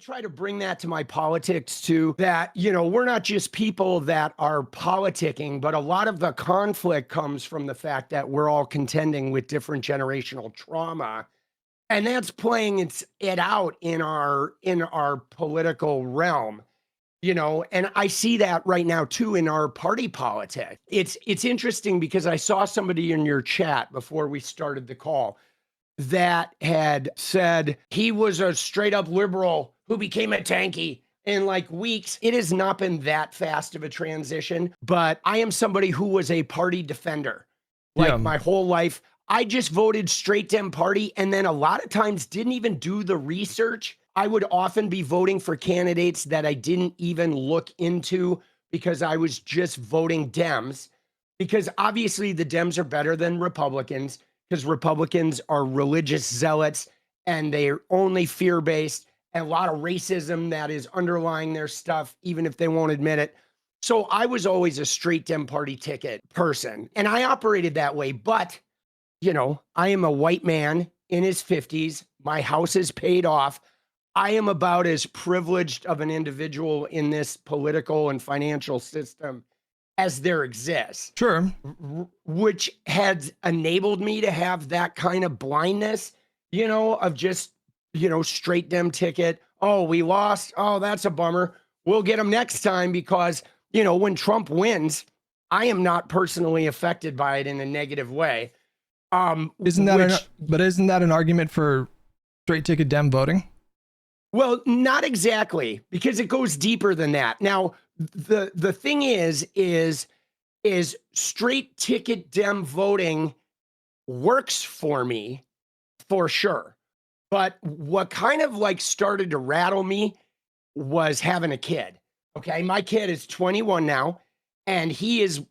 try to bring that to my politics too, that, we're not just people that are politicking, but a lot of the conflict comes from the fact that we're all contending with different generational trauma. And that's playing it out in our political realm, and I see that right now too in our party politics. It's interesting because I saw somebody in your chat before we started the call that had said he was a straight up liberal who became a tanky in like weeks. It has not been that fast of a transition, but I am somebody who was a party defender my whole life. I just voted straight Dem party, and then a lot of times didn't even do the research. I would often be voting for candidates that I didn't even look into because I was just voting Dems, because obviously the Dems are better than Republicans, because Republicans are religious zealots and they're only fear-based, and a lot of racism that is underlying their stuff, even if they won't admit it. So I was always a straight Dem party ticket person, and I operated that way. But, I am a white man in his 50s. My house is paid off. I am about as privileged of an individual in this political and financial system as there exists. Sure. Which has enabled me to have that kind of blindness, of just, straight Dem ticket. Oh, we lost. Oh, that's a bummer. We'll get them next time because, when Trump wins, I am not personally affected by it in a negative way. Isn't that an argument for straight ticket Dem voting? Well, not exactly, because it goes deeper than that. Now, the thing is straight ticket Dem voting works for me for sure. But what kind of started to rattle me was having a kid. Okay. My kid is 21 now, and he's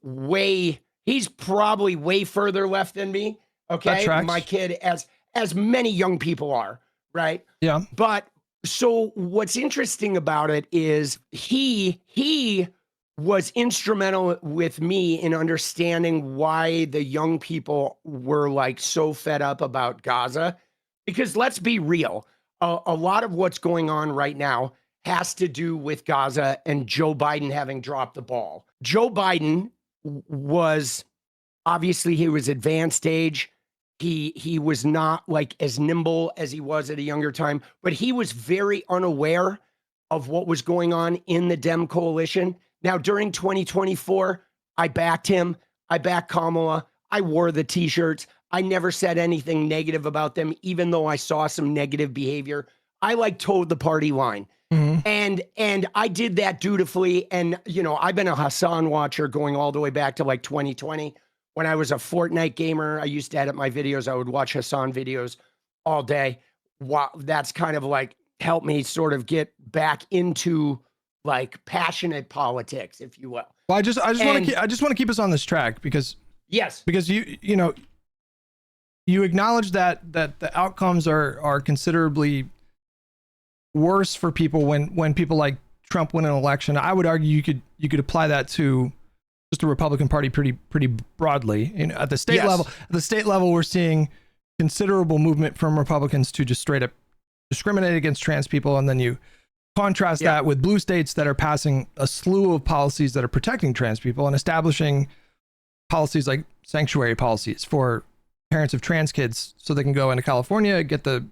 probably way further left than me. Okay. My kid, as many young people are, right? Yeah. But so what's interesting about it is he was instrumental with me in understanding why the young people were so fed up about Gaza, because let's be real, a lot of what's going on right now has to do with Gaza and Joe Biden having dropped the ball. Joe Biden was obviously, he was advanced age. He was not as nimble as he was at a younger time, but he was very unaware of what was going on in the Dem coalition. Now, during 2024, I backed him. I backed Kamala. I wore the t-shirts. I never said anything negative about them, even though I saw some negative behavior. I towed the party line. Mm-hmm. And I did that dutifully. And, I've been a Hasan watcher going all the way back to 2020. When I was a Fortnite gamer, I used to edit my videos. I would watch Hasan videos all day. Wow, that's kind of helped me sort of get back into passionate politics, if you will. Well, I just want to keep us on this track because you acknowledge that the outcomes are considerably worse for people when people like Trump win an election. I would argue you could apply that to just the Republican Party pretty broadly. At the state level, we're seeing considerable movement from Republicans to just straight up discriminate against trans people, and then you contrast that with blue states that are passing a slew of policies that are protecting trans people and establishing policies like sanctuary policies for parents of trans kids so they can go into California, get the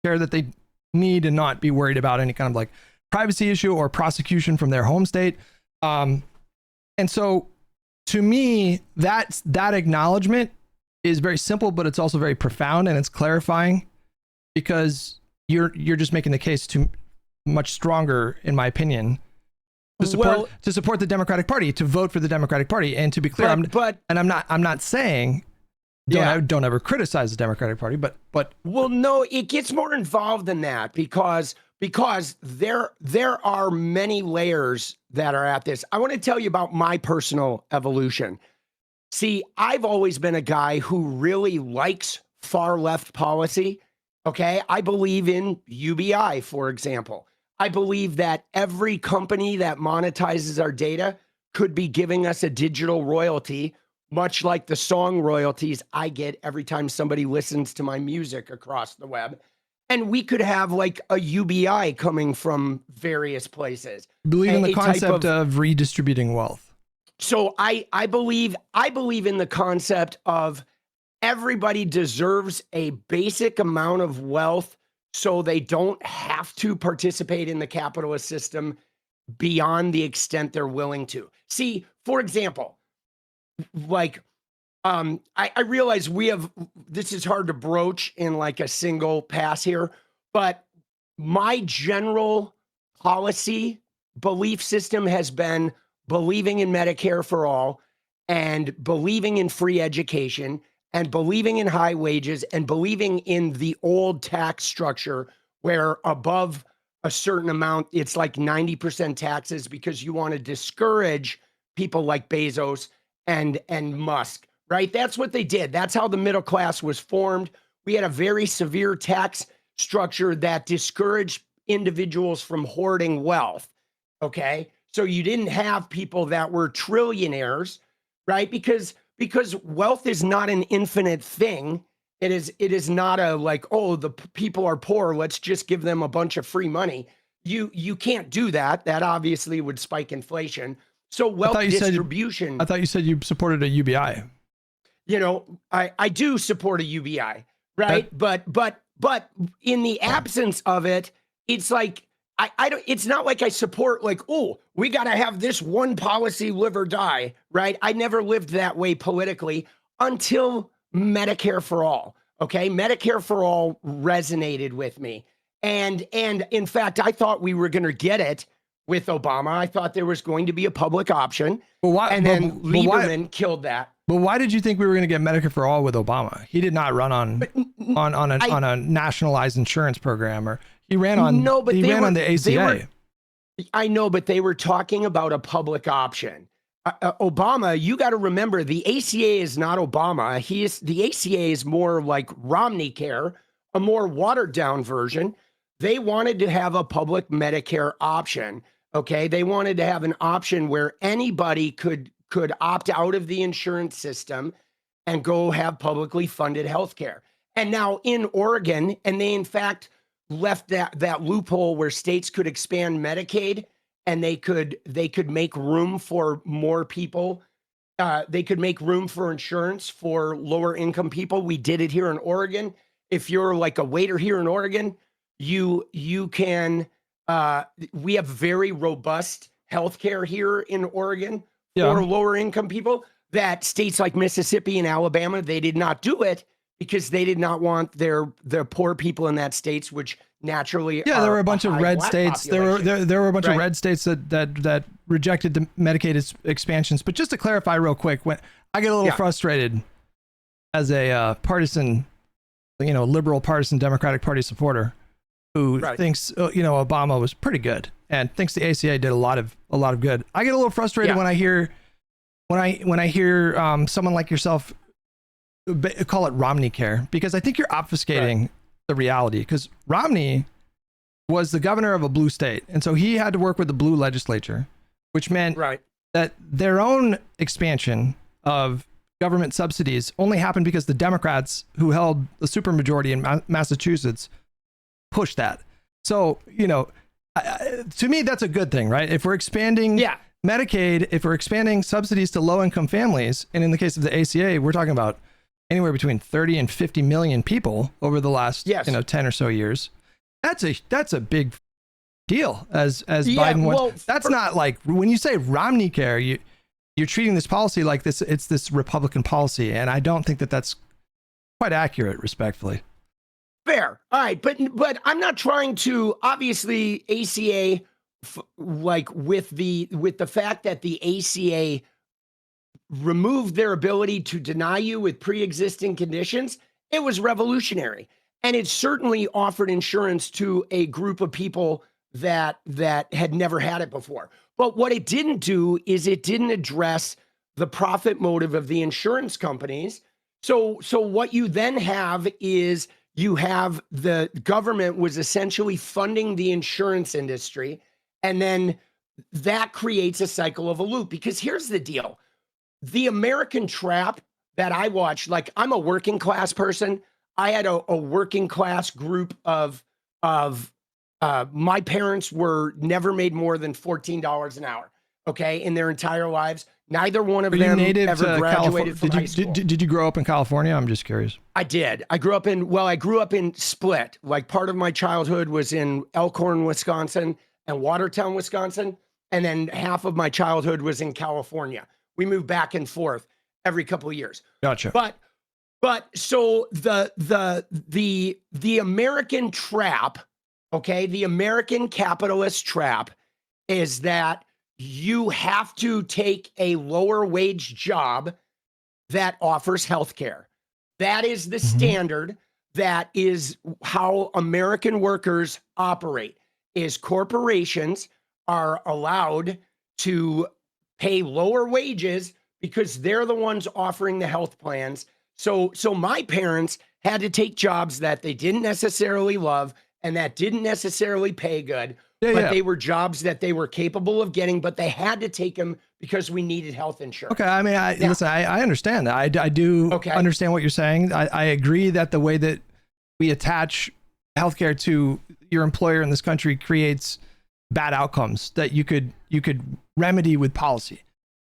care that they need and not be worried about any kind of privacy issue or prosecution from their home state. And so to me, that acknowledgement is very simple, but it's also very profound, and it's clarifying because you're just making the case to much stronger, in my opinion, to support the Democratic Party, to vote for the Democratic Party. And to be clear, I'm not saying don't ever criticize the Democratic Party, but well, no, it gets more involved than that because there are many layers that are at this. I want to tell you about my personal evolution. See, I've always been a guy who really likes far left policy. Okay. I believe in UBI, for example. I believe that every company that monetizes our data could be giving us a digital royalty, much like the song royalties I get every time somebody listens to my music across the web. And we could have like a UBI coming from various places. Believe in the A type concept of redistributing wealth. So I believe in the concept of everybody deserves a basic amount of wealth so they don't have to participate in the capitalist system beyond the extent they're willing to. See, for example, like I realize this is hard to broach in like a single pass here, but my general policy belief system has been believing in Medicare for all and believing in free education and believing in high wages and believing in the old tax structure where above a certain amount, it's like 90% taxes because you want to discourage people like Bezos and Musk. Right? That's what they did. That's how the middle class was formed. We had a very severe tax structure that discouraged individuals from hoarding wealth. Okay. So you didn't have people that were trillionaires, right? Because wealth is not an infinite thing. It is not a like, oh, the people are poor, let's just give them a bunch of free money. You can't do that. That obviously would spike inflation. So wealth distribution. I thought you said you supported a UBI. You know, I do support a UBI, right? But in the absence of it, it's like I don't. It's not like I support like, oh, we got to have this one policy, live or die, right? I never lived that way politically until Medicare for all. Okay, Medicare for all resonated with me, and in fact, I thought we were going to get it with Obama. I thought there was going to be a public option, and then Lieberman killed that. But why did you think we were going to get Medicare for all with Obama? He did not run on a nationalized insurance program, or he ran on on the ACA. I know, but they were talking about a public option. Obama, you got to remember, the ACA is not Obama. The ACA is more like Romney Care, a more watered down version. They wanted to have a public Medicare option. Okay, they wanted to have an option where anybody could opt out of the insurance system and go have publicly funded health care. And now in Oregon, and they in fact left that loophole where states could expand Medicaid and they could make room for more people. They could make room for insurance for lower income people. We did it here in Oregon. If you're like a waiter here in Oregon, you can, we have very robust healthcare here in Oregon for lower income people that states like Mississippi and Alabama, they did not do it because they did not want their poor people in that states, which naturally there were a bunch of red states. There were a bunch of red states that rejected the Medicaid expansions. But just to clarify real quick, when I get a little frustrated as a partisan, liberal partisan Democratic Party supporter who thinks Obama was pretty good and thinks the ACA did a lot of good. I get a little frustrated when I hear someone like yourself call it Romney Care, because I think you're obfuscating the reality, because Romney was the governor of a blue state, and so he had to work with the blue legislature, which meant that their own expansion of government subsidies only happened because the Democrats, who held the supermajority in Massachusetts, pushed that. So, to me, that's a good thing, right? If we're expanding Medicaid, if we're expanding subsidies to low-income families, and in the case of the ACA, we're talking about anywhere between 30 and 50 million people over the last 10 or so years. That's a big deal. As Biden wants. That's not like when you say Romney Care, you're treating this policy like this. It's this Republican policy, and I don't think that that's quite accurate, respectfully. Fair. All right. But I'm not trying to, obviously, ACA, with the fact that the ACA removed their ability to deny you with pre-existing conditions, it was revolutionary. And it certainly offered insurance to a group of people that had never had it before. But what it didn't do is it didn't address the profit motive of the insurance companies. So what you then have is you have the government was essentially funding the insurance industry, and then that creates a cycle of a loop. Because here's the deal. The American trap that I watch, like I'm a working class person. a working class group of my parents were never made more than $14 an hour. Okay, in their entire lives. Neither one of them ever graduated from high school. Did you grow up in California? I'm just curious. I did. I grew up in Split. Like part of my childhood was in Elkhorn, Wisconsin and Watertown, Wisconsin. And then half of my childhood was in California. We moved back and forth every couple of years. Gotcha. But so the American trap, okay, the American capitalist trap is that you have to take a lower wage job that offers healthcare. That is the standard. That is how American workers operate, is corporations are allowed to pay lower wages because they're the ones offering the health plans. So my parents had to take jobs that they didn't necessarily love and that didn't necessarily pay good. But they were jobs that they were capable of getting, but they had to take them because we needed health insurance. Okay, I mean, listen, I understand that. I do understand what you're saying. I agree that the way that we attach healthcare to your employer in this country creates bad outcomes that you could remedy with policy.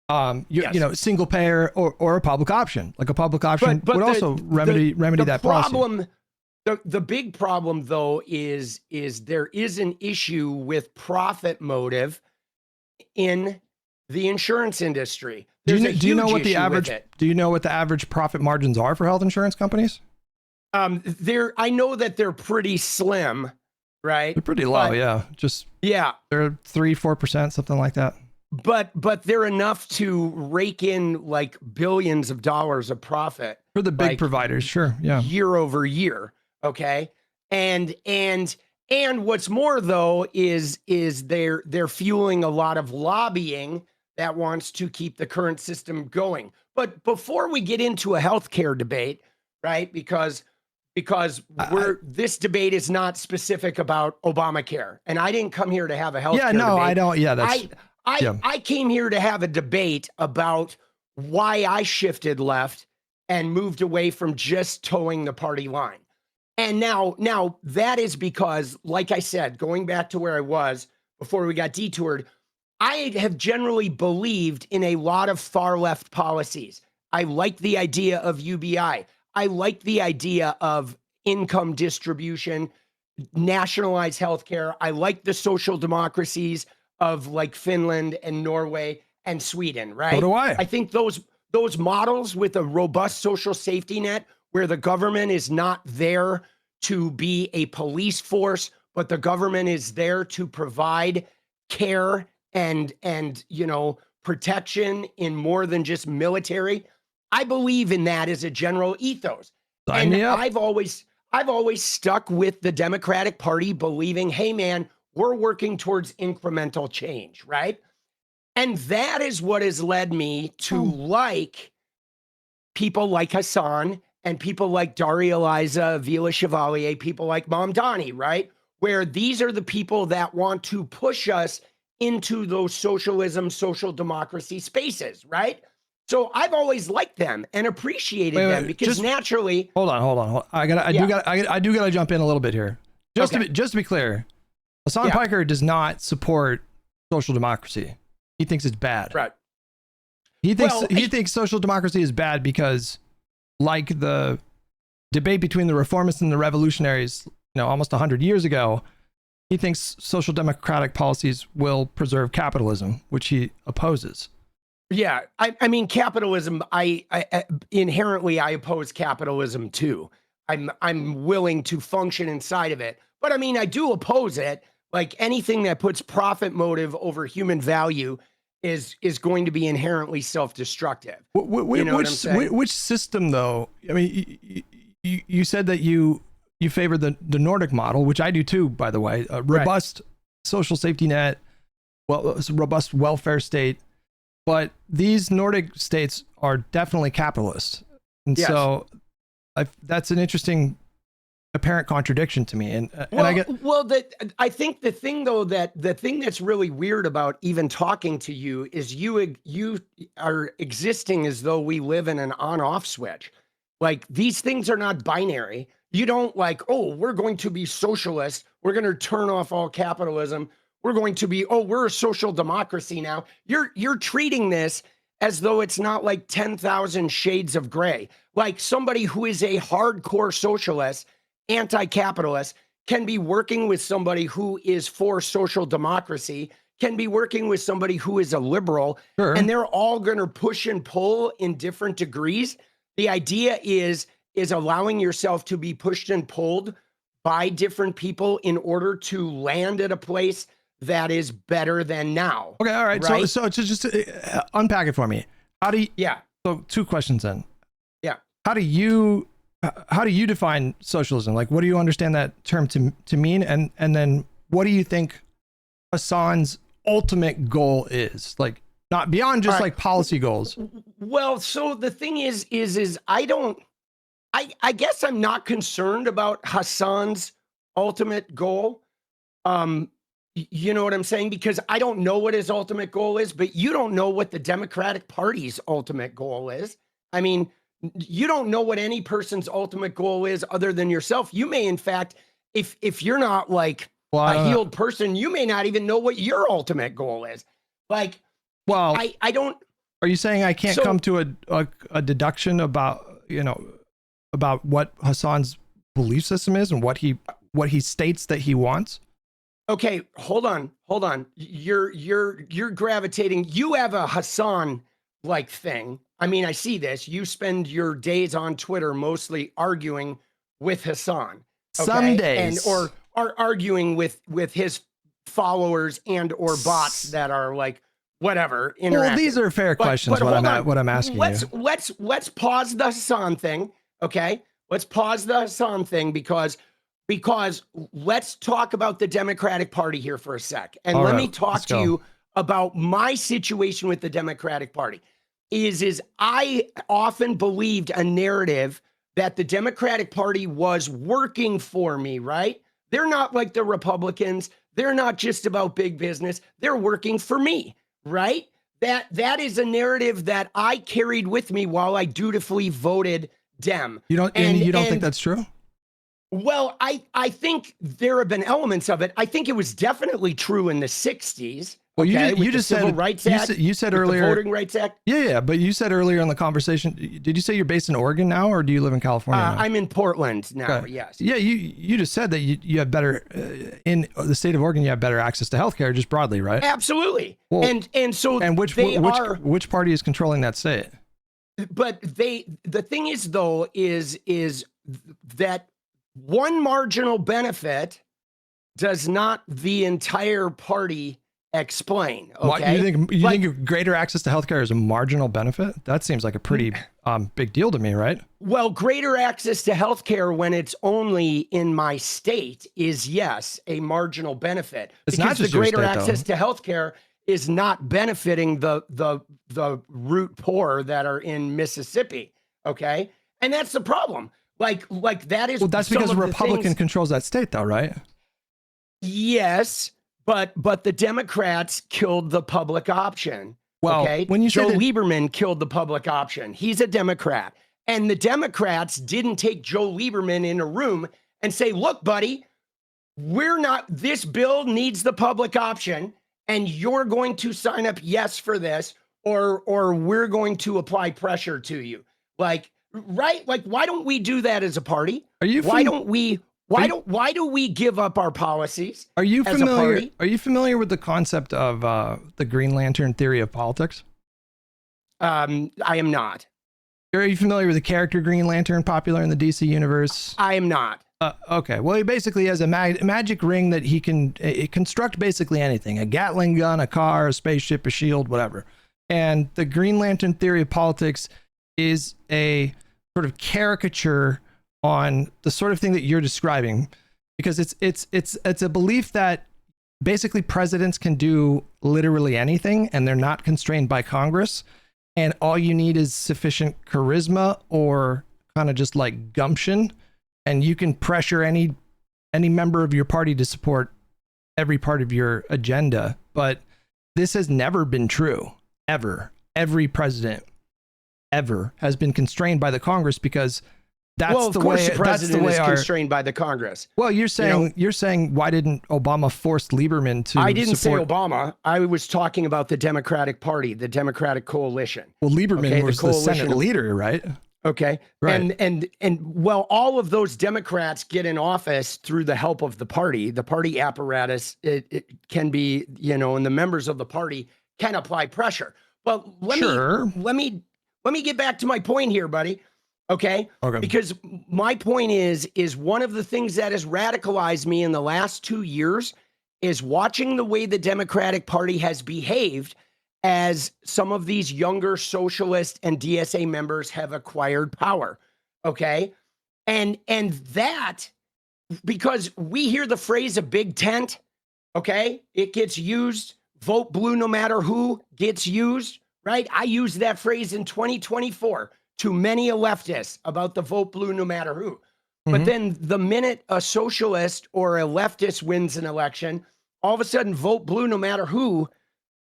You know, single payer or a public option. Like a public option would also remedy that policy. The big problem, though, is there is an issue with profit motive in the insurance industry. Do you know what the average profit margins are for health insurance companies? I know that they're pretty slim, right? They're pretty low, They're 3-4%, something like that. But they're enough to rake in like billions of dollars of profit for the big providers, sure, year over year. Okay. And what's more though, is they're fueling a lot of lobbying that wants to keep the current system going. But before we get into a healthcare debate, right? Because this debate is not specific about Obamacare, and I didn't come here to have a healthcare debate. I don't. Yeah, I came here to have a debate about why I shifted left and moved away from just towing the party line. And now that is because, like I said, going back to where I was before we got detoured, I have generally believed in a lot of far left policies. I like the idea of UBI. I like the idea of income distribution, nationalized healthcare. I like the social democracies of like Finland and Norway and Sweden, right? So do I. I think those models with a robust social safety net where the government is not there to be a police force, but the government is there to provide care and protection in more than just military. I believe in that as a general ethos. And I've always stuck with the Democratic Party, believing, hey man, we're working towards incremental change, right? And that is what has led me to like people like Hasan and people like Daria Eliza, Vila Chevalier, people like Mamdani, right? Where these are the people that want to push us into those socialism, social democracy spaces, right? So I've always liked them and appreciated them because naturally. Hold on. I do gotta jump in a little bit here. Just to be clear, Hasan Piker does not support social democracy. He thinks it's bad. Right. He thinks social democracy is bad because, like the debate between the reformists and the revolutionaries, almost 100 years ago, he thinks social democratic policies will preserve capitalism, which he opposes. Yeah, I mean capitalism. I inherently oppose capitalism too. I'm willing to function inside of it, but I mean I do oppose it. Like anything that puts profit motive over human value is going to be inherently self-destructive. You know what I'm saying? Which system, though? I mean, you said that you favor the Nordic model, which I do too, by the way. A robust social safety net, robust welfare state. But these Nordic states are definitely capitalist, and so that's an interesting apparent contradiction to me. I think the thing though the thing that's really weird about even talking to you is you are existing as though we live in an on-off switch. Like these things are not binary. You don't like, oh, we're going to be socialist. We're going to turn off all capitalism. We're going to be, oh, we're a social democracy now. You're treating this as though it's not like 10,000 shades of gray. Like somebody who is a hardcore socialist, anti-capitalist, can be working with somebody who is for social democracy, can be working with somebody who is a liberal, Sure. and they're all going to push and pull in different degrees. The idea is allowing yourself to be pushed and pulled by different people in order to land at a place that is better than now. Okay, all right. Right? So just unpack it for me. How do you? Yeah. So 2 questions then. Yeah. How do you define socialism? Like, what do you understand that term to mean? And then what do you think Hasan's ultimate goal is? Like, not beyond just like policy goals. Well, so the thing is I guess I'm not concerned about Hasan's ultimate goal. You know what I'm saying? Because I don't know what his ultimate goal is, but you don't know what the Democratic Party's ultimate goal is. I mean, you don't know what any person's ultimate goal is other than yourself. You may, in fact, if you're not like a healed person, you may not even know what your ultimate goal is. Like, well, I don't. Are you saying I can't come to a deduction about, about what Hasan's belief system is and what he states that he wants? Okay, hold on. You're gravitating. You have a Hasan like thing. I mean, I see this. You spend your days on Twitter mostly arguing with Hasan. Okay? Some days. Or arguing with his followers and or bots that are like whatever. Well, these are fair questions. What I'm asking you. Let's pause the Hasan thing. Okay, let's pause the Hasan thing because let's talk about the Democratic Party here for a sec. And let me talk to you about my situation with the Democratic Party. Is I often believed a narrative that the Democratic Party was working for me, right? They're not like the Republicans. They're not just about big business. They're working for me, right? That is a narrative that I carried with me while I dutifully voted Dem. You don't think that's true? Well, I think there have been elements of it. I think it was definitely true in the 60s. Well, okay, you just said Rights Act, you said earlier, the Voting Rights Act. Yeah, but you said earlier in the conversation, did you say you're based in Oregon now, or do you live in California now? I'm in Portland now. Okay. Yes. Yeah, you just said that you have better in the state of Oregon. You have better access to healthcare, just broadly, right? Absolutely. Well, and which party is controlling that state? But the thing is though is that one marginal benefit does not the entire party explain. Okay. What, you think greater access to healthcare is a marginal benefit? That seems like a pretty big deal to me, right? Well, greater access to healthcare when it's only in my state is, yes, a marginal benefit. It's because not just the greater your state, access to healthcare is not benefiting the root poor that are in Mississippi. Okay, and that's the problem. Like that is. Well, that's because a Republican controls that state, though, right? Yes, but the Democrats killed the public option. Well, okay? When you Joe Lieberman killed the public option. He's a Democrat. And the Democrats didn't take Joe Lieberman in a room and say, look, buddy, this bill needs the public option and you're going to sign up yes for this or we're going to apply pressure to you. Like, right? Like, why don't we do that as a party? Why do we give up our policies? Are you familiar with the concept of the Green Lantern theory of politics? I am not. Are you familiar with the character Green Lantern popular in the DC universe? I am not. Okay. Well, he basically has a magic ring that he can construct basically anything: a Gatling gun, a car, a spaceship, a shield, whatever. And the Green Lantern theory of politics is a sort of caricature on the sort of thing that you're describing, because it's a belief that basically presidents can do literally anything and they're not constrained by Congress, and all you need is sufficient charisma or kind of just like gumption, and you can pressure any member of your party to support every part of your agenda. But this has never been true, ever. Every president ever has been constrained by the Congress, because that's well, of the course way the president that's the way is our, constrained by the Congress. Well, you're saying why didn't Obama force Lieberman to I didn't support... say Obama. I was talking about the Democratic Party, the Democratic coalition. Well, Lieberman was the Senate leader, right? Okay. Right. And well, all of those Democrats get in office through the help of the party apparatus. It can be, and the members of the party can apply pressure. But let me get back to my point here, buddy. Okay. Because my point is one of the things that has radicalized me in the last 2 years is watching the way the Democratic Party has behaved as some of these younger socialist and DSA members have acquired power. Okay. And that, because we hear the phrase a big tent. Okay. It gets used. Vote blue no matter who gets used, right? I used that phrase in 2024 to many a leftist about the vote blue no matter who. But then the minute a socialist or a leftist wins an election, all of a sudden vote blue no matter who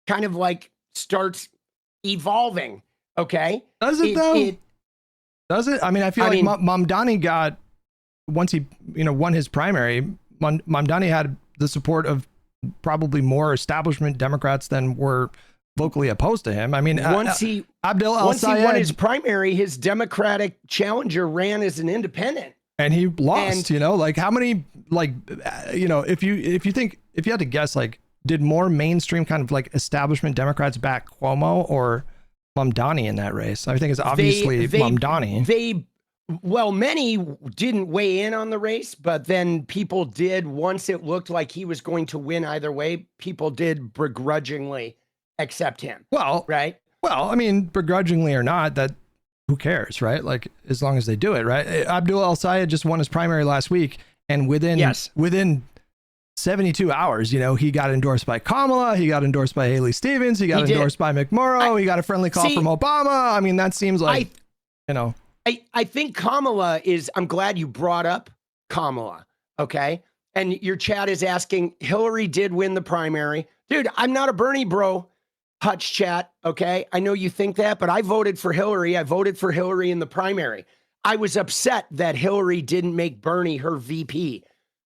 kind of like starts evolving. Okay. Does it though? Does it? I mean, I feel like Mamdani got, once he, won his primary, Mamdani had the support of probably more establishment Democrats than were vocally opposed to him. I mean, once he won his primary, his Democratic challenger ran as an independent. And he lost, like how many, like, if you had to guess, like, did more mainstream kind of like establishment Democrats back Cuomo or Mamdani in that race? I think it's obviously Mamdani. Well, many didn't weigh in on the race, but then people did, once it looked like he was going to win either way, people did begrudgingly accept him. Well, right. Well, I mean, begrudgingly or not, that who cares, right? Like, as long as they do it, right? Abdul El-Sayed just won his primary last week, and within 72 hours, he got endorsed by Kamala, he got endorsed by Haley Stevens, he got endorsed by McMurrow, he got a friendly call from Obama. I mean, that seems like, I think Kamala is, I'm glad you brought up Kamala, okay? And your chat is asking, Hillary did win the primary. Dude, I'm not a Bernie bro, Hutch chat, okay? I know you think that, but I voted for Hillary. I voted for Hillary in the primary. I was upset that Hillary didn't make Bernie her VP,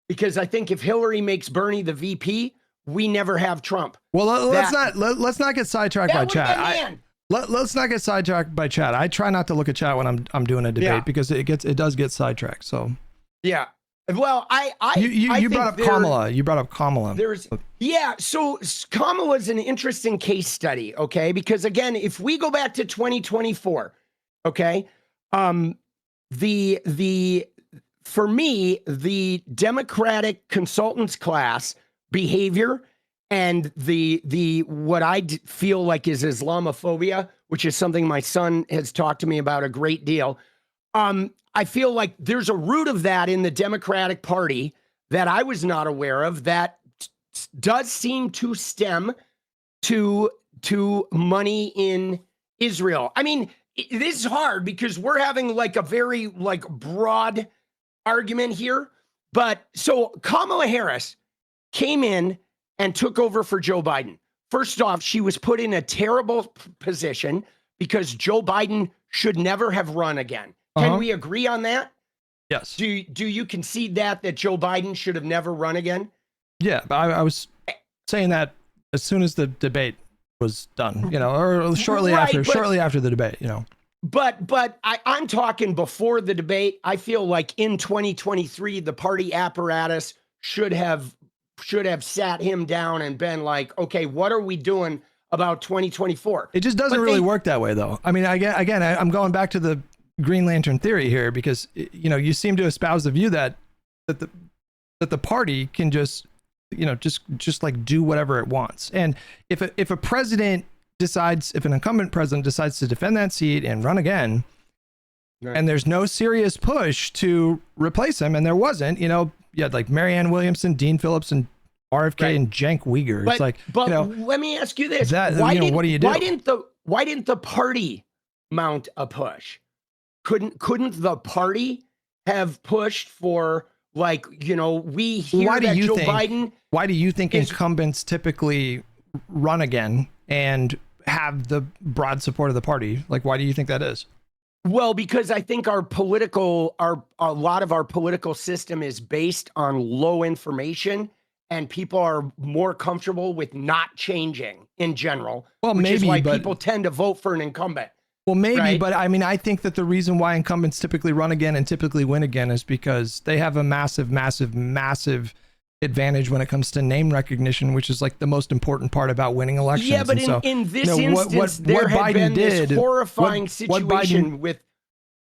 because I think if Hillary makes Bernie the VP, we never have Trump. Well, let's not get sidetracked by chat. Let's not get sidetracked by chat. I try not to look at chat when I'm doing a debate because it does get sidetracked. So yeah. Well, you brought up Kamala. You brought up Kamala. So Kamala's an interesting case study, okay? Because again, if we go back to 2024, okay, for me, the Democratic consultants class behavior and the what I feel like is Islamophobia, which is something my son has talked to me about a great deal. I feel like there's a root of that in the Democratic Party that I was not aware of that does seem to stem to money in Israel. I mean, this is hard because we're having like a very like broad argument here. But so Kamala Harris came in and took over for Joe Biden. First off, she was put in a terrible position because Joe Biden should never have run again. Can we agree on that? Yes. Do you concede that Joe Biden should have never run again? Yeah, but I was saying that as soon as the debate was done, or shortly after the debate, But I'm talking before the debate. I feel like in 2023, the party apparatus should have sat him down and been like, okay, what are we doing about 2024? It just doesn't really work that way, though. I mean, I'm going back to the Green Lantern theory here because you seem to espouse the view that the party can just like do whatever it wants, and if an incumbent president decides to defend that seat and run again, right, and there's no serious push to replace him, and there wasn't, you had like Marianne Williamson, Dean Phillips, and RFK, right, and Cenk Uyghur. It's like, but let me ask you this: what do you do? Why didn't the party mount a push? Couldn't the party have pushed for, like, we hear that Joe Biden? Why do you think incumbents typically run again and have the broad support of the party? Like, why do you think that is? Well, because I think a lot of our political system is based on low information, and people are more comfortable with not changing in general, Well, which is maybe, why but people tend to vote for an incumbent. well, maybe, right? but I mean, I think that the reason why incumbents typically run again and typically win again is because they have a massive, massive, massive advantage when it comes to name recognition, which is like the most important part about winning elections. Yeah, but And in this you know, instance, there had been this horrifying situation with.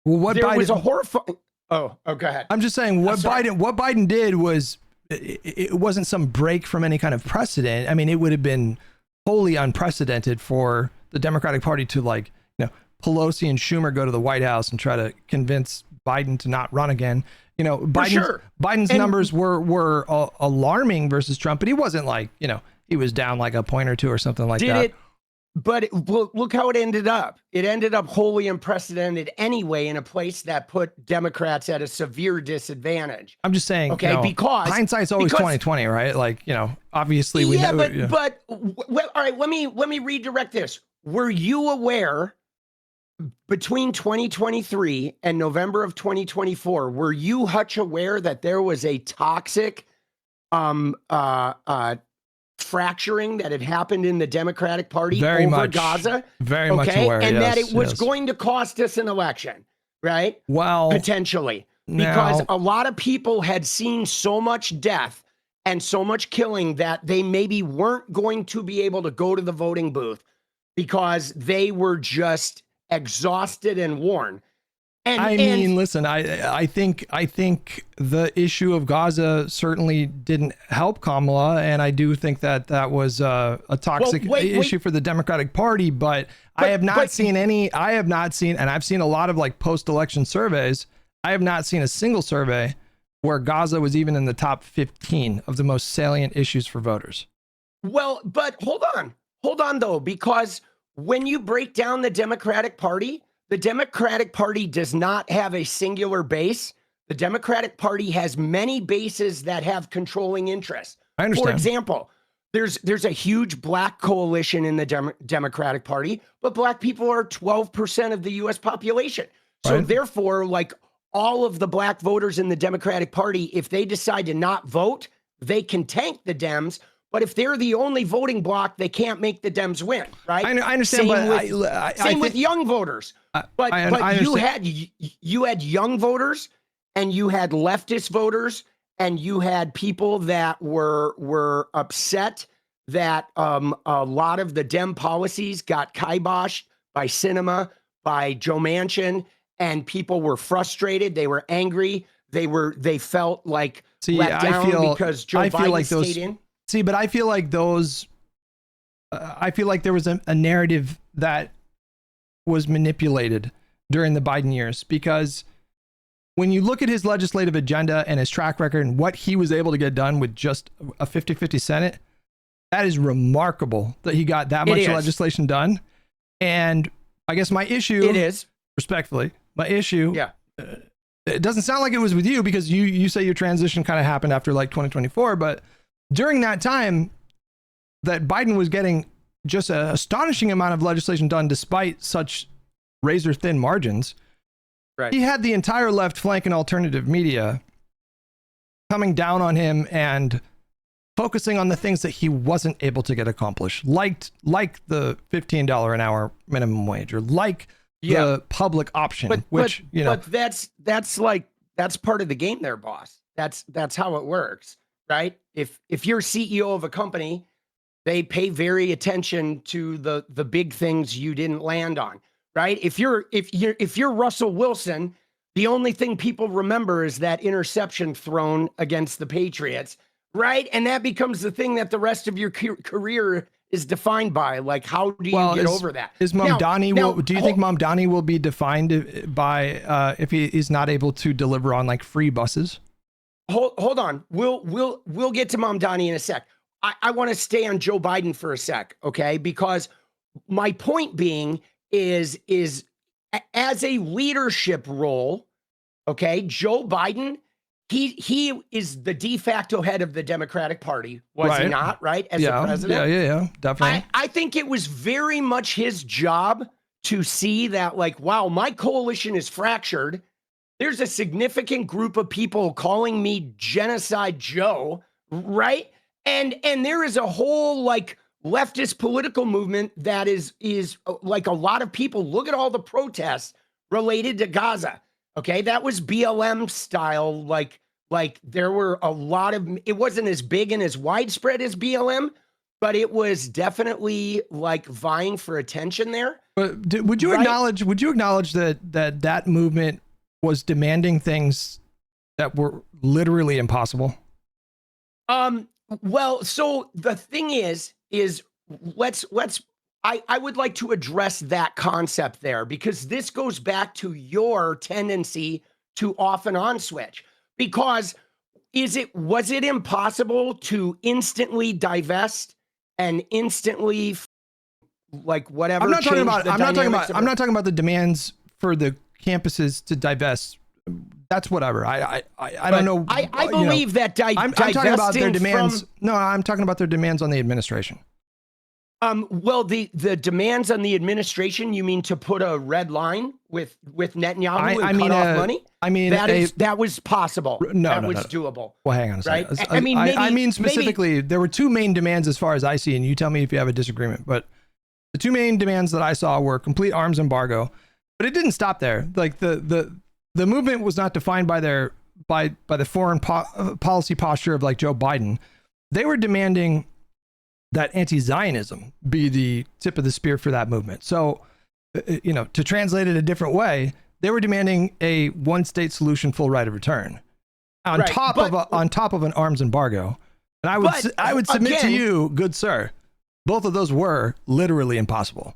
What There Biden, was a horrifying. Oh, go ahead. I'm just saying what Biden did was it wasn't some break from any kind of precedent. I mean, it would have been wholly unprecedented for the Democratic Party to, like, you know, Pelosi and Schumer go to the White House and try to convince Biden to not run again. You know, Biden's numbers were alarming versus Trump, but he wasn't like, you know, he was down like a point or two or something like that. But look how it ended up. It ended up wholly unprecedented anyway, in a place that put Democrats at a severe disadvantage. I'm just saying, okay, you know, because hindsight's always 20/20, right? Like, you know, obviously we know. But all right, let me redirect this. Were you aware between 2023 and November of 2024? Were you, Hutch, aware that there was a toxic fracturing that had happened in the Democratic Party over Gaza? Very much aware, and yes, that it was going to cost us an election, right? Well, potentially, because a lot of people had seen so much death and so much killing that they maybe weren't going to be able to go to the voting booth because they were just exhausted and worn. And listen, I think the issue of Gaza certainly didn't help Kamala, and I do think that was a toxic issue for the Democratic Party. But I have not seen, and I've seen a lot of like post-election surveys. I have not seen a single survey where Gaza was even in the top 15 of the most salient issues for voters. Well, but hold on though, because when you break down the Democratic Party does not have a singular base. The Democratic Party has many bases that have controlling interests. I understand. For example, there's a huge black coalition in the Democratic Party, but black people are 12% of the US population. So therefore, like, all of the black voters in the Democratic Party, if they decide to not vote, they can tank the Dems. But if they're the only voting bloc, they can't make the Dems win, right? I understand, same with young voters. But you had young voters, and you had leftist voters, and you had people that were upset that a lot of the Dem policies got kiboshed by Sinema, by Joe Manchin, and people were frustrated. They were angry. They felt like let down because Joe Biden stayed in. See, but I feel like I feel like there was a narrative that was manipulated during the Biden years, because when you look at his legislative agenda and his track record and what he was able to get done with just a 50-50 Senate, that is remarkable that he got that much legislation done. And I guess my issue respectfully, it doesn't sound like it was with you, because you say your transition kind of happened after like 2024, but during that time that Biden was getting just an astonishing amount of legislation done despite such razor thin margins. Right. He had the entire left flank and alternative media coming down on him and focusing on the things that he wasn't able to get accomplished, like the $15 an hour minimum wage, or like the public option, but that's part of the game there, boss. That's how it works. Right? If you're CEO of a company, they pay very attention to the big things you didn't land on. Right? If you're Russell Wilson, the only thing people remember is that interception thrown against the Patriots. Right? And that becomes the thing that the rest of your career is defined by. Like, how do you get over that? Do you think Mamdani will be defined by if he is not able to deliver on like free buses? Hold on. We'll get to Mamdani in a sec. I want to stay on Joe Biden for a sec, okay? Because my point being is as a leadership role, okay, Joe Biden, he is the de facto head of the Democratic Party, was he not, right? As the president? Yeah, definitely. I think it was very much his job to see that, like, wow, my coalition is fractured. There's a significant group of people calling me Genocide Joe, right? And there is a whole like leftist political movement that is like a lot of people. Look at all the protests related to Gaza. Okay, that was BLM style. Like there were a lot of. It wasn't as big and as widespread as BLM, but it was definitely like vying for attention there. But would you acknowledge? Would you acknowledge that movement was demanding things that were literally impossible? Well, so the thing is let's I would like to address that concept there, because this goes back to your tendency to off and on switch. Because was it impossible to instantly divest and instantly like whatever? I'm not talking about the demands for the campuses to divest. That's whatever. I don't know. I believe that I'm talking about their demands. No, I'm talking about their demands on the administration. Well, the demands on the administration, you mean to put a red line with Netanyahu and cut off money? I mean, that was possible. That was doable. Well, hang on a second. Right? I mean specifically, there were two main demands as far as I see, and you tell me if you have a disagreement. But the two main demands that I saw were complete arms embargo, but it didn't stop there. Like the movement was not defined by the foreign policy posture of like Joe Biden. They were demanding that anti-Zionism be the tip of the spear for that movement. So, to translate it a different way, they were demanding a one-state solution, full right of return, on top of an arms embargo. And I would submit to you, good sir, both of those were literally impossible.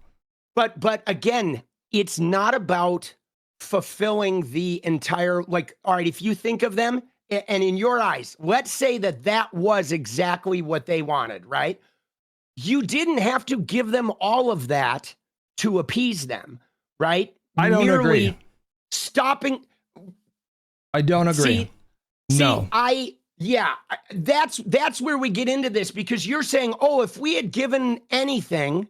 But again, it's not about fulfilling the entire, like, all right, if you think of them and in your eyes, let's say that was exactly what they wanted, right? You didn't have to give them all of that to appease them, right? I don't agree. Stopping. I don't agree. That's where we get into this, because you're saying, oh, if we had given anything,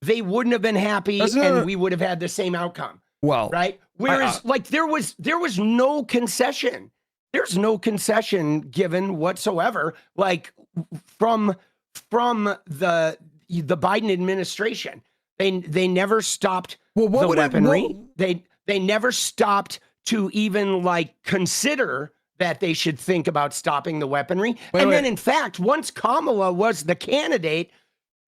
they wouldn't have been happy and we would have had the same outcome. Well, right. Whereas like there was no concession. There's no concession given whatsoever, like from the Biden administration. They never stopped the weaponry. They never stopped to even like consider that they should think about stopping the weaponry. Then in fact, once Kamala was the candidate,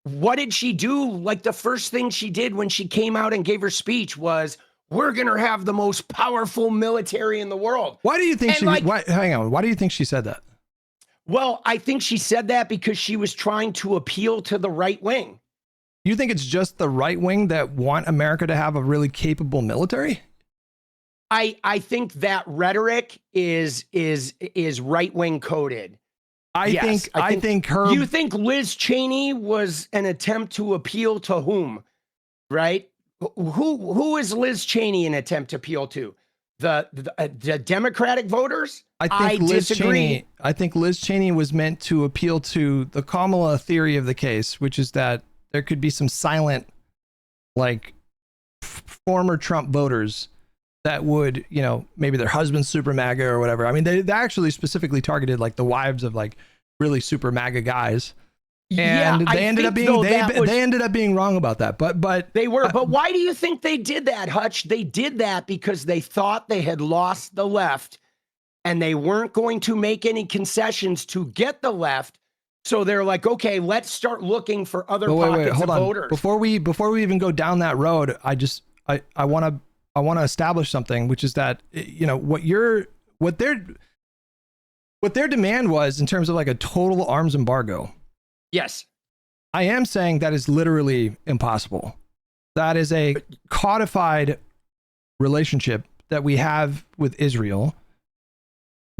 what did she do? Like the first thing she did when she came out and gave her speech was, we're going to have the most powerful military in the world. Why do you think why do you think she said that? Well, I think she said that because she was trying to appeal to the right wing. You think it's just the right wing that want America to have a really capable military? I think that rhetoric is right wing coded. I think her. You think Liz Cheney was an attempt to appeal to whom? Right? Who is Liz Cheney an attempt to appeal to? The Democratic voters? I disagree. I think Liz Cheney was meant to appeal to the Kamala theory of the case, which is that there could be some silent, like, former Trump voters that would, maybe their husband's super MAGA or whatever. I mean, they actually specifically targeted like the wives of like really super MAGA guys. And they ended up being wrong about that. But they were. But why do you think they did that, Hutch? They did that because they thought they had lost the left and they weren't going to make any concessions to get the left. So they're like, okay, let's start looking for other pockets of voters. Before we even go down that road, I want to establish something, which is that, what their demand was in terms of like a total arms embargo. Yes. I am saying that is literally impossible. That is a codified relationship that we have with Israel.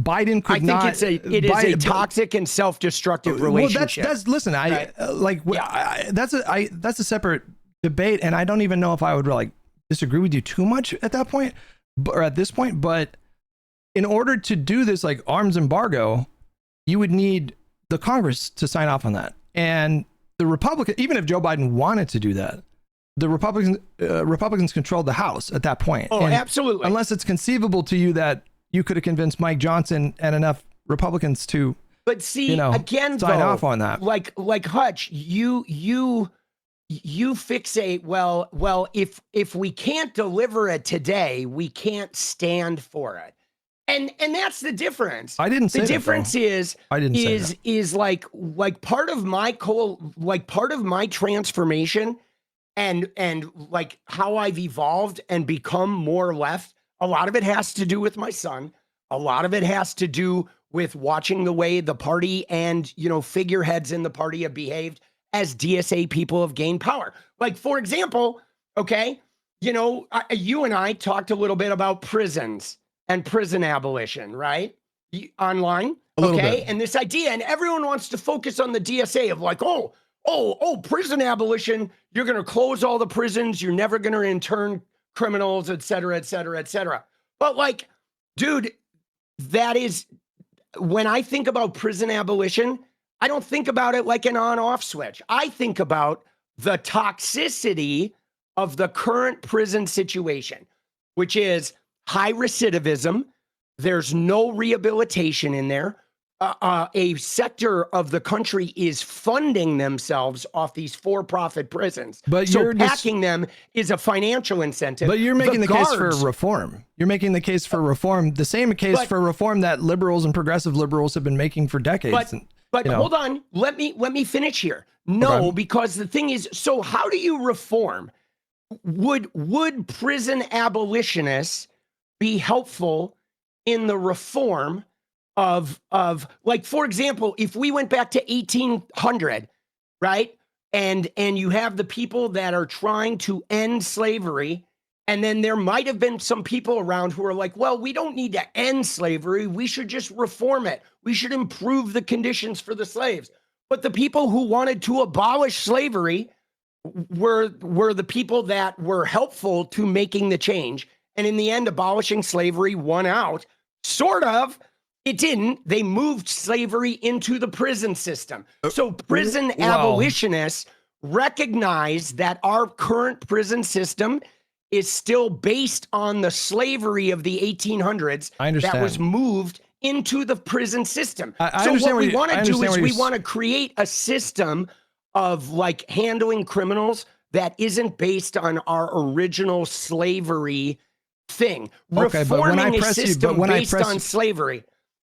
Biden could not. I think it is a toxic and self-destructive relationship. Well, listen, that's a separate debate, and I don't even know if I would like disagree with you too much at that point, or at this point. But in order to do this like arms embargo, you would need the Congress to sign off on that. And the Republican, even if Joe Biden wanted to do that, the Republicans controlled the House at that point. Oh, and absolutely. Unless it's conceivable to you that you could have convinced Mike Johnson and enough Republicans to, but see, again, sign off on that. Like Hutch, you fixate. Well, if we can't deliver it today, we can't stand for it. And that's the difference. I didn't say the difference is like part of my transformation and like how I've evolved and become more left. A lot of it has to do with my son. A lot of it has to do with watching the way the party and, figureheads in the party have behaved as DSA people have gained power. Like, for example, okay, you and I talked a little bit about prisons and prison abolition, right? Online, okay? And this idea, and everyone wants to focus on the DSA of like, prison abolition, you're going to close all the prisons, you're never going to intern criminals, et cetera, et cetera, et cetera. But like, dude, that is, when I think about prison abolition, I don't think about it like an on-off switch. I think about the toxicity of the current prison situation, which is high recidivism. There's no rehabilitation in there. A sector of the country is funding themselves off these for-profit prisons. But so packing them is a financial incentive. But you're making the case for reform. You're making the case for reform, the same case for reform that liberals and progressive liberals have been making for decades. But hold on, let me finish here. No, because the thing is, so how do you reform? Would prison abolitionists be helpful in the reform of like, for example, if we went back to 1800, right? And you have the people that are trying to end slavery, and then there might have been some people around who are like, well, we don't need to end slavery. We should just reform it. We should improve the conditions for the slaves. But the people who wanted to abolish slavery were the people that were helpful to making the change. And in the end, abolishing slavery won out. Sort of. It didn't. They moved slavery into the prison system. So prison abolitionists recognize that our current prison system is still based on the slavery of the 1800s that was moved into the prison system. So what we want to do is we want to create a system of like handling criminals that isn't based on our original slavery thing. Reforming a system based on slavery.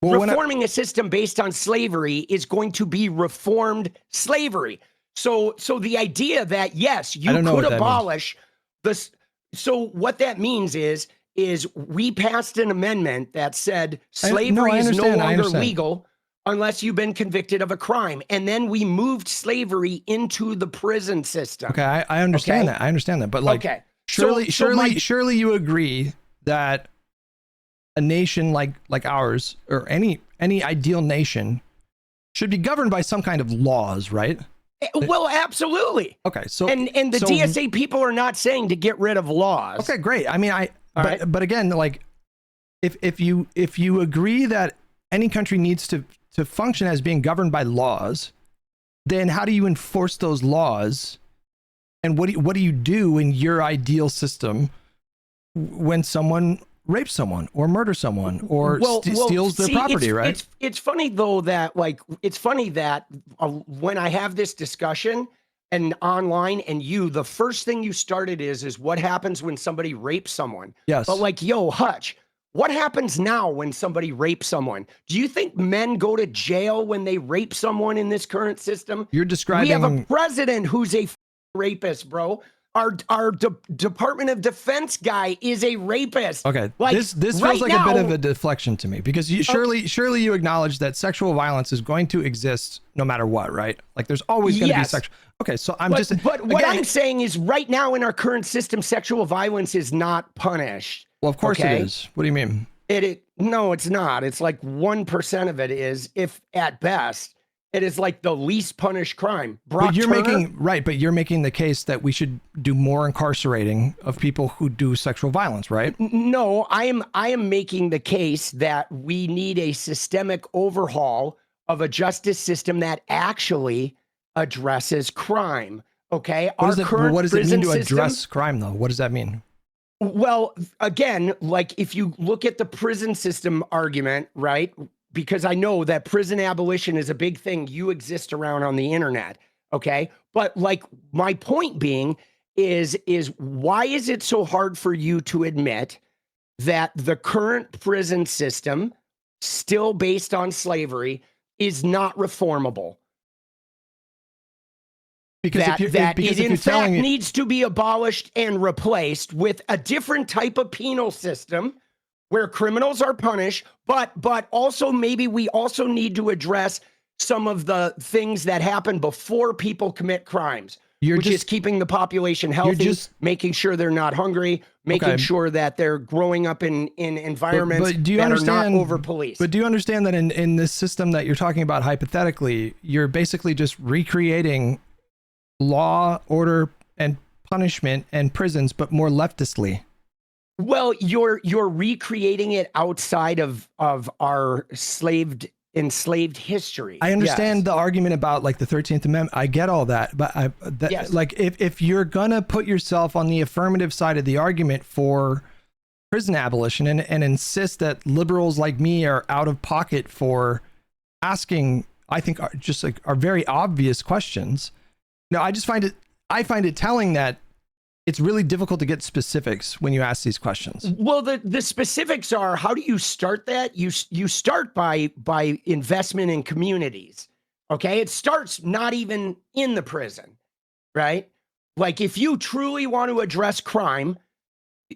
Reforming a system based on slavery is going to be reformed slavery. So the idea that, yes, you could abolish this. So what that means is we passed an amendment that said slavery is no longer legal unless you've been convicted of a crime. And then we moved slavery into the prison system. Okay, I understand that. I understand that. But like, surely you agree that a nation like ours, or any ideal nation, should be governed by some kind of laws, right? Well, absolutely. Okay, so and the DSA people are not saying to get rid of laws. Okay, great. I mean, but again, like, if you agree that any country needs to function as being governed by laws, then how do you enforce those laws? And what do you do in your ideal system when someone rapes someone or murders someone or steals their property, right? It's funny though that when I have this discussion and online and the first thing you started is what happens when somebody rapes someone. Yes. But like, Hutch, what happens now when somebody rapes someone? Do you think men go to jail when they rape someone in this current system? You're describing... We have a president who's a rapist, bro. Our Department of Defense guy is a rapist. Okay, like, this feels like a bit of a deflection to me, because surely you acknowledge that sexual violence is going to exist no matter what, right? Like there's always going to be sexual. Okay, so But what I'm saying is, right now in our current system, sexual violence is not punished. Well, of course it is. What do you mean? No, it's not. It's like 1% of it is, if at best. It is like the least punished crime. But you're making the case that we should do more incarcerating of people who do sexual violence, right? No, I am making the case that we need a systemic overhaul of a justice system that actually addresses crime. Okay. What does it mean to address crime, though? What does that mean? Well, again, like if you look at the prison system argument, right? Because I know that prison abolition is a big thing you exist around on the internet. Okay. But like my point being is why is it so hard for you to admit that the current prison system, still based on slavery, is not reformable? Because it in fact needs to be abolished and replaced with a different type of penal system where criminals are punished, but also maybe we also need to address some of the things that happen before people commit crimes, which is keeping the population healthy, making sure they're not hungry, making sure that they're growing up in environments that are not over-policed. But do you understand that in this system that you're talking about hypothetically, you're basically just recreating law, order, and punishment and prisons, but more leftistly? Well, you're recreating it outside of our enslaved history. I understand the argument about like the 13th Amendment. I get all that, but like if you're gonna put yourself on the affirmative side of the argument for prison abolition and insist that liberals like me are out of pocket for asking, I think are very obvious questions. No, I find it telling that it's really difficult to get specifics when you ask these questions. Well, the specifics are, how do you start that? You start by investment in communities. Okay. It starts not even in the prison, right? Like if you truly want to address crime,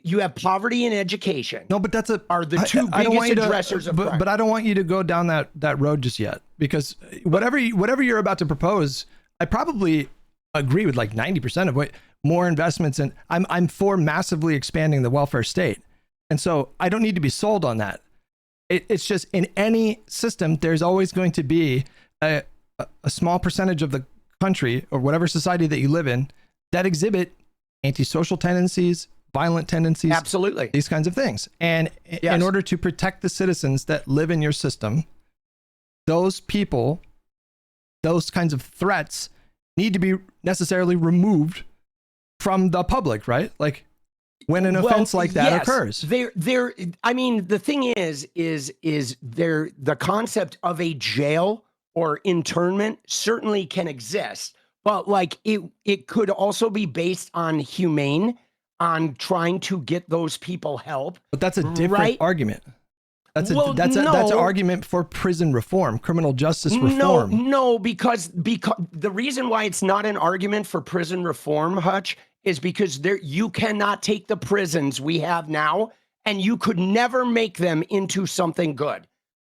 you have poverty and education. No, but are the two biggest addressors of crime. But I don't want you to go down that road just yet, because whatever you're about to propose, I probably agree with like 90% of what more investments in. I'm for massively expanding the welfare state. And so I don't need to be sold on that. It's just in any system, there's always going to be a small percentage of the country or whatever society that you live in that exhibit antisocial tendencies, violent tendencies, absolutely, these kinds of things. And in order to protect the citizens that live in your system, those people, those kinds of threats need to be necessarily removed from the public, right? Like when an offense like that occurs. I mean, the thing is the concept of a jail or internment certainly can exist, but like it could also be based on on trying to get those people help. But that's a different argument. That's an argument for prison reform, criminal justice reform. No, because the reason why it's not an argument for prison reform, Hutch, is because you cannot take the prisons we have now and you could never make them into something good.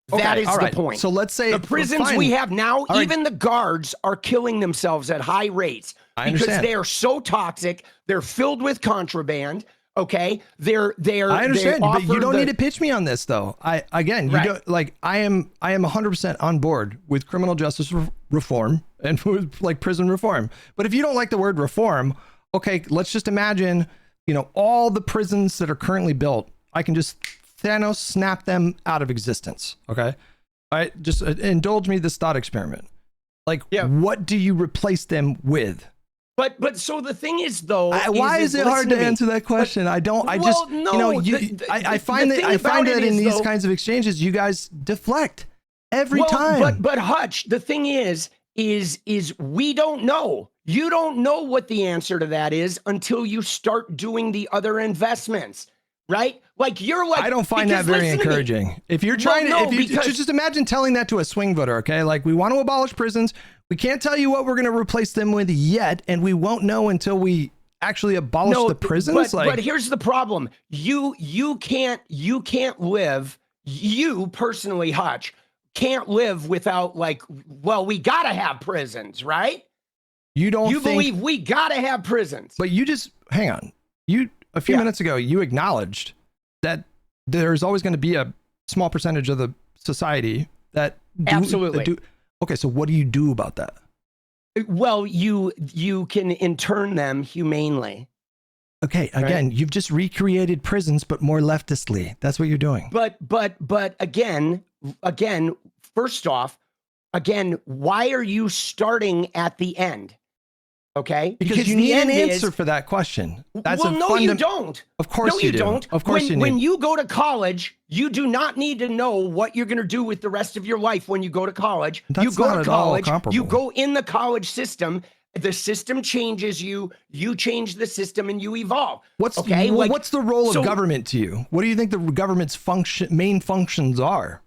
That is the point. So let's say the prisons we have now, even the guards are killing themselves at high rates because they are so toxic. They're filled with contraband. Okay, they are. I understand, but you don't need to pitch me on this, though. I don't like. I am 100% on board with criminal justice reform and with like prison reform. But if you don't like the word reform, okay, let's just imagine, all the prisons that are currently built, I can just Thanos snap them out of existence. Okay, all right, just indulge me this thought experiment. Like, what do you replace them with? But so the thing is, though, why is it hard to answer that question? I find that in these kinds of exchanges, you guys deflect every time. But Hutch, the thing is we don't know. You don't know what the answer to that is until you start doing the other investments, right? Like you're like, I don't find that very encouraging. If you're trying just imagine telling that to a swing voter, okay? Like, we want to abolish prisons. We can't tell you what we're going to replace them with yet, and we won't know until we actually abolish the prisons. But here's the problem: you can't live. You personally, Hutch, can't live without we gotta have prisons, right? You believe we gotta have prisons? But you just hang on. A few minutes ago, you acknowledged that there's always going to be a small percentage of the society that absolutely. Okay, so what do you do about that? Well, you can intern them humanely. Okay, again, you've just recreated prisons, but more leftistly. That's what you're doing. But again, first off, why are you starting at the end? Okay, because you need an answer for that question. That's no, you don't. Of course you don't. Of course you need. When you go to college, you do not need to know what you're going to do with the rest of your life when you go to college. That's you go not to at all college, comparable. you go in the college system, the system changes you, you change the system, and you evolve. What's the role of government to you? What do you think the government's main functions are?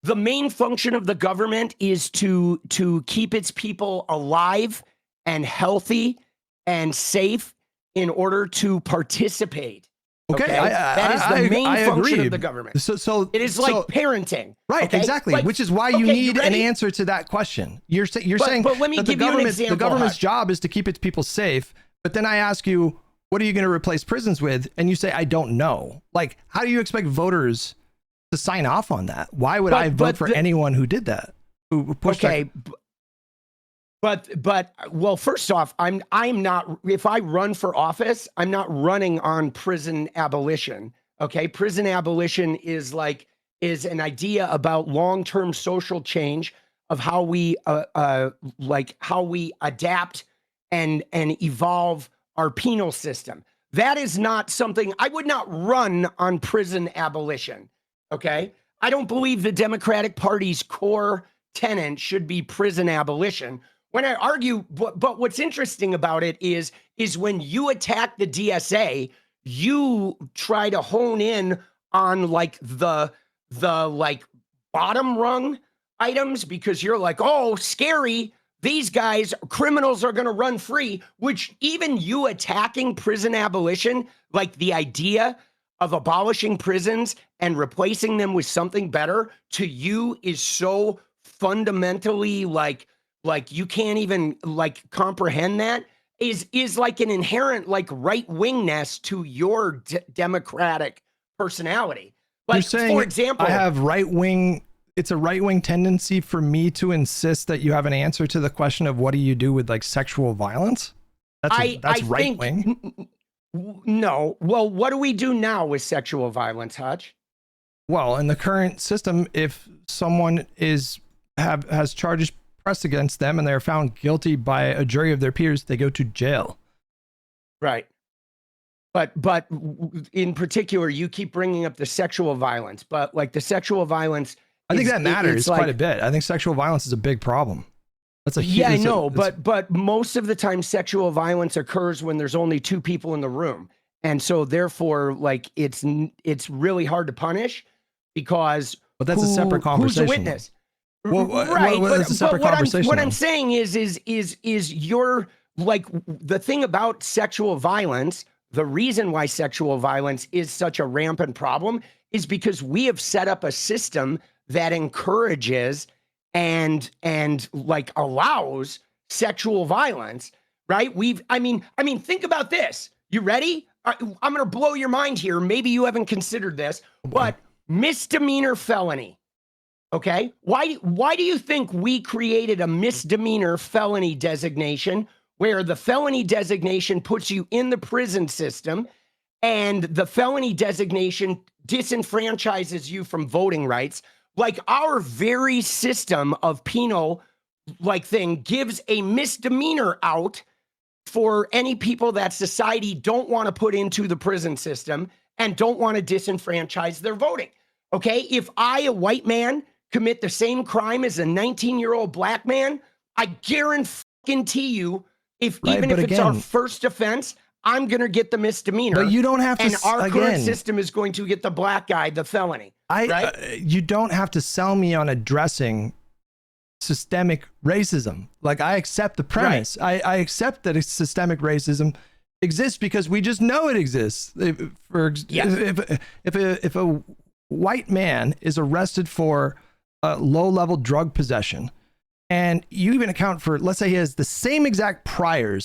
The main function of the government is to keep its people alive and healthy and safe in order to participate. Okay, that is the main function agree. of the government. So it is like parenting, right? Okay? Exactly, like, which is why you need an answer to that question. You're saying, but let me give you an example. The government's job is to keep its people safe. But then I ask you, what are you going to replace prisons with? And you say, I don't know. Like, how do you expect voters to sign off on that? Why would I vote for anyone who did that? Who pushed that? But well, first off, I'm not, if I run for office, I'm not running on prison abolition. Okay. Prison abolition is an idea about long-term social change of how we how we adapt and evolve our penal system. That is not something I would not run on prison abolition. Okay. I don't believe the Democratic Party's core tenet should be prison abolition. When I argue, but what's interesting about it is when you attack the DSA, you try to hone in on like the like bottom rung items because you're like, oh, scary. These guys, criminals are going to run free, which even you attacking prison abolition, like the idea of abolishing prisons and replacing them with something better to you is so fundamentally like you can't even like comprehend that is like an inherent like right-wingness to your democratic personality. Like, you're saying, for example, I have right-wing, it's a right-wing tendency for me to insist that you have an answer to the question of what do you do with like sexual violence? That's right-wing. No. Well, what do we do now with sexual violence, Hutch? Well, in the current system, if someone has charges pressed against them and they're found guilty by a jury of their peers, they go to jail. Right. But in particular, you keep bringing up the sexual violence, but like the sexual violence, I think that matters quite a bit. I think sexual violence is a big problem. That's a huge, yeah, I know, but most of the time sexual violence occurs when there's only two people in the room. And so therefore, like it's really hard to punish because that's a separate conversation. Who's a witness? Well, right, that's a separate conversation. What I'm saying is you're like the thing about sexual violence. The reason why sexual violence is such a rampant problem is because we have set up a system that encourages and like allows sexual violence, right? I mean, think about this. You ready? I'm going to blow your mind here. Maybe you haven't considered this, but misdemeanor felony. Okay. Why do you think we created a misdemeanor felony designation where the felony designation puts you in the prison system and the felony designation disenfranchises you from voting rights? Like our very system of penal like thing gives a misdemeanor out for any people that society don't want to put into the prison system and don't want to disenfranchise their voting. Okay. If I, a white man, commit the same crime as a 19-year-old black man, I guarantee you, even if it's our first offense, I'm going to get the misdemeanor. But you don't have to. And our current system is going to get the black guy the felony. Right? You don't have to sell me on addressing systemic racism. Like I accept the premise. Right. I accept that systemic racism exists because we just know it exists. If a white man is arrested for low-level drug possession, and you even account for, let's say he has the same exact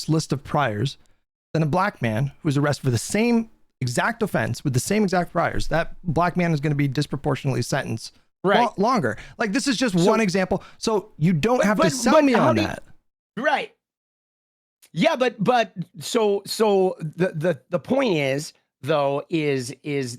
list of priors, than a black man who's arrested for the same exact offense with the same exact priors, that black man is going to be disproportionately sentenced longer. Like this is just one example. So you don't have to sell me on that. Right. Yeah, but so the point is though is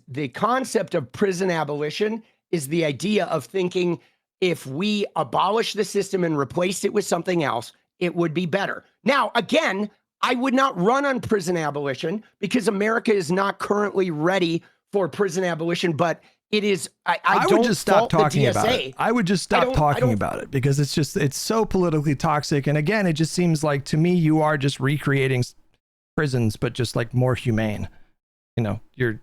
the concept of prison abolition is the idea of thinking if we abolish the system and replace it with something else, it would be better. Now, again, I would not run on prison abolition because America is not currently ready for prison abolition, but it is. I would don't just stop talking about DSA. it. I would just stop talking about it because it's so politically toxic. And again, it just seems like to me, you are just recreating prisons, but just like more humane. You know, you're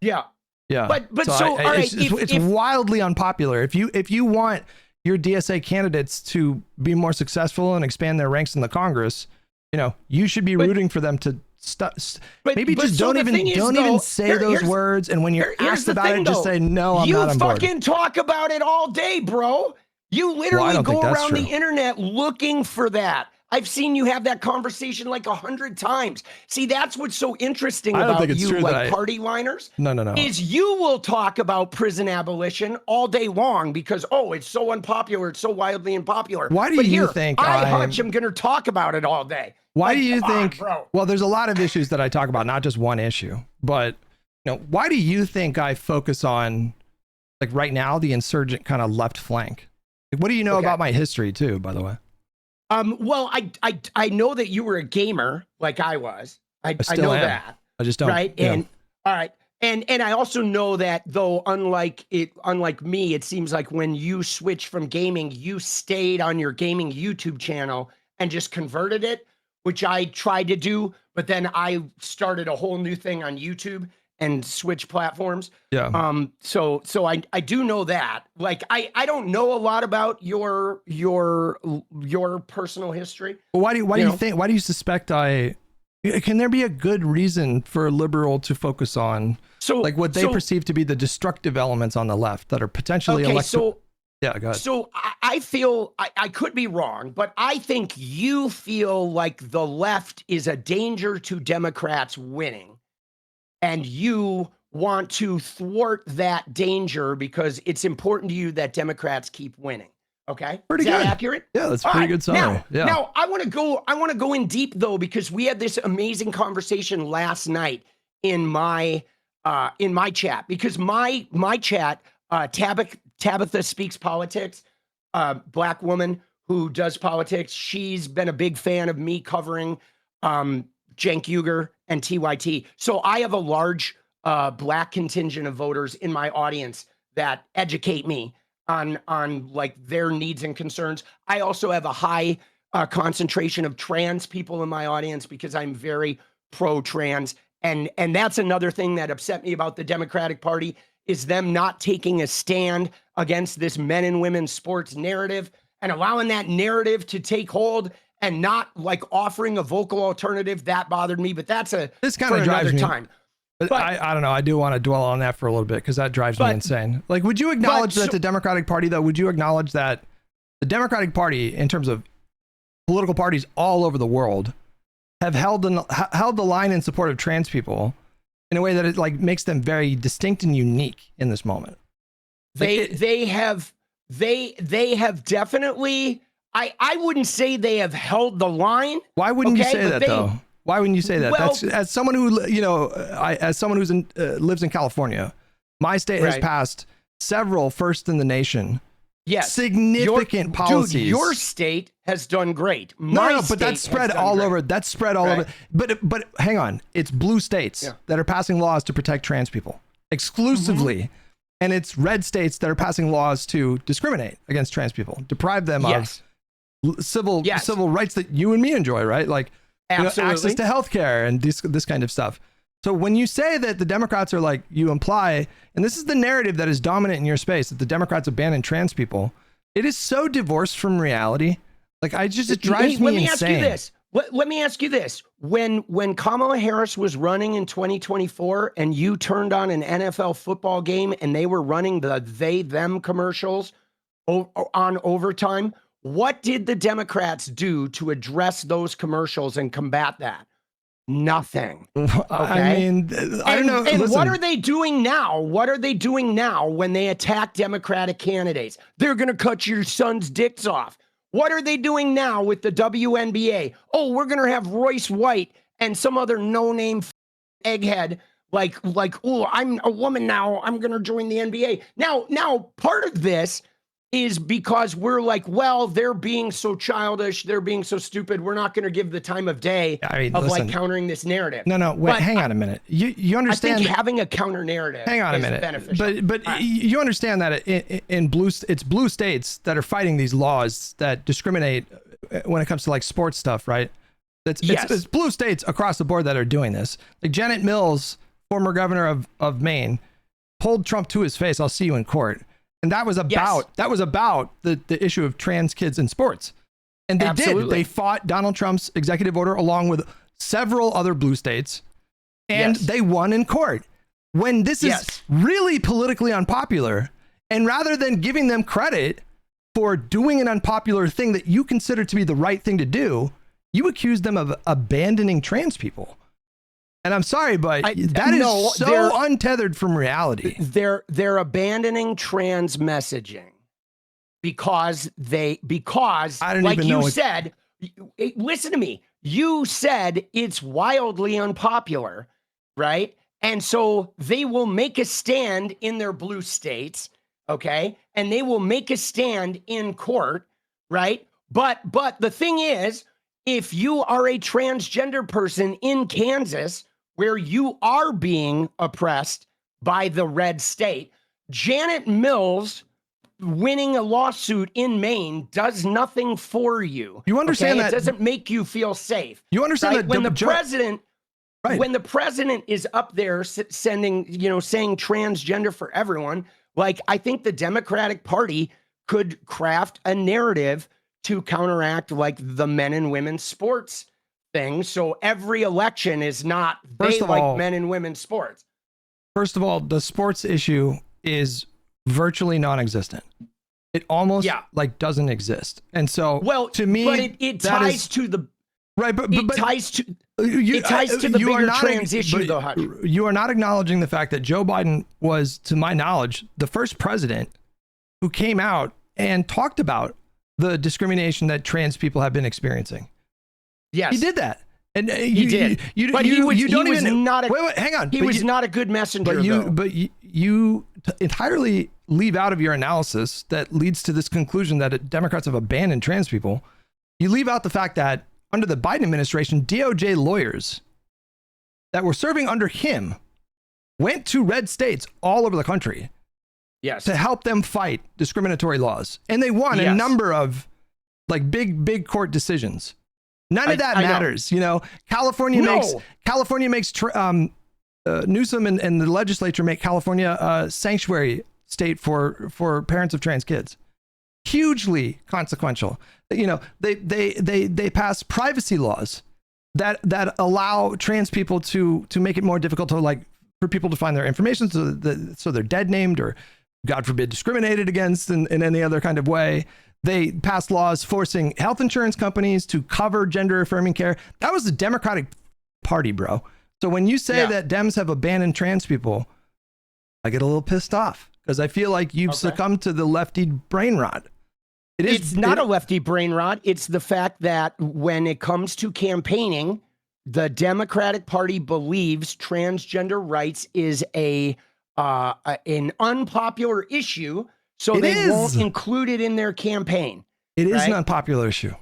yeah. But all right, it's wildly unpopular. If you want your DSA candidates to be more successful and expand their ranks in the Congress, you know, you should be rooting for them to maybe just don't even say those words. And when you're asked about it, just say, no, I'm not on board. You fucking talk about it all day, bro. You literally go around the internet looking for that. I've seen you have that conversation like 100 times. See, that's what's so interesting about you, like party liners. No. Is you will talk about prison abolition all day long because, oh, it's so unpopular. It's so wildly unpopular. Why do you think Hutch, I'm going to talk about it all day. Why do you think, well, there's a lot of issues that I talk about, not just one issue, but you know, why do you think I focus on, like right now, the insurgent kind of left flank? Like, what do you know about my history too, by the way? Well, I know that you were a gamer like I was. I know that. I just don't. Right. Yeah. And all right. And I also know that though, unlike me, it seems like when you switched from gaming, you stayed on your gaming YouTube channel and just converted it, which I tried to do, but then I started a whole new thing on YouTube and switch platforms. Yeah. So I do know that. Like I don't know a lot about your personal history. Well, why do you suspect can there be a good reason for a liberal to focus on like what they perceive to be the destructive elements on the left that are potentially yeah, go ahead. So I feel I could be wrong, but I think you feel like the left is a danger to Democrats winning. And you want to thwart that danger because it's important to you that Democrats keep winning. Okay, pretty good. Is that accurate? Yeah, that's pretty good summary. Now I want to go in deep though because we had this amazing conversation last night in my chat because my chat Tabitha Speaks Politics, Black woman who does politics. She's been a big fan of me covering Cenk Uygur and TYT. So I have a large Black contingent of voters in my audience that educate me on like their needs and concerns. I also have a high concentration of trans people in my audience because I'm very pro-trans. And that's another thing that upset me about the Democratic Party is them not taking a stand against this men and women sports narrative and allowing that narrative to take hold and not like offering a vocal alternative. That bothered me, but this kind of drives me time. But I don't know. I do want to dwell on that for a little bit because that drives me insane. Like, would you acknowledge that the Democratic Party, though, would you acknowledge that the Democratic Party, in terms of political parties all over the world, have held the line in support of trans people in a way that it like makes them very distinct and unique in this moment? They have definitely. I wouldn't say they have held the line. Why wouldn't you say that though? Why wouldn't you say that? Well, that's as someone who, you know, as someone who's lives in California, my state has passed several first in the nation. Yes. Significant policies. Dude, your state has done great. No, but that's spread all over. That's spread all over. But hang on. It's blue states that are passing laws to protect trans people exclusively. And it's red states that are passing laws to discriminate against trans people, deprive them of civil rights that you and me enjoy, right? Like access to healthcare and this kind of stuff. So when you say that the Democrats are like, you imply, and this is the narrative that is dominant in your space, that the Democrats abandon trans people, it is so divorced from reality. Like it drives me insane. Let me ask you this. When Kamala Harris was running in 2024 and you turned on an NFL football game and they were running the they-them commercials on overtime, what did the Democrats do to address those commercials and combat that? Nothing. Okay? I mean, I don't know. And what are they doing now? What are they doing now when they attack Democratic candidates? They're going to cut your son's dicks off. What are they doing now with the WNBA? Oh, we're going to have Royce White and some other no-name egghead like, oh, I'm a woman now. I'm going to join the NBA. Now, part of this is because we're like, well, they're being so childish, they're being so stupid, we're not going to give the time of day of like countering this narrative. No, wait, but hang on a minute. You understand? I think having a counter narrative hang on a minute, beneficial. But you understand that it's blue states that are fighting these laws that discriminate when it comes to like sports stuff, right? It's blue states across the board that are doing this. Like Janet Mills, former governor of Maine, told Trump to his face, "I'll see you in court." And that was about the issue of trans kids in sports. And they did. They fought Donald Trump's executive order along with several other blue states, and they won in court. When this is really politically unpopular, and rather than giving them credit for doing an unpopular thing that you consider to be the right thing to do, you accuse them of abandoning trans people. And I'm sorry, but that is so untethered from reality. They're abandoning trans messaging because I don't like even know you said, listen to me. You said it's wildly unpopular, right? And so they will make a stand in their blue states, okay? And they will make a stand in court, right? But the thing is, if you are a transgender person in Kansas, where you are being oppressed by the red state, Janet Mills winning a lawsuit in Maine does nothing for you. You understand that it doesn't make you feel safe. You understand that when the president is up there saying transgender for everyone, like I think the Democratic Party could craft a narrative to counteract like the men and women sports thing. So every election is not men and women sports. First of all, the sports issue is virtually non-existent. It almost like doesn't exist. And so to me, but it ties to the right, but it ties to the bigger trans issue though, Hutch. You are not acknowledging the fact that Joe Biden was, to my knowledge, the first president who came out and talked about the discrimination that trans people have been experiencing. Yes, he did that, and he did. Wait, hang on. He was not a good messenger. But you entirely leave out of your analysis that leads to this conclusion that Democrats have abandoned trans people. You leave out the fact that under the Biden administration, DOJ lawyers that were serving under him went to red states all over the country. Yes, to help them fight discriminatory laws, and they won a number of like big court decisions. None of that matters. You know, California makes Newsom and the legislature make California a sanctuary state for parents of trans kids. Hugely consequential. You know, they pass privacy laws that allow trans people to make it more difficult to like for people to find their information so they're dead named or God forbid discriminated against in any other kind of way. They passed laws forcing health insurance companies to cover gender affirming care. That was the Democratic Party, bro. So when you say that Dems have abandoned trans people, I get a little pissed off because I feel like you've succumbed to the lefty brain rot. It's not a lefty brain rot. It's the fact that when it comes to campaigning, the Democratic Party believes transgender rights is an unpopular issue. So they won't include it in their campaign. It is an unpopular issue.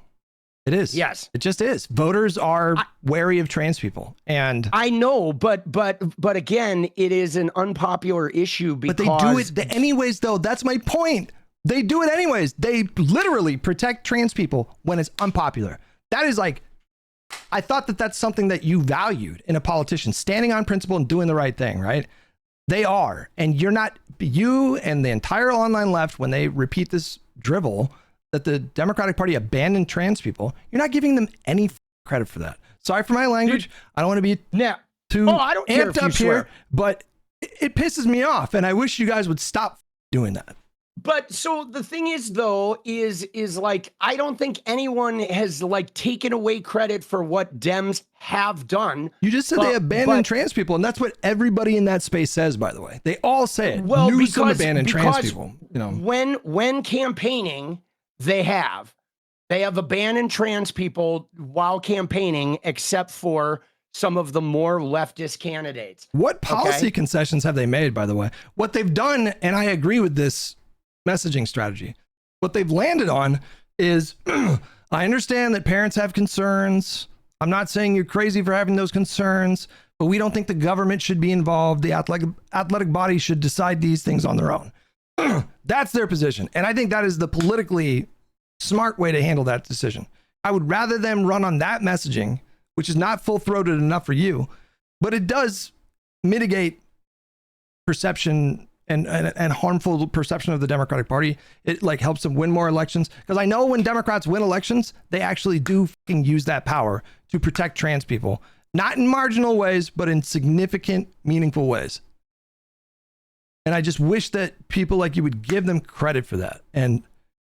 It is. Yes. It just is. Voters are wary of trans people. And I know, but again, it is an unpopular issue because but they do it anyways, though. That's my point. They do it anyways. They literally protect trans people when it's unpopular. That is like, I thought that's something that you valued in a politician, standing on principle and doing the right thing, right? They are. And you're not, you and the entire online left, when they repeat this drivel that the Democratic Party abandoned trans people, you're not giving them any credit for that. Sorry for my language. I don't want to be too amped up here, but it pisses me off. And I wish you guys would stop doing that. But so the thing is, though, is like, I don't think anyone has like taken away credit for what Dems have done. You just said they abandoned trans people, and that's what everybody in that space says, by the way. They all say it. Well, Newsom abandoned trans people. You know, when campaigning, they have abandoned trans people while campaigning, except for some of the more leftist candidates. What policy concessions have they made, by the way? What they've done, and I agree with this messaging strategy. What they've landed on is, I understand that parents have concerns. I'm not saying you're crazy for having those concerns, but we don't think the government should be involved. The athletic body should decide these things on their own. That's their position. And I think that is the politically smart way to handle that decision. I would rather them run on that messaging, which is not full-throated enough for you, but it does mitigate perception and harmful perception of the Democratic Party. It like helps them win more elections. Because I know when Democrats win elections, they actually do fucking use that power to protect trans people. Not in marginal ways, but in significant, meaningful ways. And I just wish that people like you would give them credit for that. And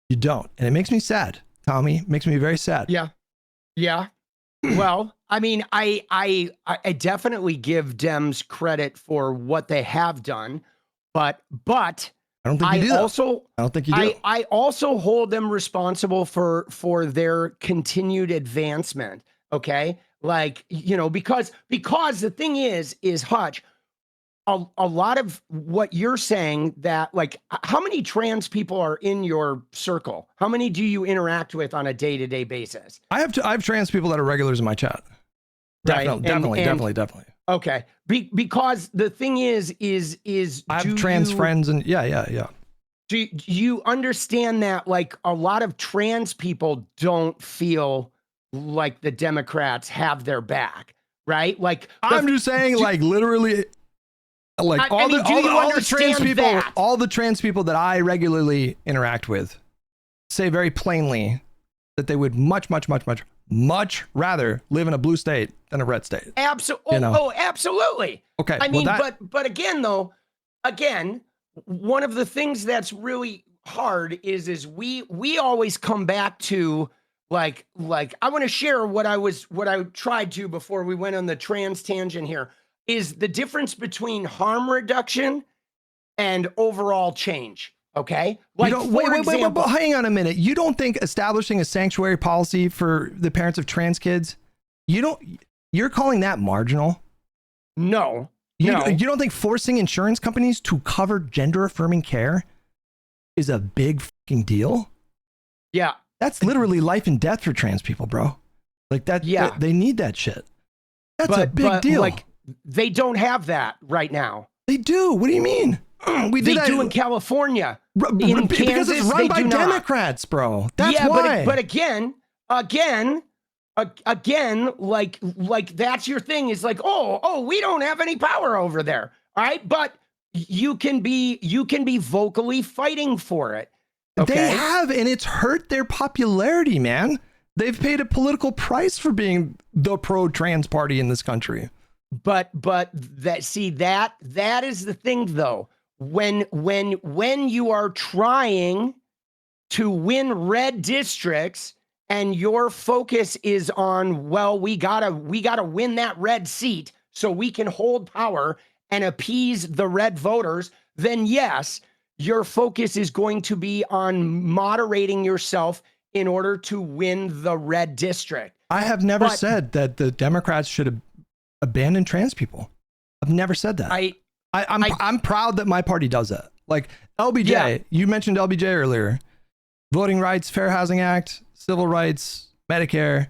you don't. And it makes me sad, Tommy. It makes me very sad. Yeah. Yeah. Well, I mean, I definitely give Dems credit for what they have done, but I don't think you do that. I don't think you do. I also hold them responsible for their continued advancement. Okay, like, you know, because the thing is Hutch, a lot of what you're saying, that like, how many trans people are in your circle? How many do you interact with on a day-to-day basis? I have trans people that are regulars in my chat. Definitely. Okay. Because the thing is I have trans friends, and yeah. Do you understand that like a lot of trans people don't feel like the Democrats have their back, right? Like, I'm just saying, like, literally, like, all the trans people that I regularly interact with say very plainly that they would much rather live in a blue state than a red state. Absolutely. You know? Oh, absolutely. Okay. I mean, but again, though, one of the things that's really hard is we always come back to like I want to share what I tried to before we went on the trans tangent here, is the difference between harm reduction and overall change. Okay. Like, wait, hang on a minute. You don't think establishing a sanctuary policy for the parents of trans kids, you're calling that marginal? No. You don't think forcing insurance companies to cover gender affirming care is a big fucking deal? Yeah. That's literally life and death for trans people, bro. Like that. Yeah. They need that shit. That's a big deal. Like, they don't have that right now. They do. What do you mean? They do in California. In because Kansas, it's run by Democrats, bro. That's why. But again, like that's your thing, is like, oh, we don't have any power over there. All right. But you can be vocally fighting for it. Okay? They have, and it's hurt their popularity, man. They've paid a political price for being the pro-trans party in this country. But that is the thing, though. When you are trying to win red districts and your focus is on, well, we gotta win that red seat so we can hold power and appease the red voters, then yes, your focus is going to be on moderating yourself in order to win the red district. I have never said that the Democrats should abandon trans people. I've never said that. I'm proud that my party does that. Like LBJ, you mentioned LBJ earlier. Voting rights, Fair Housing Act, civil rights, Medicare,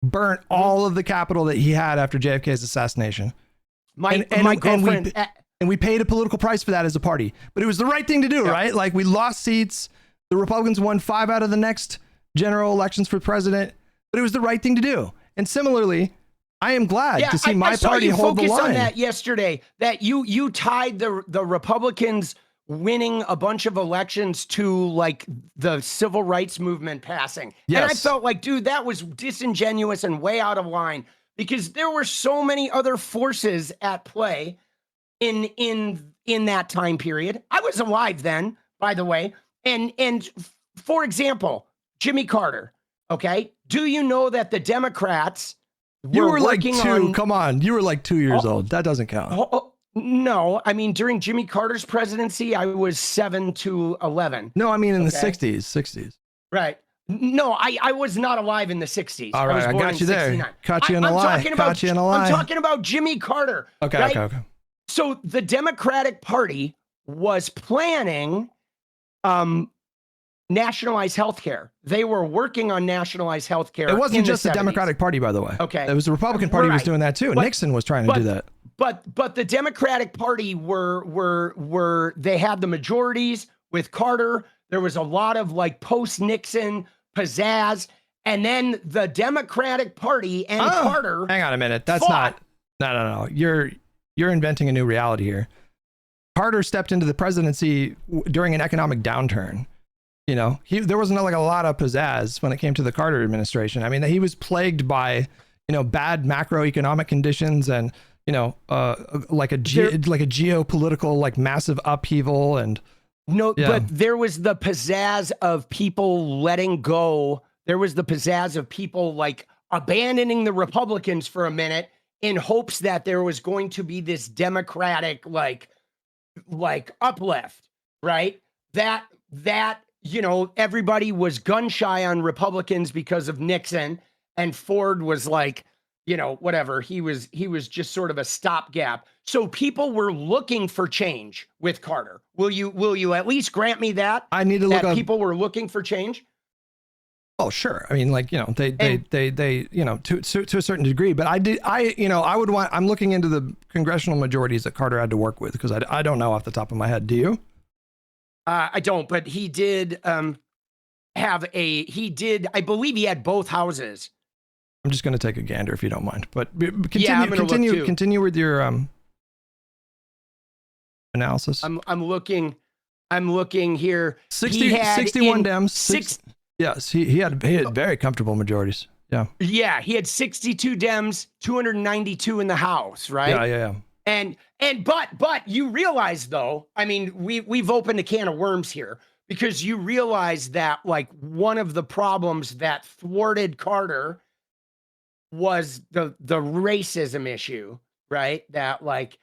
burnt all of the capital that he had after JFK's assassination. My girlfriend, and we paid a political price for that as a party, but it was the right thing to do, right? Like, we lost seats. The Republicans won 5 out of the next general elections for president, but it was the right thing to do. And similarly, I am glad to see my party hold the line. I saw you focus on that yesterday, that you tied the Republicans winning a bunch of elections to like the civil rights movement passing. Yes. And I felt like, dude, that was disingenuous and way out of line, because there were so many other forces at play in that time period. I was alive then, by the way. And for example, Jimmy Carter. Okay. Do you know that the Democrats You were like 2. Come on. You were like 2 years old. That doesn't count. No, I mean, during Jimmy Carter's presidency, I was 7 to 11. No, I mean in the 60s. Right. No, I was not alive in the 60s. All right, I got you there. Caught you in a lie. Caught you in a lie. I'm talking about Jimmy Carter. Okay, right? okay. So the Democratic Party was planning nationalize healthcare. They were working on nationalized healthcare. It wasn't just the Democratic Party, by the way. Okay. It was the Republican Party was doing that too. Nixon was trying to do that. But the Democratic Party they had the majorities with Carter. There was a lot of like post-Nixon pizzazz. And then the Democratic Party and Carter. Hang on a minute. That's not. No. You're inventing a new reality here. Carter stepped into the presidency during an economic downturn. You know, there wasn't like a lot of pizzazz when it came to the Carter administration. I mean, he was plagued by, bad macroeconomic conditions and, like a geopolitical, like massive upheaval and. But there was the pizzazz of people letting go. There was the pizzazz of people like abandoning the Republicans for a minute in hopes that there was going to be this Democratic like uplift, right? That everybody was gun shy on Republicans because of Nixon, and Ford was like, whatever. He was just sort of a stopgap. So people were looking for change with Carter. Will you at least grant me that? I need to look up. People were looking for change. Oh, sure. I mean, like, they to a certain degree, but I'm looking into the congressional majorities that Carter had to work with, because I don't know off the top of my head. Do you? I don't, but he did I believe he had both houses. I'm just going to take a gander if you don't mind, but continue with your analysis. I'm looking here. 61 Dems. Yes, he had very comfortable majorities. Yeah. Yeah, he had 62 Dems, 292 in the House, right? Yeah. But you realize though, I mean, we've opened a can of worms here, because you realize that like one of the problems that thwarted Carter was the racism issue, right? That like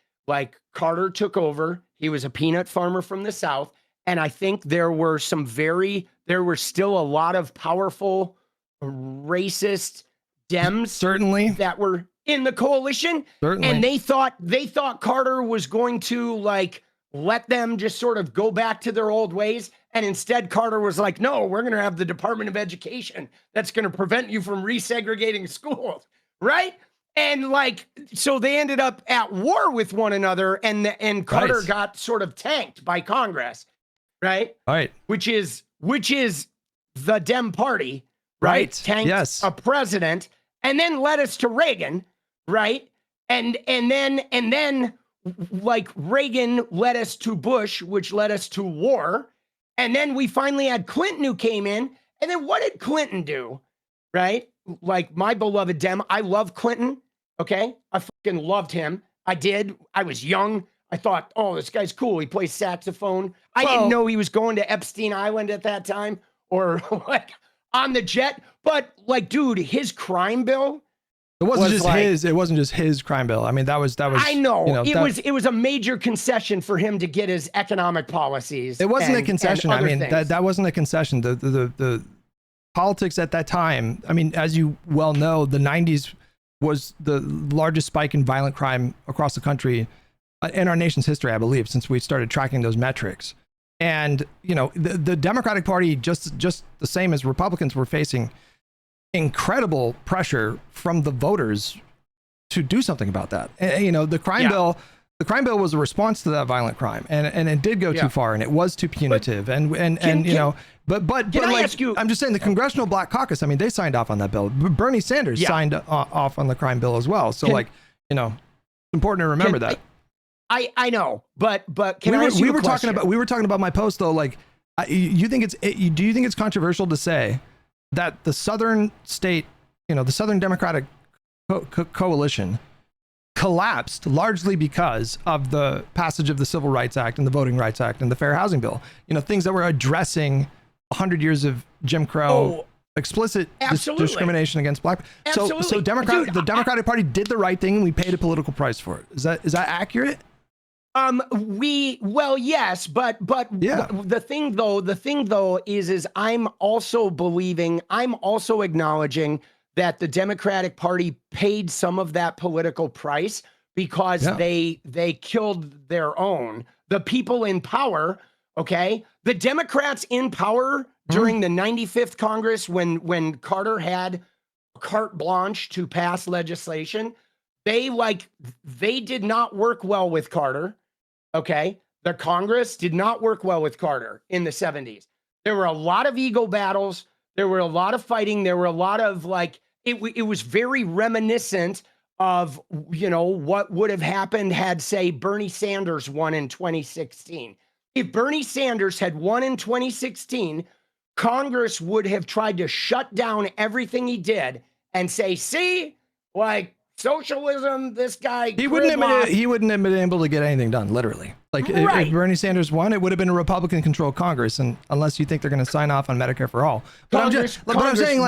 Carter took over. He was a peanut farmer from the South. And I think there were still a lot of powerful racist Dems, certainly, that were in the coalition. Certainly. And they thought Carter was going to like let them just sort of go back to their old ways. And instead Carter was like, no, we're going to have the Department of Education that's going to prevent you from resegregating schools. Right. And like, so they ended up at war with one another, and Carter got sort of tanked by Congress. Right. Which is the Dem Party. Right. Tanked a president and then led us to Reagan. Right. And then like Reagan led us to Bush, which led us to war. And then we finally had Clinton, who came in. And then what did Clinton do? Right. Like my beloved Dem. I love Clinton. Okay. I fucking loved him. I did. I was young. I thought, oh, this guy's cool. He plays saxophone. I didn't know he was going to Epstein Island at that time, or like on the jet. But like, dude, his crime bill. It wasn't just his crime bill. I mean, that was. I know, it was a major concession for him to get his economic policies. It wasn't a concession. I mean, that wasn't a concession. The politics at that time. I mean, as you well know, the 90s was the largest spike in violent crime across the country in our nation's history, I believe, since we started tracking those metrics. And the Democratic Party, just the same as Republicans, were facing incredible pressure from the voters to do something about that. And, the crime bill was a response to that violent crime, and it did go too far, and it was too punitive. But I ask you, I'm just saying, the Congressional Black Caucus, I mean, they signed off on that bill. Bernie Sanders signed off on the crime bill as well. So it's important to remember that. I know, but can I ask you a question? We were talking about my post though. Like, do you think it's controversial to say that the Southern state, the Southern Democratic coalition collapsed largely because of the passage of the Civil Rights Act and the Voting Rights Act and the Fair Housing Bill? Things that were addressing 100 years of Jim Crow, explicit discrimination against black. So the Democratic Party did the right thing, and we paid a political price for it. Is that accurate? Yes, but the thing though is I'm also acknowledging that the Democratic Party paid some of that political price because they killed their own. The people in power, okay? The Democrats in power during the 95th Congress, when Carter had carte blanche to pass legislation, they did not work well with Carter. Okay. The Congress did not work well with Carter in the 70s. There were a lot of ego battles. There were a lot of fighting. There were a lot of it was very reminiscent of, what would have happened had, say, Bernie Sanders won in 2016. If Bernie Sanders had won in 2016, Congress would have tried to shut down everything he did and say, see, socialism, this guy. He wouldn't have been able to get anything done, literally. If Bernie Sanders won, it would have been a Republican-controlled Congress, and unless you think they're going to sign off on Medicare for all. But I'm saying,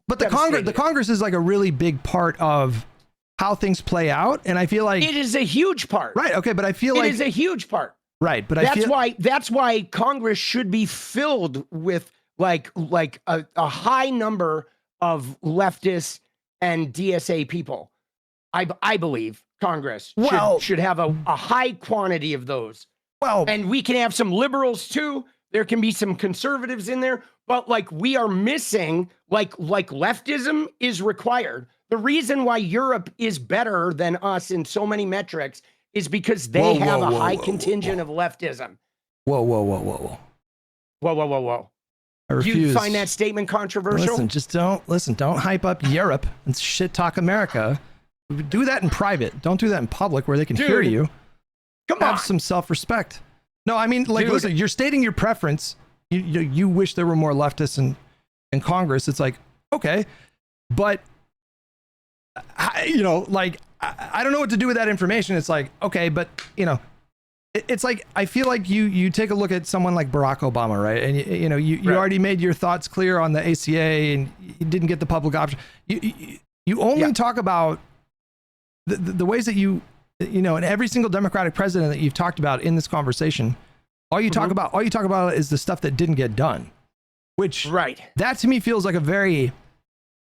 the Congress is a really big part of how things play out, and I feel like it is a huge part. Right. Okay, but I feel it is a huge part. Right, but that's why Congress should be filled with a high number of leftists and DSA people. I believe Congress should have a high quantity of those. Well, and we can have some liberals too. There can be some conservatives in there, but we are missing, leftism is required. The reason why Europe is better than us in so many metrics is because they have a high contingent of leftism. Whoa. I refuse. Do you find that statement controversial? Don't hype up Europe and shit talk America. Do that in private. Don't do that in public where they can hear you. Come on. Have some self-respect. No, I mean, listen, you're stating your preference. You wish there were more leftists in Congress. It's okay, but I don't know what to do with that information. It's okay, but it's I feel like you take a look at someone like Barack Obama, right? And you already made your thoughts clear on the ACA, and you didn't get the public option. You only talk about the ways that and every single Democratic president that you've talked about in this conversation, all you talk about is the stuff that didn't get done, which that to me feels like a very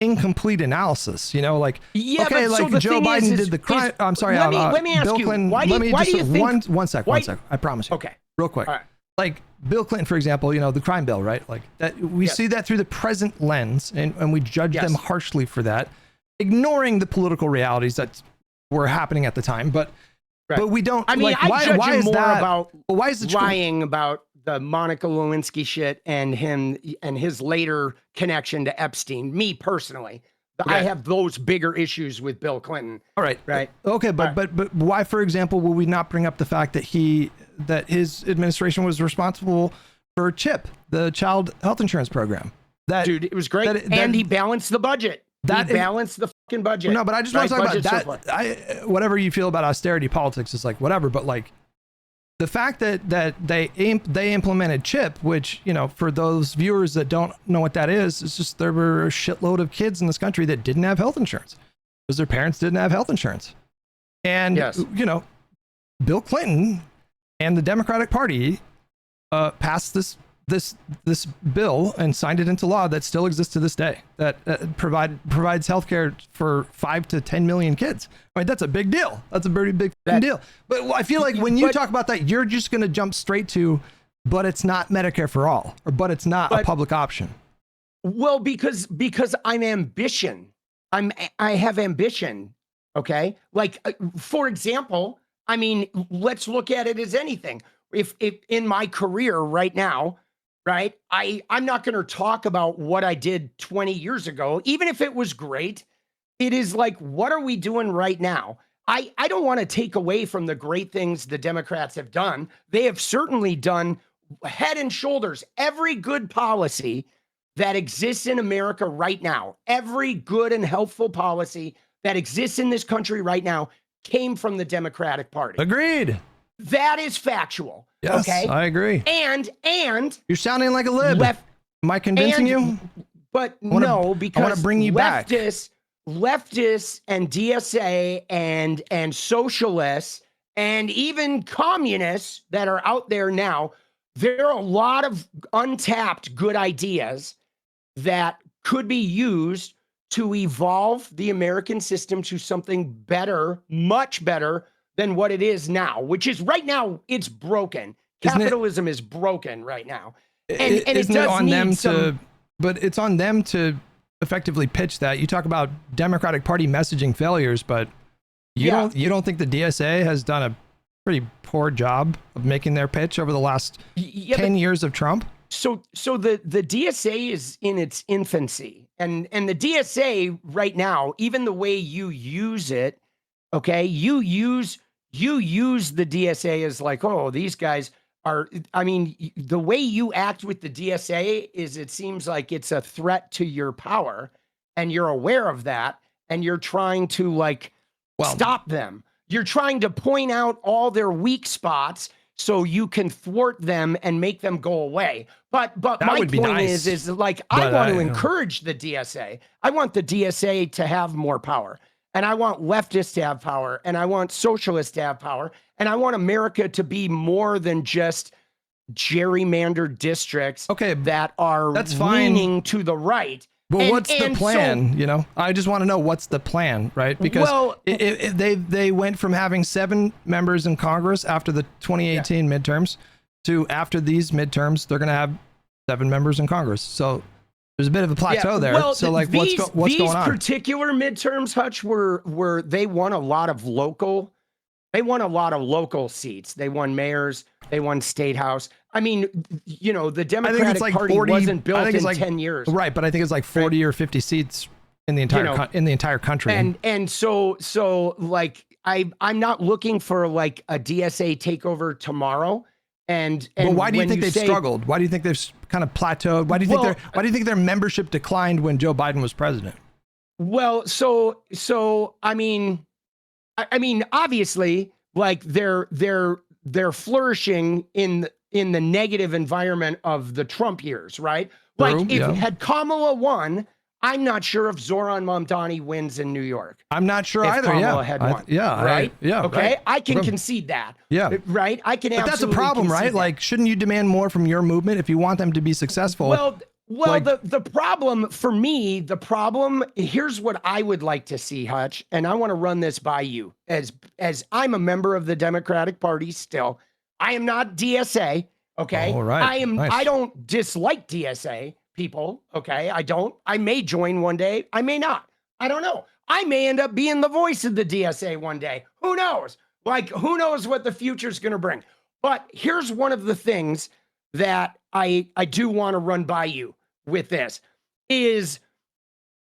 incomplete analysis. Joe Biden did the crime. I'm sorry. Let me ask Bill you. Clinton, Why do you think? One sec. I promise you. Okay. Real quick. All right. Bill Clinton, for example, the crime bill, right? That we see that through the present lens, and we judge them harshly for that, ignoring the political realities that were happening at the time. But we don't. I mean, I judge why him is more that, about why is lying about the Monica Lewinsky shit and him and his later connection to Epstein. Me personally, I have those bigger issues with Bill Clinton. All right. Right. Okay. But why, for example, will we not bring up the fact that his administration was responsible for CHIP, the child health insurance program? Dude, it was great. And he balanced the budget. He balanced the fucking budget. No, but I just want to talk about that. Whatever you feel about austerity politics is whatever, but the fact that they implemented CHIP, which, for those viewers that don't know what that is, it's just there were a shitload of kids in this country that didn't have health insurance because their parents didn't have health insurance. And, Bill Clinton and the Democratic Party passed this bill and signed it into law that still exists to this day, that provides health care for 5 to 10 million kids. I mean, that's a big deal. That's a very big deal. But I feel like when you talk about that, you're just going to jump straight to, but it's not Medicare for all, or but it's not a public option. Well, because I'm ambition. I have ambition. Okay. For example, I mean, let's look at it as anything. If in my career right now, right, I'm not going to talk about what I did 20 years ago, even if it was great. It is what are we doing right now? I don't want to take away from the great things the Democrats have done. They have certainly done head and shoulders every good policy that exists in America right now. Every good and helpful policy that exists in this country right now came from the Democratic Party. Agreed. That is factual. Yes, okay? I agree. And you're sounding like a lib. Am I convincing you? But no, because I want to bring you back. Leftists and DSA and socialists and even communists that are out there now, there are a lot of untapped good ideas that could be used to evolve the American system to something better, much better than what it is now, which is right now, it's broken. Capitalism is broken right now. And it isn't does it on need them some, to, but it's on them to effectively pitch that. You talk about Democratic Party messaging failures, but you don't think the DSA has done a pretty poor job of making their pitch over the last 10 years of Trump? So the DSA is in its infancy, and the DSA right now, even the way you use it, okay, you use the DSA as like, oh, these guys are, I mean, the way you act with the DSA is, it seems like it's a threat to your power, and you're aware of that, and you're trying to like stop them. You're trying to point out all their weak spots so you can thwart them and make them go away. But my point is like, I want to encourage the DSA. I want the DSA to have more power. And I want leftists to have power. And I want socialists to have power. And I want America to be more than just gerrymandered districts that are leaning to the right. Well, what's the plan? So, you know, I just want to know what's the plan, right? Because they went from having 7 members in Congress after the 2018 midterms to after these midterms, they're going to have 7 members in Congress. So there's a bit of a plateau there. Well, so like, what's going on? These particular midterms, Hutch, were they won a lot of local. They won a lot of local seats. They won mayors. They won state house. I mean, you know, the Democratic Party 40, wasn't built in 10 years. Right, but I think it's like 40 or 50 seats in the entire country. And so like I'm not looking for like a DSA takeover tomorrow. And why do you think they've struggled? Why do you think they've kind of plateaued? Why do you think their membership declined when Joe Biden was president? Well, so I mean, obviously, like they're flourishing in the negative environment of the Trump years, right? Like had Kamala won, I'm not sure if Zoran Mamdani wins in New York. I'm not sure either. Kamala had won. Right. Okay. Right. I can concede that. Yeah. Right. I can. But that's a problem, right? That. Like, shouldn't you demand more from your movement if you want them to be successful? Well, like, the problem for me, here's what I would like to see, Hutch, and I want to run this by you as I'm a member of the Democratic Party still. I am not DSA. Okay. All right. I am. Nice. I don't dislike DSA people. Okay. I don't. I may join one day. I may not. I don't know. I may end up being the voice of the DSA one day. Who knows? Like, who knows what the future's going to bring? But here's one of the things that I do want to run by you with this is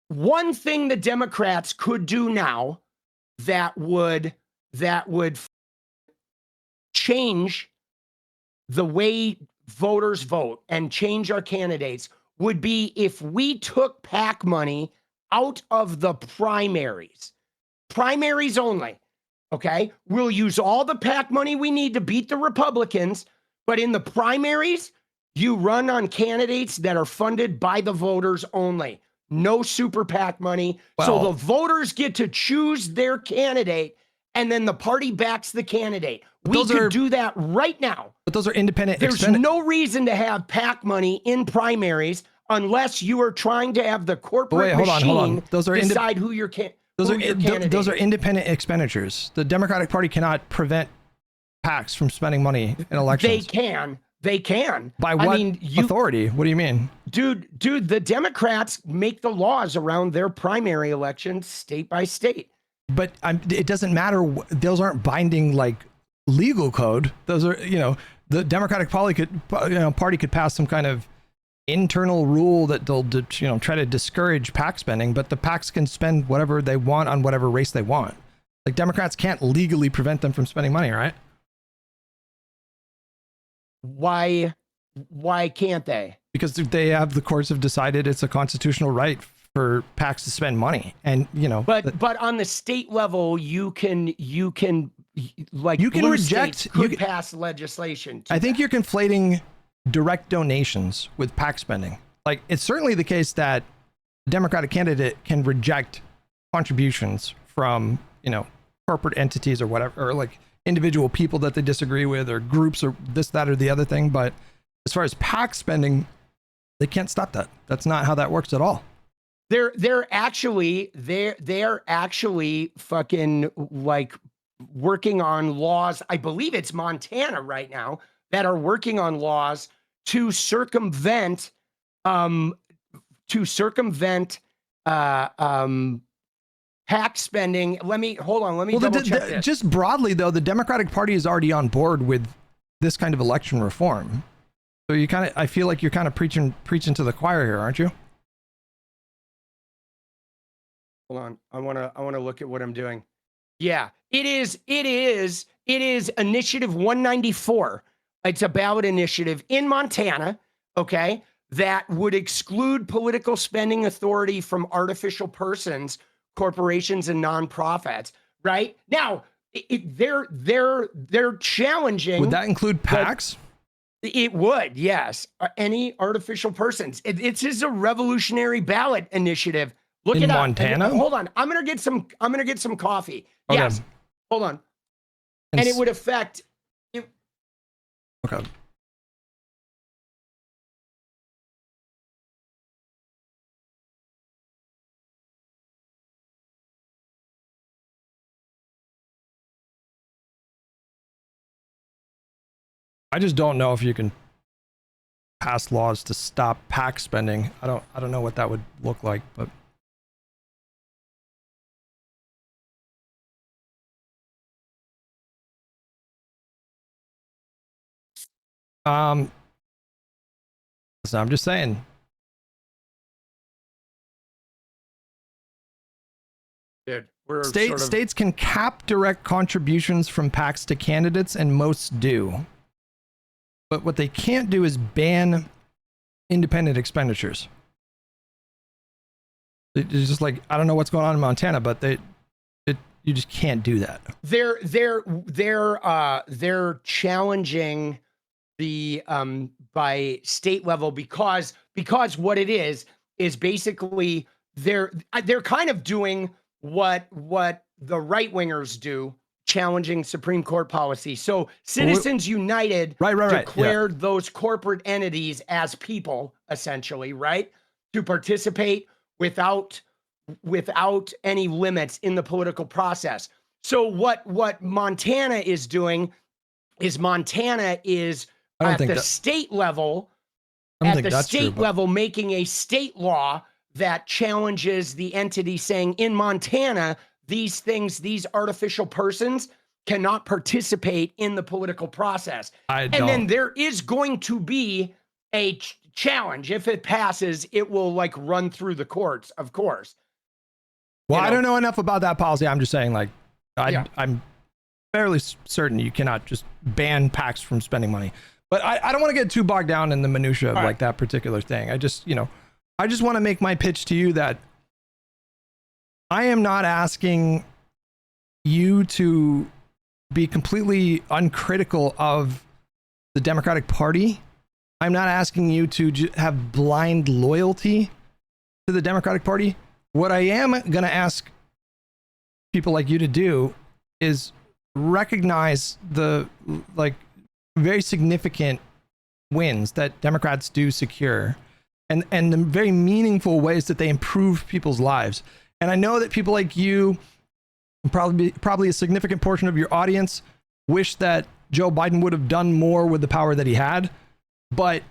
one thing the Democrats could do now that would change the way voters vote and change our candidates would be if we took PAC money out of the primaries only. Okay. We'll use all the PAC money we need to beat the Republicans, but in the primaries, you run on candidates that are funded by the voters only. No super PAC money. So the voters get to choose their candidate, and then the party backs the candidate. We could do that right now. But those are independent. There's no reason to have PAC money in primaries unless you are trying to have the corporate machine decide who your candidate. Those are independent expenditures. The Democratic Party cannot prevent PACs from spending money in elections. They can. By what authority? What do you mean? Dude, the Democrats make the laws around their primary elections state by state. But it doesn't matter. Those aren't binding, like, legal code. Those are, the Democratic Party could pass some kind of internal rule that they'll, try to discourage PAC spending, but the PACs can spend whatever they want on whatever race they want. Like, Democrats can't legally prevent them from spending money, right? Why can't they? Because the courts have decided it's a constitutional right for PACs to spend money, and But on the state level, you can reject. You could pass legislation. I think you're conflating direct donations with PAC spending. Like, it's certainly the case that a Democratic candidate can reject contributions from corporate entities or whatever, or like individual people that they disagree with, or groups, or this, that, or the other thing. But as far as PAC spending, they can't stop that. That's not how that works at all. They're actually fucking like working on laws. I believe it's Montana right now that are working on laws to circumvent PAC spending. Let me double check this. Just broadly though, the Democratic Party is already on board with this kind of election reform. So I feel like you're kind of preaching to the choir here, aren't you? Hold on. I want to look at what I'm doing. Yeah, it is initiative 194. It's a ballot initiative in Montana, okay, that would exclude political spending authority from artificial persons, corporations, and nonprofits. Right now, they're challenging. Would that include PACs? It would, yes. Any artificial persons. It's just a revolutionary ballot initiative. Look in it up. Montana. Hold on. I'm gonna get some coffee. Okay. Yes. Hold on. And it would affect. Okay. I just don't know if you can pass laws to stop PAC spending. I don't know what that would look like, but so I'm just saying. Dude, states can cap direct contributions from PACs to candidates, and most do. But what they can't do is ban independent expenditures. It's just like, I don't know what's going on in Montana, but you just can't do that. They're challenging the by state level because what it is basically they're kind of doing what the right wingers do, challenging Supreme Court policy. So Citizens United declared those corporate entities as people, essentially, right, to participate without any limits in the political process. So what Montana is doing is at the state level making a state law that challenges the entity, saying in Montana, these artificial persons cannot participate in the political process. Then there is going to be a challenge. If it passes, it will run through the courts, of course. Well, I don't know enough about that policy. I'm just saying, I'm fairly certain you cannot just ban PACs from spending money. But I don't want to get too bogged down in the minutia of that particular thing. I just want to make my pitch to you that I am not asking you to be completely uncritical of the Democratic Party. I'm not asking you to have blind loyalty to the Democratic Party. What I am going to ask people like you to do is recognize the very significant wins that Democrats do secure and the very meaningful ways that they improve people's lives. And I know that people like you, probably a significant portion of your audience, wish that Joe Biden would have done more with the power that he had. But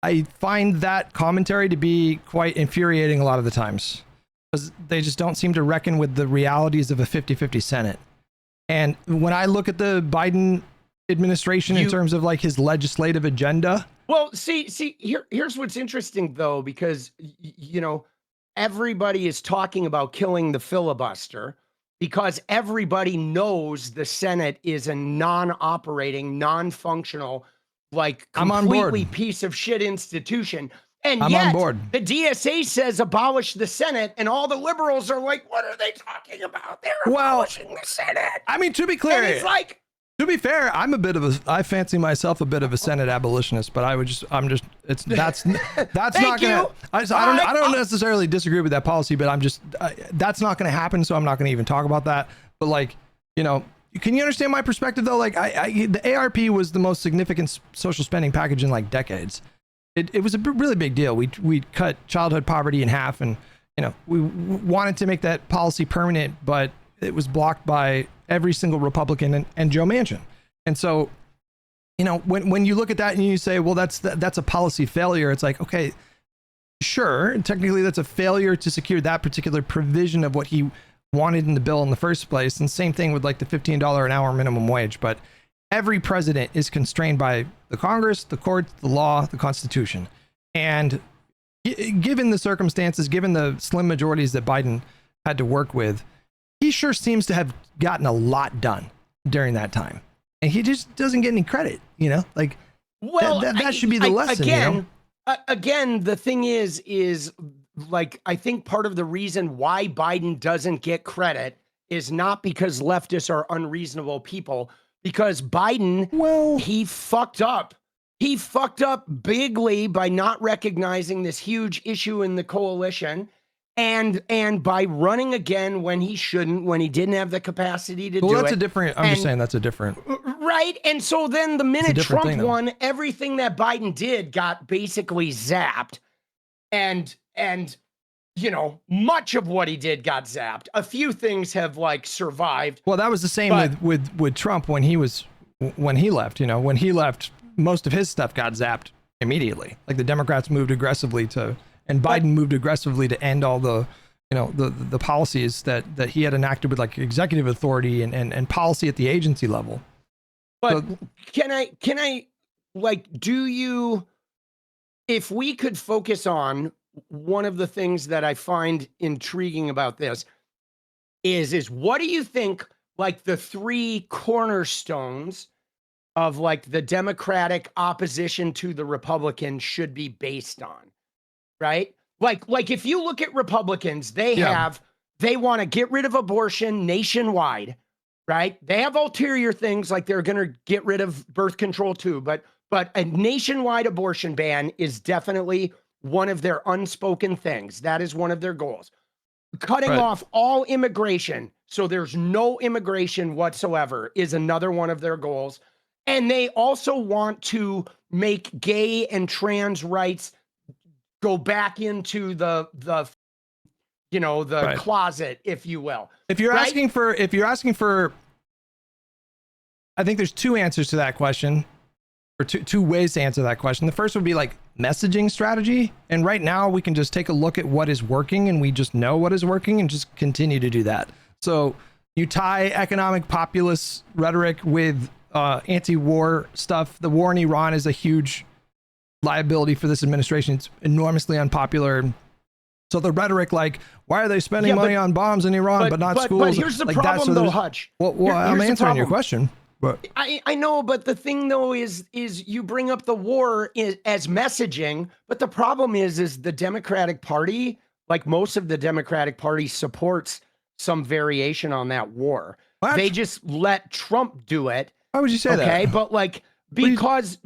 I find that commentary to be quite infuriating a lot of the times, because they just don't seem to reckon with the realities of a 50-50 Senate. And when I look at the Biden administration in terms of his legislative agenda. Well, here's what's interesting though, because everybody is talking about killing the filibuster because everybody knows the Senate is a non-operating, non-functional, completely piece of shit institution. And yet, on board. The DSA says abolish the Senate, and all the liberals are like, what are they talking about? They're abolishing the Senate. I mean, to be clear, and it's to be fair, I fancy myself a bit of a Senate abolitionist, but that's not gonna. I don't necessarily disagree with that policy, but that's not gonna happen. So I'm not gonna even talk about that. But can you understand my perspective though? The ARP was the most significant social spending package in decades. It was a really big deal. We cut childhood poverty in half, and we wanted to make that policy permanent, but it was blocked by every single Republican and Joe Manchin. And so you know, when you look at that and you say, well, that's a policy failure. It's like, okay, sure, technically that's a failure to secure that particular provision of what he wanted in the bill in the first place. And same thing with like the $15 an hour minimum wage. But every president is constrained by the Congress, the courts, the law, the Constitution. And given the circumstances, given the slim majorities that Biden had to work with, he sure seems to have gotten a lot done during that time. And he just doesn't get any credit, you know, like, well, that should be the lesson. Again, you know? Again, the thing is like, I think part of the reason why Biden doesn't get credit is not because leftists are unreasonable people, because Biden, well, he fucked up. He fucked up bigly by not recognizing this huge issue in the coalition and by running again when he shouldn't, when he didn't have the capacity to do it. Well, that's a different, I'm just saying that's a different. Right. And so then the minute Trump won, everything that Biden did got basically zapped. And you know, much of what he did got zapped. A few things have like survived. Well, that was the same with Trump when he left, you know, when he left, most of his stuff got zapped immediately. Like the Democrats moved aggressively and Biden moved aggressively to end all the, you know, the policies that he had enacted with like executive authority and policy at the agency level. But so, can I like, if we could focus on one of the things that I find intriguing about this is what do you think like the three cornerstones of like the Democratic opposition to the Republicans should be based on, right? Like if you look at Republicans, they want to get rid of abortion nationwide, right? They have ulterior things like they're going to get rid of birth control too, but a nationwide abortion ban is definitely one of their unspoken things. That is one of their goals. Cutting off all immigration, so there's no immigration whatsoever, is another one of their goals. And they also want to make gay and trans rights go back into the you know, the closet, if you will. If you're asking for, I think there's two answers to that question, or two ways to answer that question. The first would be like messaging strategy. And right now we can just take a look at what is working and we just know what is working and just continue to do that. So you tie economic populist rhetoric with anti-war stuff. The war in Iran is a huge liability for this administration. It's enormously unpopular. So the rhetoric, like, why are they spending money on bombs in Iran, but not schools? But here's the like problem, though, Hutch. Well, I'm answering your question. But I know, but the thing though is you bring up the war as messaging, but the problem is the Democratic Party, like most of the Democratic Party, supports some variation on that war. What? They just let Trump do it. Why would you say that? Okay, but like because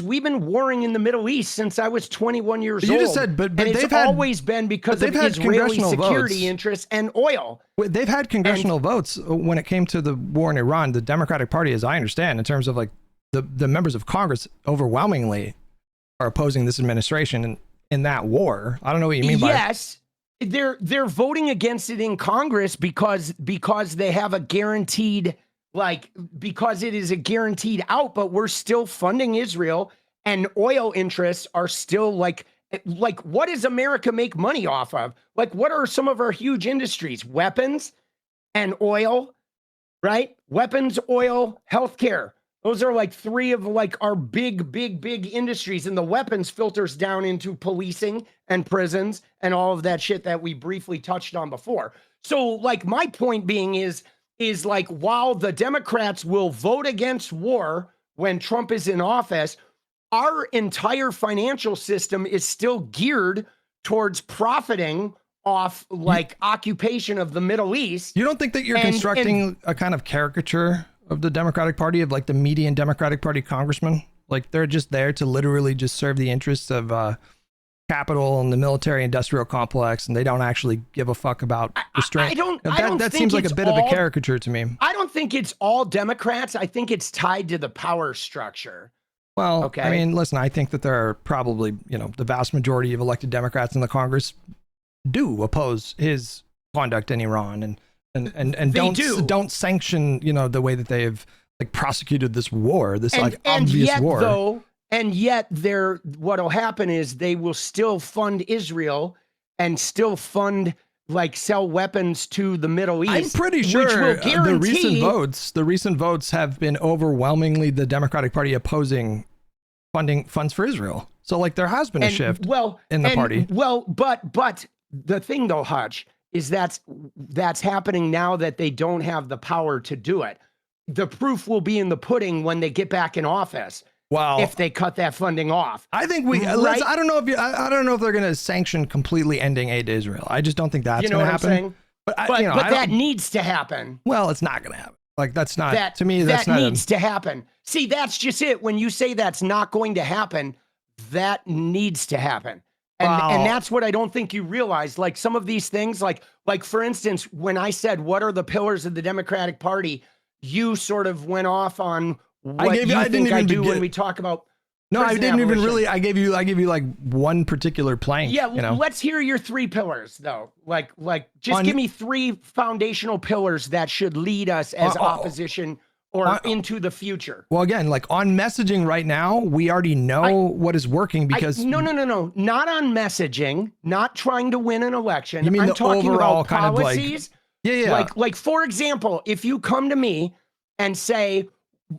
we've been warring in the Middle East since I was 21 years old. You just said, but it's always been because of Israeli security interests and oil. They've had congressional votes when it came to the war in Iran. The Democratic Party, as I understand, in terms of like the members of Congress, overwhelmingly are opposing this administration in that war. I don't know what you mean by yes. They're voting against it in Congress because they have a guaranteed. Like, because it is a guaranteed out, but we're still funding Israel and oil interests are still like what does America make money off of? Like, what are some of our huge industries? Weapons and oil, right? Weapons, oil, healthcare. Those are like three of like our big industries, and the weapons filters down into policing and prisons and all of that shit that we briefly touched on before. So like my point being is like, while the Democrats will vote against war when Trump is in office, our entire financial system is still geared towards profiting off like occupation of the Middle East. You don't think that you're constructing a kind of caricature of the Democratic Party, of like the median Democratic Party congressman? Like they're just there to literally just serve the interests of capital and the military industrial complex, and they don't actually give a fuck about restraint. That seems like a bit of a caricature to me. I don't think it's all Democrats. I think it's tied to the power structure. Well, okay. I mean, listen, I think that there are probably, you know, the vast majority of elected Democrats in the Congress do oppose his conduct in Iran and don't sanction, you know, the way that they've like prosecuted this war, this and, like and obvious yet, war. Though, and yet what'll happen is they will still fund Israel and still fund, like, sell weapons to the Middle East. I'm pretty sure which will guarantee, the recent votes have been overwhelmingly the Democratic Party opposing funds for Israel. So like there has been a shift in the party. Well, but the thing though, Hutch, is that's happening now that they don't have the power to do it. The proof will be in the pudding when they get back in office. Wow. If they cut that funding off. I think I don't know if they're going to sanction completely ending aid to Israel. I just don't think that's going to happen. Saying? But that needs to happen. Well, it's not going to happen. Like that's not, to me, that needs to happen. See, that's just it. When you say that's not going to happen, that needs to happen. And that's what I don't think you realize. Like some of these things, like for instance, when I said, what are the pillars of the Democratic Party? You sort of went off on what I do when we talk about. No, I didn't even really. I gave you like one particular plank. Yeah, let's hear your 3 pillars though. Like just give me 3 foundational pillars that should lead us as opposition or into the future. Well, again, like on messaging right now, we already know what is working because no, not on messaging, not trying to win an election. You mean I'm talking about kind policies. Of yeah. Like for example, if you come to me and say,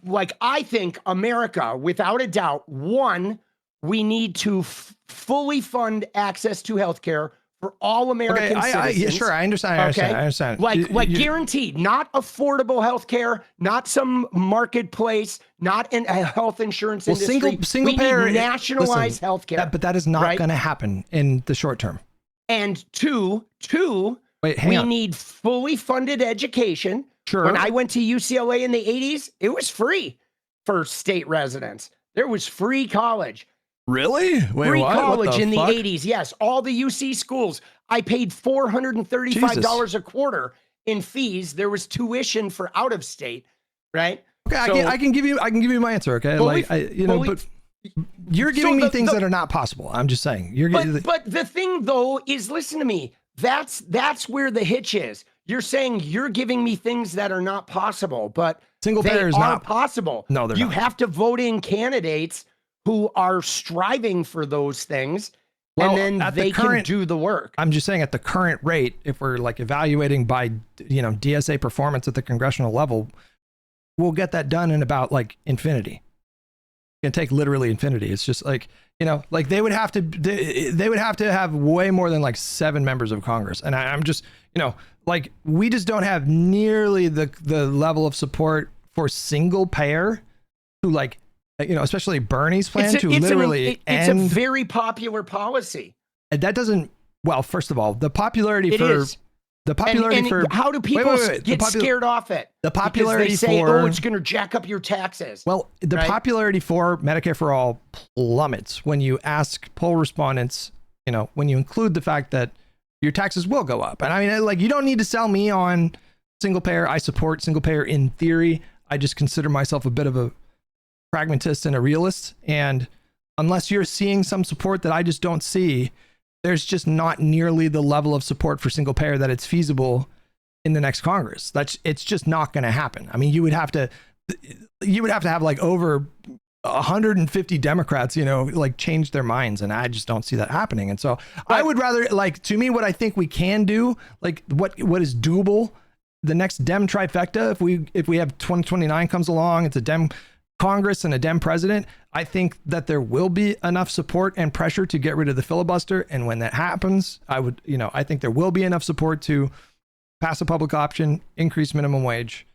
like, I think America, without a doubt, one, we need to fully fund access to healthcare for all American citizens. Yeah, sure, I understand. Like guaranteed, not affordable healthcare, not some marketplace, not in a health insurance industry. Single payer, nationalized healthcare. But that is not going to happen in the short term. And two, we need fully funded education. Sure. When I went to UCLA in the 80s, it was free for state residents. There was free college. Really? Wait, free what? college in the 80s. Yes. All the UC schools. I paid $435 a quarter in fees. There was tuition for out of state, right? Okay, so, I can give you my answer, okay? But you're giving me things that are not possible. I'm just saying. But the thing though is, listen to me. That's where the hitch is. You're saying you're giving me things that are not possible, but single payer is not possible. No, they're not. You have to vote in candidates who are striving for those things, and then they can do the work. I'm just saying, at the current rate, if we're like evaluating by DSA performance at the congressional level, we'll get that done in about like infinity. It can take literally infinity. It's just like like they would have to have way more than like 7 members of Congress, and I'm just like we just don't have nearly the level of support for single payer to like especially Bernie's plan to literally end. It's a very popular policy. And that doesn't, well, first of all, the popularity how do people get scared off it? The popularity because they say, it's going to jack up your taxes. Well, the popularity for Medicare for All plummets when you ask poll respondents, when you include the fact that your taxes will go up. And I mean, like, you don't need to sell me on single payer. I support single payer in theory. I just consider myself a bit of a pragmatist and a realist. And unless you're seeing some support that I just don't see, there's just not nearly the level of support for single payer that it's feasible in the next Congress. It's just not going to happen. I mean, you would have to have like over 150 Democrats, like change their minds. And I just don't see that happening. And so I would rather, like, to me, what I think we can do, like what is doable, the next Dem trifecta, if we have 2029 comes along, it's a Dem Congress and a Dem president, I think that there will be enough support and pressure to get rid of the filibuster. And when that happens, I think there will be enough support to pass a public option, increase minimum wage,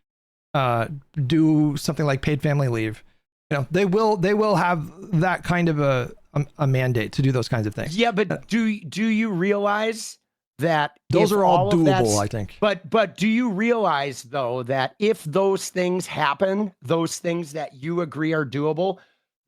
do something like paid family leave. They will have that kind of a mandate to do those kinds of things. Yeah, but do you realize that those are all doable, I think. But do you realize though that if those things happen, those things that you agree are doable,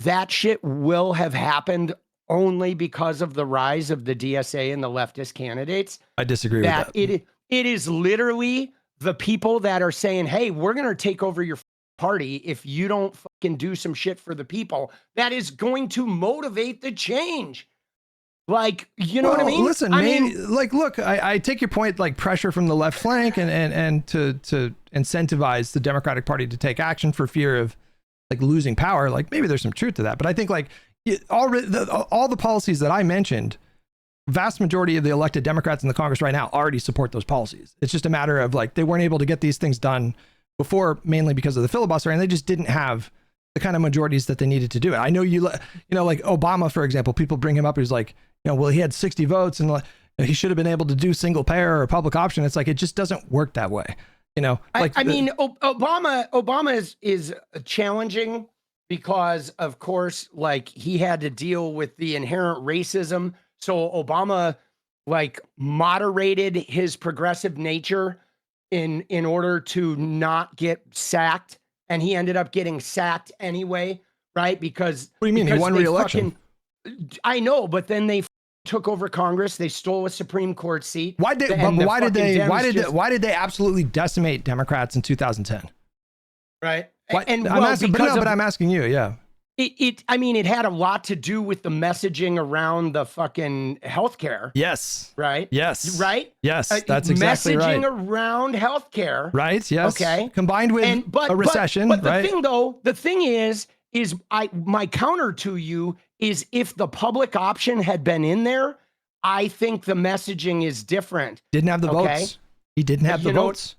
that shit will have happened only because of the rise of the DSA and the leftist candidates? I disagree with that. It is literally the people that are saying, hey, we're going to take over your party if you don't fucking do some shit for the people. That is going to motivate the change. Like, you know what I mean? Listen, like, look, I take your point, like pressure from the left flank and to incentivize the Democratic Party to take action for fear of like losing power. Like maybe there's some truth to that, but I think like all the policies that I mentioned, vast majority of the elected Democrats in the Congress right now already support those policies. It's just a matter of like, they weren't able to get these things done before, mainly because of the filibuster, and they just didn't have the kind of majorities that they needed to do it. I know you know, like Obama, for example, people bring him up as like, you know, well, he had 60 votes and he should have been able to do single payer or public option. It's like, it just doesn't work that way. You know, like I mean, Obama is challenging because, of course, like he had to deal with the inherent racism. So Obama like moderated his progressive nature in order to not get sacked, and he ended up getting sacked anyway, right? Because what do you mean he won re-election? I know, but then they took over Congress. They stole a Supreme Court seat. Why did they absolutely decimate Democrats in 2010? Right. I'm asking you. Yeah. I mean, it had a lot to do with the messaging around the fucking healthcare. Yes. Right. Yes. Right. Yes. That's exactly right. Messaging around healthcare. Right. Yes. Okay. Combined with a recession. But the thing is my counter to you is, if the public option had been in there, I think the messaging is different. Didn't have the votes. He didn't have the votes.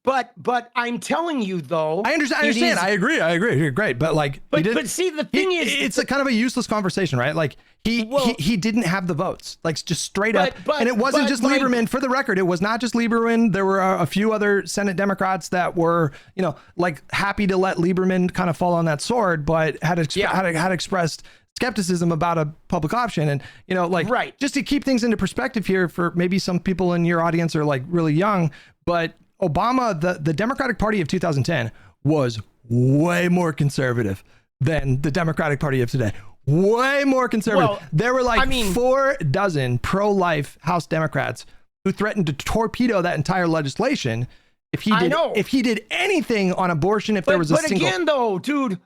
But I'm telling you, though. I understand. I agree. You're great. But like, but see, the thing is, it's a kind of a useless conversation, right? Like he didn't have the votes, like just straight up. And it wasn't just Lieberman. For the record, it was not just Lieberman. There were a few other Senate Democrats that were, you know, like happy to let Lieberman kind of fall on that sword, but had expressed skepticism about a public option. And, you know, like, just to keep things into perspective here, for maybe some people in your audience are like really young, but Obama, the Democratic Party of 2010 was way more conservative than the Democratic Party of today. Way more conservative. Well, there were like 4 dozen pro-life House Democrats who threatened to torpedo that entire legislation if he did anything on abortion, if there was a single. But again, though, dude,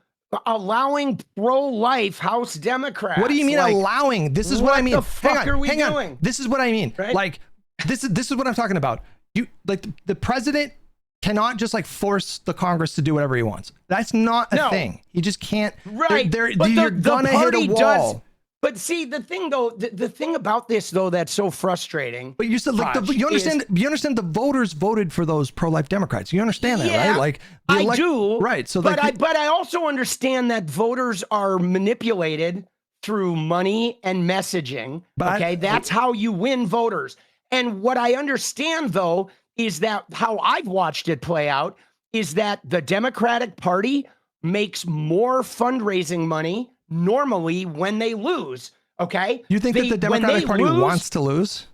allowing pro-life House Democrats. What do you mean allowing? This is what I mean. What the fuck are we doing? This is what I mean. Right? Like, this is what I'm talking about. You like the president cannot just like force the Congress to do whatever he wants. That's not a thing. He just can't. Right. You're gonna hit a wall. But see, the thing though, the thing about this though that's so frustrating. But you said like you understand the voters voted for those pro-life Democrats. You understand that, right? Like I do. Right. So but I also understand that voters are manipulated through money and messaging. Okay, that's how you win voters. And what I understand, though, is that how I've watched it play out is that the Democratic Party makes more fundraising money normally when they lose. Okay. You think that the Democratic Party wants to lose?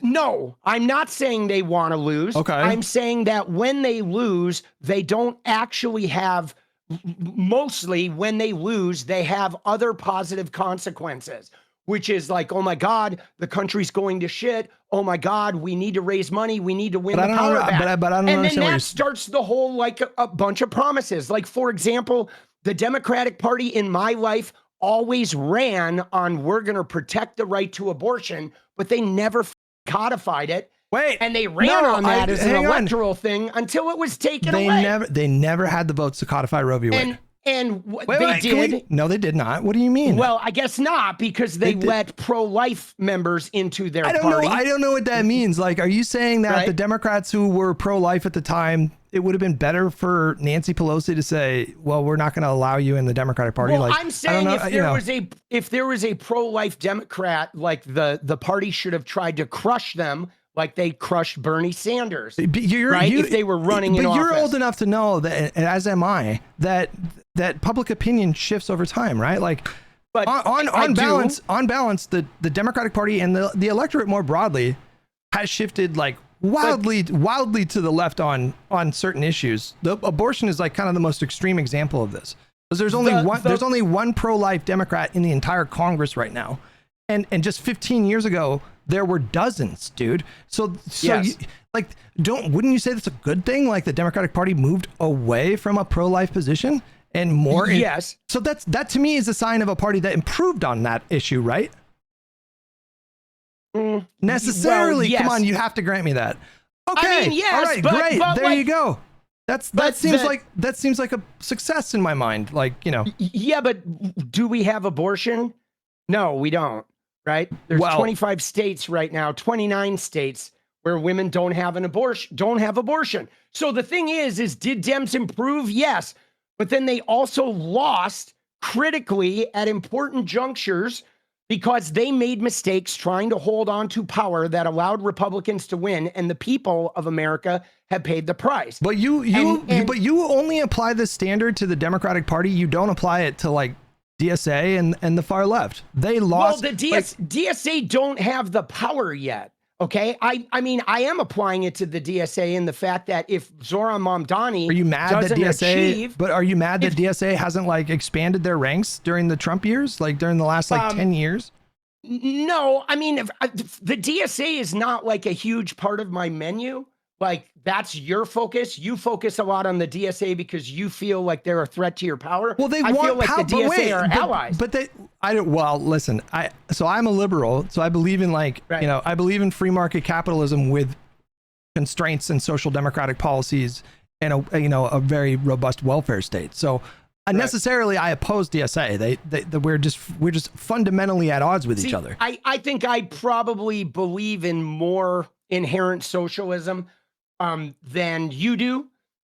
No, I'm not saying they want to lose. Okay. I'm saying that when they lose, they don't actually have, mostly when they lose, they have other positive consequences, which is like, oh my God, the country's going to shit. Oh my God, we need to raise money. We need to win the power back. But I don't and then that starts the whole, like a bunch of promises. Like, for example, the Democratic Party in my life always ran on, we're going to protect the right to abortion, but they never codified it. And they ran on that as an electoral thing until it was taken away. They never had the votes to codify Roe v. Wade. And they did. No, they did not. What do you mean? Well, I guess not, because they let pro-life members into their party. I don't know what that means. Like, are you saying that the Democrats who were pro-life at the time, it would have been better for Nancy Pelosi to say, well, we're not going to allow you in the Democratic Party? Well, I'm saying if there was a pro-life Democrat, like the party should have tried to crush them like they crushed Bernie Sanders, if they were running in office. But you're old enough to know that, as am I, that public opinion shifts over time, right? Like, but on balance, the Democratic Party and the electorate more broadly has shifted like wildly to the left on certain issues. The abortion is like kind of the most extreme example of this, because there's only one pro-life Democrat in the entire Congress right now, and just 15 years ago there were dozens, dude. So yes. Wouldn't you say that's a good thing? Like, the Democratic Party moved away from a pro-life position and more. Yes. So that to me is a sign of a party that improved on that issue, right? Necessarily. Well, yes. Come on, you have to grant me that. Okay. I mean, yes, all right, but, great. but there like, you go. That seems like a success in my mind. Like, you know. Yeah, but do we have abortion? No, we don't. Right? There's 25 states right now, 29 states where women don't have abortion. So the thing is did Dems improve? Yes. But then they also lost critically at important junctures because they made mistakes trying to hold on to power that allowed Republicans to win, and the people of America have paid the price. But you only apply this standard to the Democratic Party. You don't apply it to like DSA and the far left. They lost. Well, the DSA don't have the power yet. Okay, I mean, I am applying it to the DSA in the fact that if Zoran Mamdani are you mad that DSA? But are you mad that DSA hasn't like expanded their ranks during the Trump years, like during the last 10 years? No, I mean, the DSA is not like a huge part of my menu. Like that's your focus. You focus a lot on the DSA because you feel like they're a threat to your power. Well, I feel like the DSA are allies. But I don't. Well, listen. So I'm a liberal. So I believe in I believe in free market capitalism with constraints and social democratic policies and a very robust welfare state. So unnecessarily, I oppose DSA. We're just fundamentally at odds with each other. I think I probably believe in more inherent socialism than you do,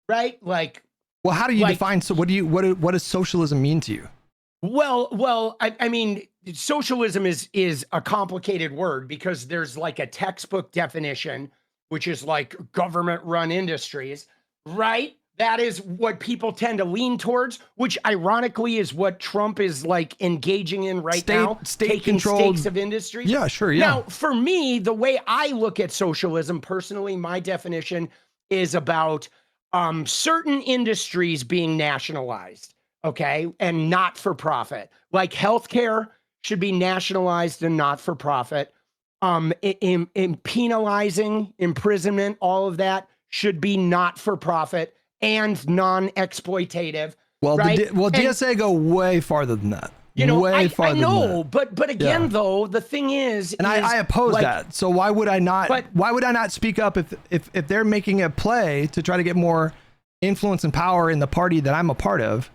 right? Like, well, how do you define? So what does socialism mean to you? Well, I mean, socialism is a complicated word because there's like a textbook definition, which is like government-run industries, right? That is what people tend to lean towards, which ironically is what Trump is like engaging in now, taking stakes of industry. Yeah, sure. Yeah. Now, for me, the way I look at socialism personally, my definition is about certain industries being nationalized, okay, and not for profit. Like healthcare should be nationalized and not for profit. In penalizing, imprisonment, all of that should be not for profit and non-exploitative. Well, right? DSA go way farther than that. I know, but again, though, the thing is, I oppose that. So why would I not? Why would I not speak up if they're making a play to try to get more influence and power in the party that I'm a part of,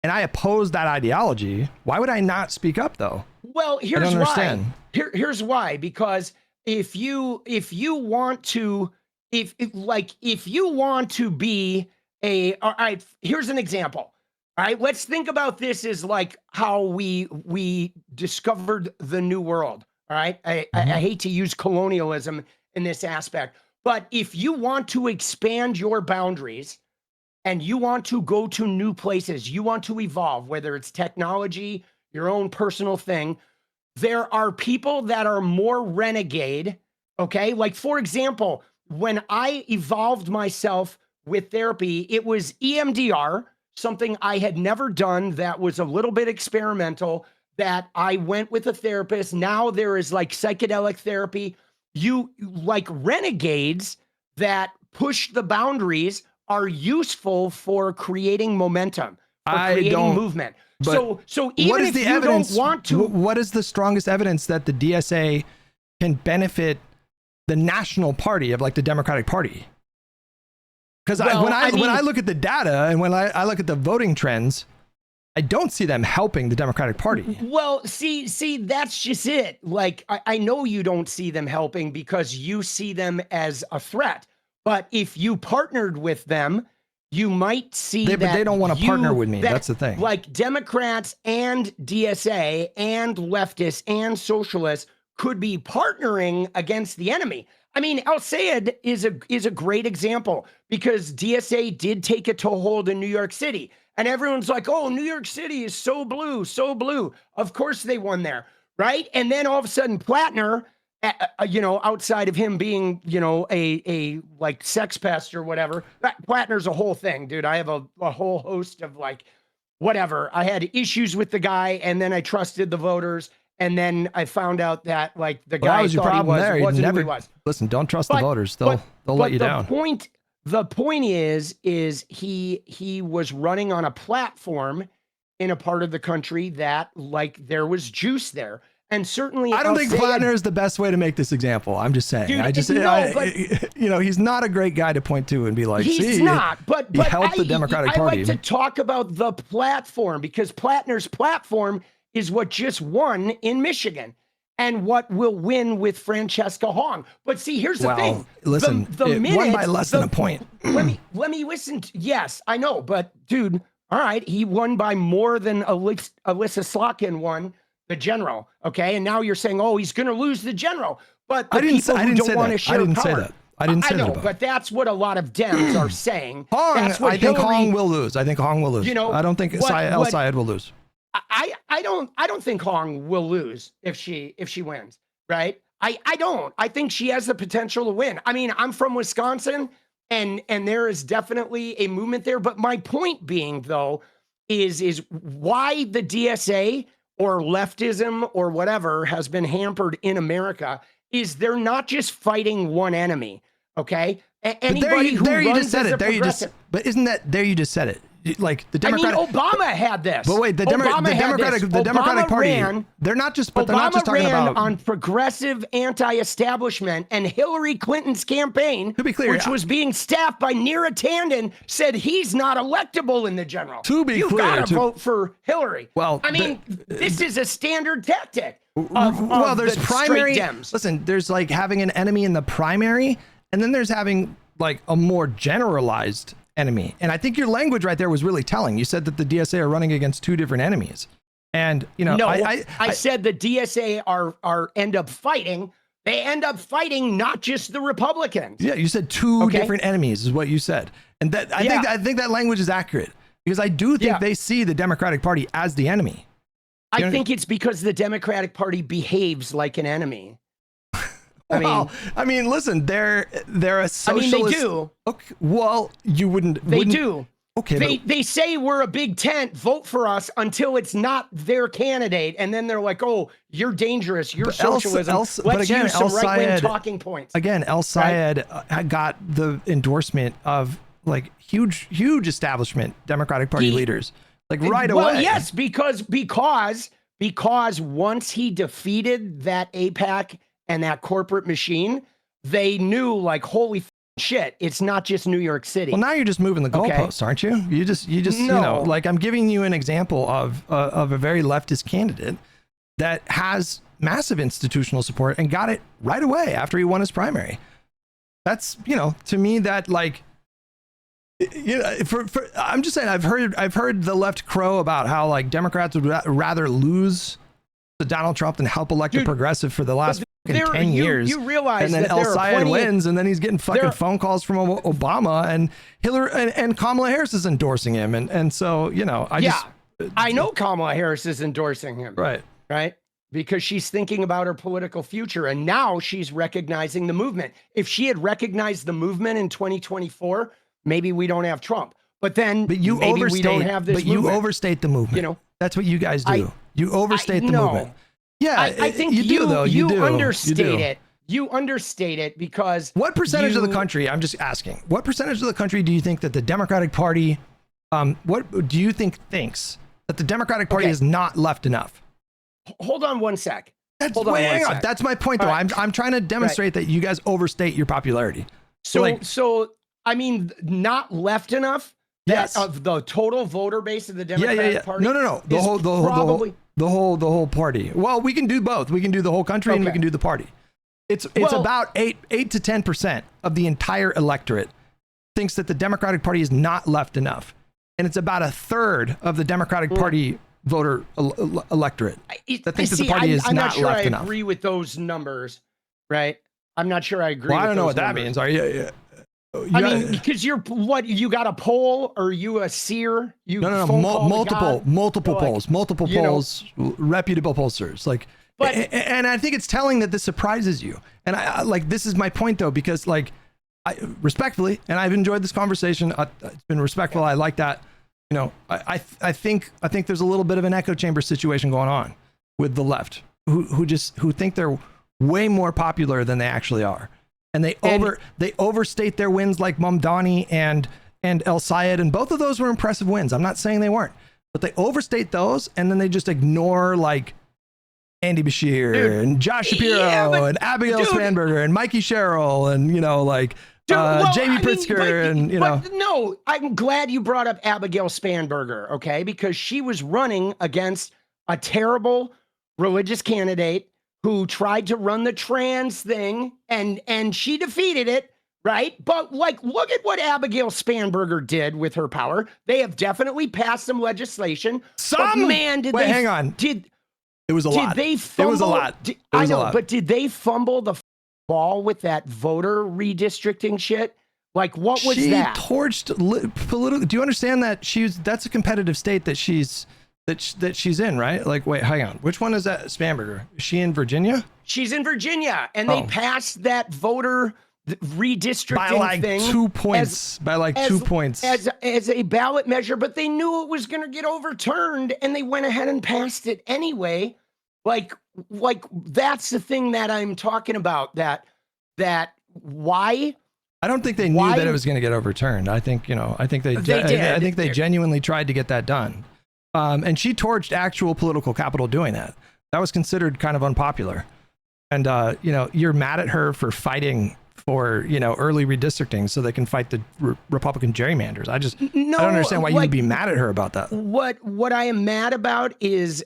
and I oppose that ideology? Why would I not speak up, though? Well, here's why. Here's why. Because if you want to be all right, here's an example. All right, let's think about this as like how we discovered the New World. All right, I hate to use colonialism in this aspect, but if you want to expand your boundaries and you want to go to new places, you want to evolve, whether it's technology, your own personal thing, there are people that are more renegade. Okay, like for example, when I evolved myself with therapy, it was EMDR, something I had never done that was a little bit experimental, that I went with a therapist. Now there is like psychedelic therapy. You like renegades that push the boundaries are useful for creating momentum, for creating movement. So even what is if the you evidence, don't want to, what is the strongest evidence that the DSA can benefit the national party of like the Democratic Party? Because when I look at the data and when I look at the voting trends, I don't see them helping the Democratic Party. Well, see, that's just it. Like, I know you don't see them helping because you see them as a threat. But if you partnered with them, you might see But they don't want to partner with me. That's the thing. Like Democrats and DSA and leftists and socialists could be partnering against the enemy. I mean, Al Sayed is a great example because DSA did take a toehold in New York City. And everyone's like, oh, New York City is so blue, so blue. Of course they won there, right? And then all of a sudden, Plattner, outside of him being, a like sex pest or whatever, Plattner's a whole thing, dude. I have a whole host of like, whatever. I had issues with the guy, and then I trusted the voters. And then I found out that like the guy was your problem there. wasn't who he was. Listen, don't trust the voters. They'll let you down. The point is he was running on a platform in a part of the country that like there was juice there. And certainly, I don't think Plattner is the best way to make this example. I'm just saying. Dude, He's not a great guy to point to and be like, he's not. But he helped the Democratic Party. I like to talk about the platform because Plattner's platform is what just won in Michigan and what will win with Francesca Hong. But see, here's the thing. Listen, it won by less than a point. Let me listen. Yes, I know. But dude, all right, he won by more than Alyssa Slotkin won the general. Okay. And now you're saying, oh, he's going to lose the general. But the people who don't want to share power. I didn't say that. I know, but that's what a lot of Dems are saying. I think Hong will lose. I think Hong will lose. You know, I don't think El Sayed will lose. I don't think Hong will lose if she wins, right? I don't. I think she has the potential to win. I mean, I'm from Wisconsin and there is definitely a movement there. But my point being, though, is why the DSA or leftism or whatever has been hampered in America is they're not just fighting one enemy, okay? Anybody who runs as a progressive. But isn't that there? You just said it. Like the Democratic. I mean, Obama had this. But wait, the Democratic Party. They're not just. But they're not just talking about on progressive anti-establishment, and Hillary Clinton's campaign, to be clear, which was being staffed by Neera Tanden, said he's not electable in the general. To be clear, you gotta vote for Hillary. Well, I mean, this is a standard tactic. There's primary. Dems. Listen, there's like having an enemy in the primary, and then there's having like a more generalized enemy. And I think your language right there was really telling. You said that the DSA are running against two different enemies. And, you know, no, I said the DSA are end up fighting. They end up fighting not just the Republicans. Yeah, you said two different enemies is what you said. And that I think that language is accurate because I do think they see the Democratic Party as the enemy. I think it's because the Democratic Party behaves like an enemy. I mean, listen, they're a socialist. I mean, they do. Okay, well, you wouldn't. They do. Okay. They say we're a big tent, vote for us until it's not their candidate. And then they're like, oh, you're dangerous. You're socialism. Let's use some right-wing talking points. Again, El Sayed got the endorsement of like huge establishment Democratic Party leaders. Like right away. Well, yes, because once he defeated that AIPAC and that corporate machine, they knew like, holy shit, it's not just New York City. Well, now you're just moving the goalposts, aren't you? You just no. You know, like I'm giving you an example of a very leftist candidate that has massive institutional support and got it right away after he won his primary. That's, you know, to me that like, you know, I'm just saying I've heard the left crow about how like Democrats would rather lose to Donald Trump than help elect a progressive for the last 10 years. You realize and then that El Sayed wins, and then he's getting fucking phone calls from Obama, and Hillary and Kamala Harris is endorsing him, and so you know, I know Kamala Harris is endorsing him, right, because she's thinking about her political future, and now she's recognizing the movement. If she had recognized the movement in 2024, maybe we don't have Trump. But you overstate. We don't have this. But movement. You overstate the movement. You know, that's what you guys do. You overstate the movement. Yeah, I think you do, though. You understate it. You understate it because what percentage of the country? I'm just asking. What percentage of the country do you think that the Democratic Party? What do you think thinks that the Democratic Party is not left enough? Hold on one sec. That's my point, though. Right. I'm trying to demonstrate that you guys overstate your popularity. So I mean, not left enough. Yes. Of the total voter base of the Democratic Party. No. The whole party. Well, we can do both. We can do the whole country and we can do the party. It's about 8 to 10% of the entire electorate thinks that the Democratic Party is not left enough. And it's about a third of the Democratic Party voter electorate that thinks that the party is not left enough. I'm not sure I agree with those numbers, right? I'm not sure I agree. Well, I don't know what that means. Are you? I mean, because you got a poll or you a seer? Multiple polls, reputable pollsters. Like, and I think it's telling that this surprises you. And I like, this is my point though, because like, I respectfully, and I've enjoyed this conversation. It's been respectful. I like that. You know, I think there's a little bit of an echo chamber situation going on with the left who think they're way more popular than they actually are. And they overstate their wins like Mamdani and El Sayed, and both of those were impressive wins. I'm not saying they weren't, but they overstate those, and then they just ignore like Andy Bashir and Josh Shapiro and Abigail Spanberger and Mikey Sherrill and, you know, like Jamie Pritzker and, you know. No, I'm glad you brought up Abigail Spanberger, okay? Because she was running against a terrible religious candidate who tried to run the trans thing and she defeated it, right? But like, look at what Abigail Spanberger did with her power. They have definitely passed some legislation. Some? Man, did Wait, they, hang on. It was a lot. They fumble, it was a lot. I know, but did they fumble the ball with that voter redistricting shit? Like, what was that? She torched political. Do you understand that that's a competitive state that she's in, right? Like, wait, hang on. Which one is that? Spanberger. Is she in Virginia? She's in Virginia, and they passed that voter redistricting by like thing 2 points. By like 2 points as a ballot measure, but they knew it was going to get overturned, and they went ahead and passed it anyway. Like that's the thing that I'm talking about. That why? I don't think they knew that it was going to get overturned. I think I think they did. I think they genuinely tried to get that done. And she torched actual political capital doing that. That was considered kind of unpopular. And you're mad at her for fighting for early redistricting so they can fight the Republican gerrymanders. I don't understand why you would be mad at her about that. What I am mad about is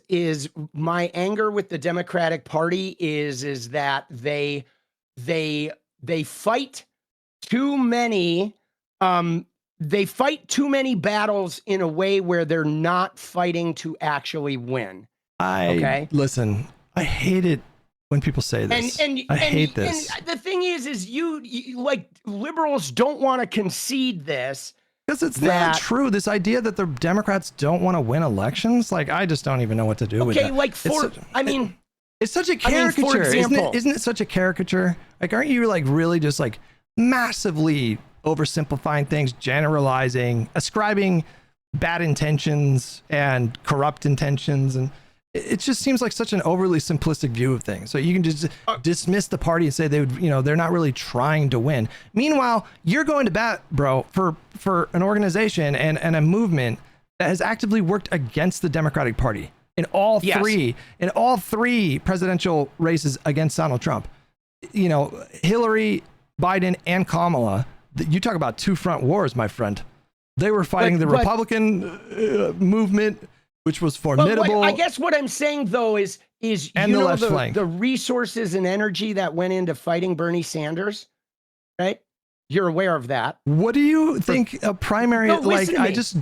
my anger with the Democratic Party is that they fight too many battles in a way where they're not fighting to actually win. Listen, I hate it when people say this. I hate this. And the thing is you like liberals don't want to concede this. Because it's not true. This idea that the Democrats don't want to win elections, like I just don't even know what to do with that. It's such a caricature. For example, isn't it such a caricature? Like, aren't you like really just like massively oversimplifying things, generalizing, ascribing bad intentions and corrupt intentions, and it just seems like such an overly simplistic view of things. So you can just dismiss the party and say they would, they're not really trying to win. Meanwhile, you're going to bat, bro, for an organization and a movement that has actively worked against the Democratic Party in all three presidential races against Donald Trump. Hillary, Biden, and Kamala. You talk about two front wars, my friend. They were fighting the Republican movement, which was formidable. I guess what I'm saying though is and the left flank. The resources and energy that went into fighting Bernie Sanders, right? You're aware of that. What do you think a primary? Just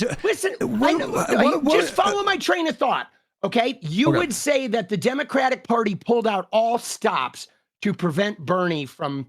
follow my train of thought. Okay, you would say that the Democratic Party pulled out all stops to prevent Bernie from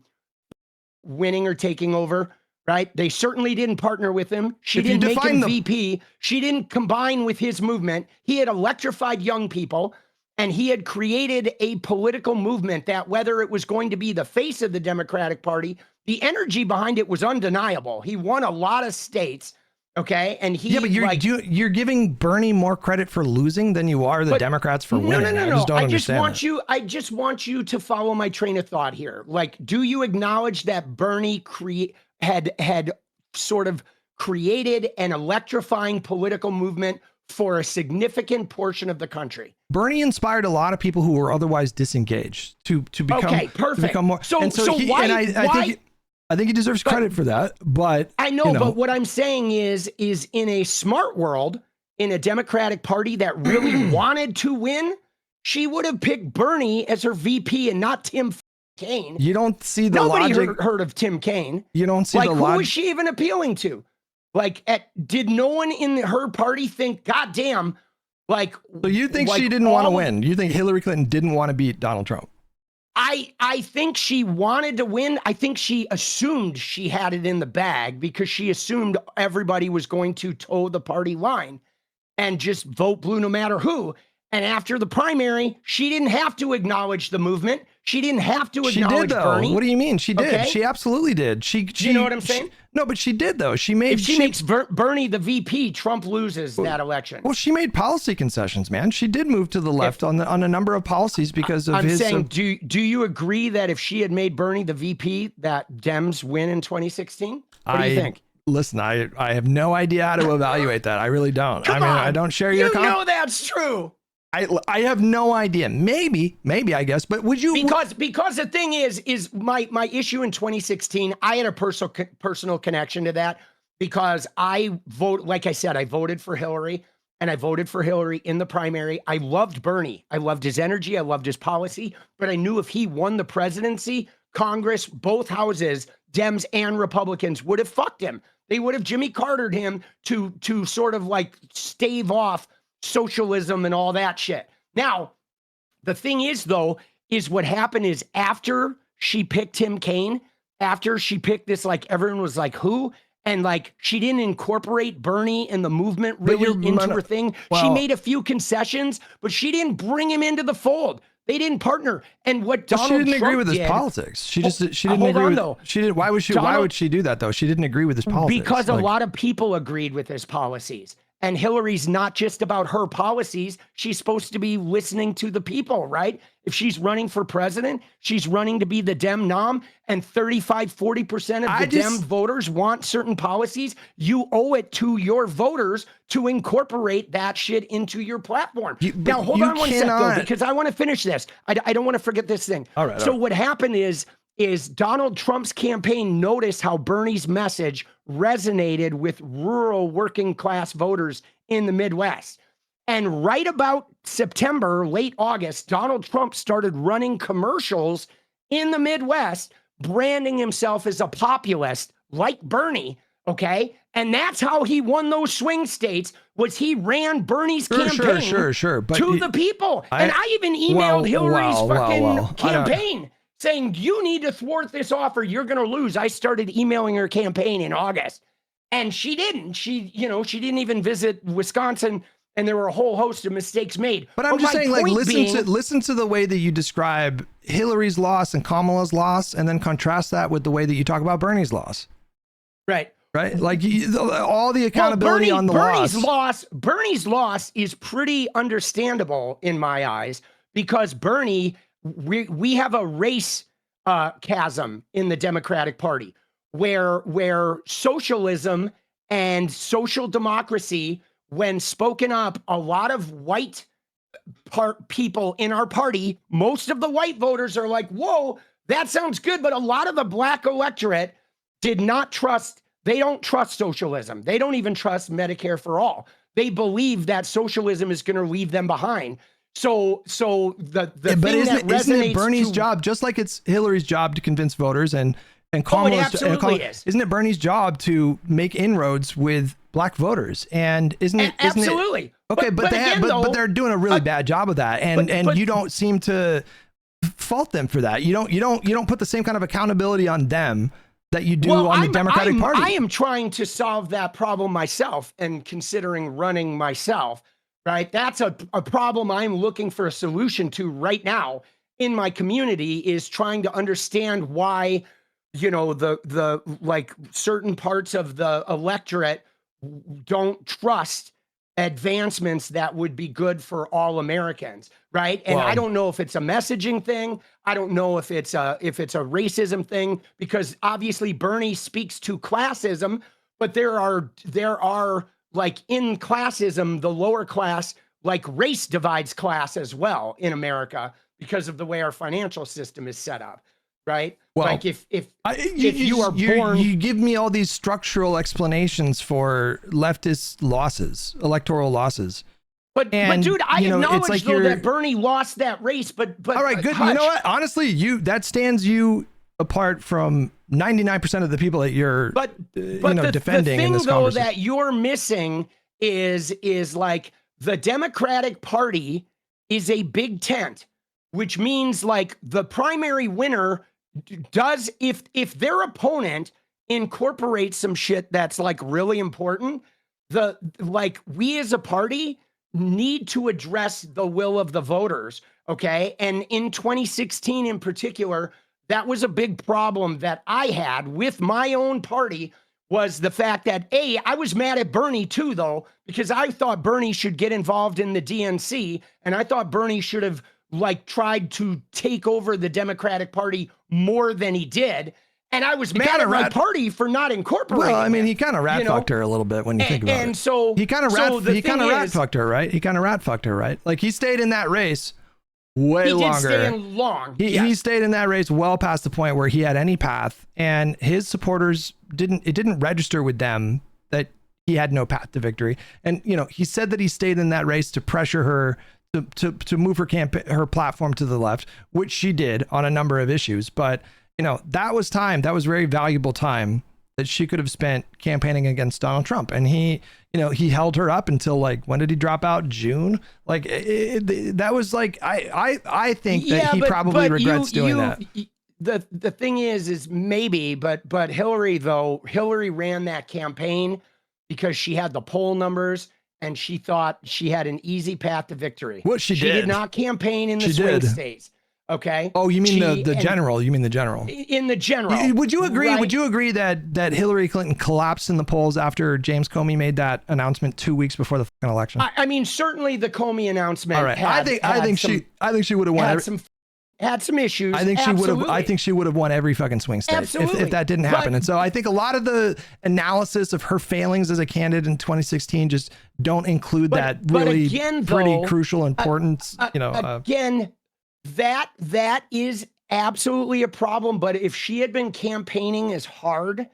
winning or taking over. Right? They certainly didn't partner with him. She didn't make him VP. She didn't combine with his movement. He had electrified young people, and he had created a political movement that, whether it was going to be the face of the Democratic Party, the energy behind it was undeniable. He won a lot of states. Okay. And but you're giving Bernie more credit for losing than you are the Democrats for winning. No. I just don't understand. I just want you to follow my train of thought here. Like, do you acknowledge that Bernie had sort of created an electrifying political movement for a significant portion of the country? Bernie inspired a lot of people who were otherwise disengaged to become To become more. I think he deserves credit for that. But I know, but what I'm saying is in a smart world, in a Democratic Party that really wanted to win, she would have picked Bernie as her VP and not Tim Kaine. You don't see the logic. Nobody heard of Tim Kaine. You don't see the logic. Who was she even appealing to? Did no one in her party think, God damn, So you think she didn't want to win? You think Hillary Clinton didn't want to beat Donald Trump? I think she wanted to win. I think she assumed she had it in the bag because she assumed everybody was going to toe the party line and just vote blue no matter who. And after the primary, she didn't have to acknowledge the movement. She didn't have to acknowledge Bernie. What do you mean? She did. Okay? She absolutely did. You know what I'm saying? No, but she did though. If she makes Bernie the VP, Trump loses that election. Well, she made policy concessions, man. She did move to the left on a number of policies because of his. I'm saying, do you agree that if she had made Bernie the VP, that Dems win in 2016? What do you think? Listen, I have no idea how to evaluate that. I really don't. I don't share your. You know that's true. I have no idea. Maybe, I guess. But would you? Because the thing is my issue in 2016. I had a personal connection to that because like I said, I voted for Hillary, and I voted for Hillary in the primary. I loved Bernie. I loved his energy. I loved his policy. But I knew if he won the presidency, Congress, both houses, Dems and Republicans, would have fucked him. They would have Jimmy Cartered him to sort of like stave off socialism and all that shit. Now, the thing is, though, is what happened is after she picked Tim Kaine, after she picked this, like everyone was like, who? And like she didn't incorporate Bernie and the movement really into her thing. Well, she made a few concessions, but she didn't bring him into the fold. They didn't partner. And what Donald Trump she didn't agree with his did, politics. She didn't agree with, though. She did. Why would she do that though? She didn't agree with his politics. Because a lot of people agreed with his policies. And Hillary's not just about her policies. She's supposed to be listening to the people, right? If she's running for president, she's running to be the Dem nom, and 40% of the Dem voters want certain policies. You owe it to your voters to incorporate that shit into your platform. Now, hold on one second, though, because I want to finish this. I don't want to forget this thing. All right. So what happened is Donald Trump's campaign noticed how Bernie's message resonated with rural working class voters in the Midwest. And right about September, late August, Donald Trump started running commercials in the Midwest, branding himself as a populist like Bernie, okay? And that's how he won those swing states, was he ran Bernie's campaign but to the people. And I even emailed Hillary's fucking campaign saying, you need to thwart this offer. You're going to lose. I started emailing her campaign in August, and she didn't. She didn't even visit Wisconsin, and there were a whole host of mistakes made. But I'm just saying, like, listen to the way that you describe Hillary's loss and Kamala's loss, and then contrast that with the way that you talk about Bernie's loss. Right. Right. Like all the accountability on the loss. Bernie's loss is pretty understandable in my eyes, because Bernie, we have a race chasm in the Democratic Party where socialism and social democracy, when spoken up, a lot of white people in our party, most of the white voters are like, whoa, that sounds good. But a lot of the black electorate did not trust. They don't trust socialism. They don't even trust Medicare for all. They believe that socialism is going to leave them behind. So the but isn't it Bernie's job, just like it's Hillary's job to convince voters and Kamala's, isn't it Bernie's job to make inroads with black voters? And isn't it absolutely okay? But they're doing a really bad job of that, and you don't seem to fault them for that. You don't put the same kind of accountability on them that you do on the Democratic Party. I am trying to solve that problem myself, and considering running myself. Right, that's a problem I'm looking for a solution to right now in my community, is trying to understand why, the like certain parts of the electorate don't trust advancements that would be good for all Americans, right? And I don't know if it's a messaging thing. I don't know if it's a racism thing, because obviously Bernie speaks to classism, but there are like in classism, the lower class, like race divides class as well in America because of the way our financial system is set up, right? Well, like if you are born, you give me all these structural explanations for leftist losses, electoral losses. But dude, I acknowledge though that Bernie lost that race, but all right, good. Hutch, you know what? Honestly, that stands you apart from 99% of the people that you're defending. The thing, in this though, that you're missing is like the Democratic Party is a big tent, which means like the primary winner does, if their opponent incorporates some shit that's like really important, we as a party need to address the will of the voters. Okay. And in 2016 in particular, that was a big problem that I had with my own party, was the fact that I was mad at Bernie too, though, because I thought Bernie should get involved in the DNC, and I thought Bernie should have like tried to take over the Democratic Party more than he did. And I was mad at my party for not incorporating. Well, I mean, he kind of rat fucked her a little bit when you think about it. And so he kind of rat fucked her, right? He kind of rat fucked her, right? Like he stayed in that race way longer. He did stay in long. He stayed in that race well past the point where he had any path, and his supporters didn't register with them that he had no path to victory. And you know, he said that he stayed in that race to pressure her to move her platform to the left, which she did on a number of issues. But you know, that was very valuable time that she could have spent campaigning against Donald Trump. And he held her up until, like, when did he drop out? June? Like that was like, I think that he probably regrets doing that. The thing is maybe, but Hillary ran that campaign because she had the poll numbers and she thought she had an easy path to victory. What she did not campaign in the swing states. Okay. Oh, you mean the general? You mean the general? In the general. Would you agree? Right? Would you agree that Hillary Clinton collapsed in the polls after James Comey made that announcement 2 weeks before the fucking election? I mean, certainly the Comey announcement. All right. I think she would have won. Had some issues. I think she would have won every fucking swing state if that didn't happen. And so I think a lot of the analysis of her failings as a candidate in 2016 just don't include that really pretty crucial importance. Again. That is absolutely a problem. But if she had been campaigning as hard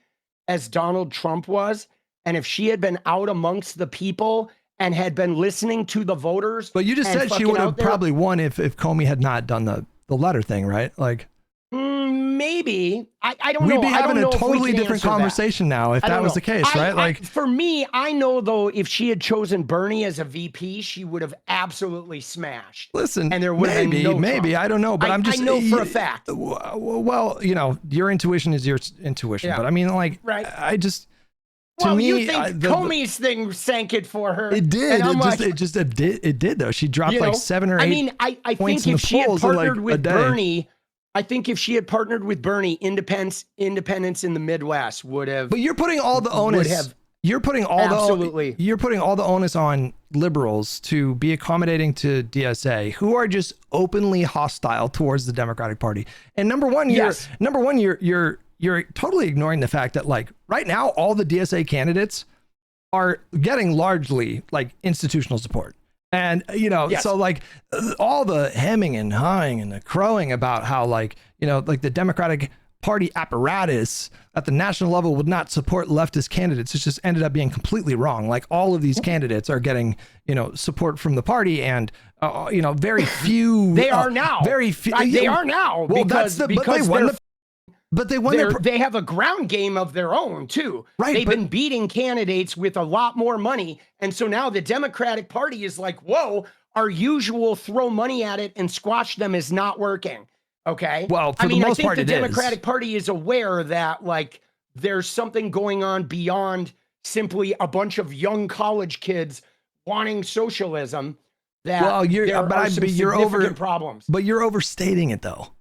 as Donald Trump was, and if she had been out amongst the people and had been listening to the voters. But you just said she would have probably won if Comey had not done the letter thing, right? Like maybe. I don't know. We'd be having a totally different conversation now if that was the case, right? Like for me, I know though, if she had chosen Bernie as a VP, she would have absolutely smashed. Listen, and there would have been no maybe I don't know, but I know for a fact. Well, you know, your intuition is your intuition, but I mean, like, I just. Well, you think Comey's thing sank it for her? It did. It did though. She dropped like 7 or 8. I mean, I think if she had partnered with Bernie. I think if she had partnered with Bernie, independence in the Midwest would have. But you're putting all the onus. You're putting all the onus on liberals to be accommodating to DSA, who are just openly hostile towards the Democratic Party. And number one, you're totally ignoring the fact that, like, right now all the DSA candidates are getting largely like institutional support. And, you know, so like all the hemming and hawing and the crowing about how, like, you know, like the Democratic Party apparatus at the national level would not support leftist candidates. It's just ended up being completely wrong. Like all of these candidates are getting, you know, support from the party, and, you know, very few. They are now. Very few. They are now. Well, because they won they have a ground game of their own too. Right. They've been beating candidates with a lot more money. And so now the Democratic Party is like, whoa, our usual throw money at it and squash them is not working. Okay. Well, for the most part, the Democratic Party is aware that, like, there's something going on beyond simply a bunch of young college kids wanting socialism. That you're problems. But you're overstating it though.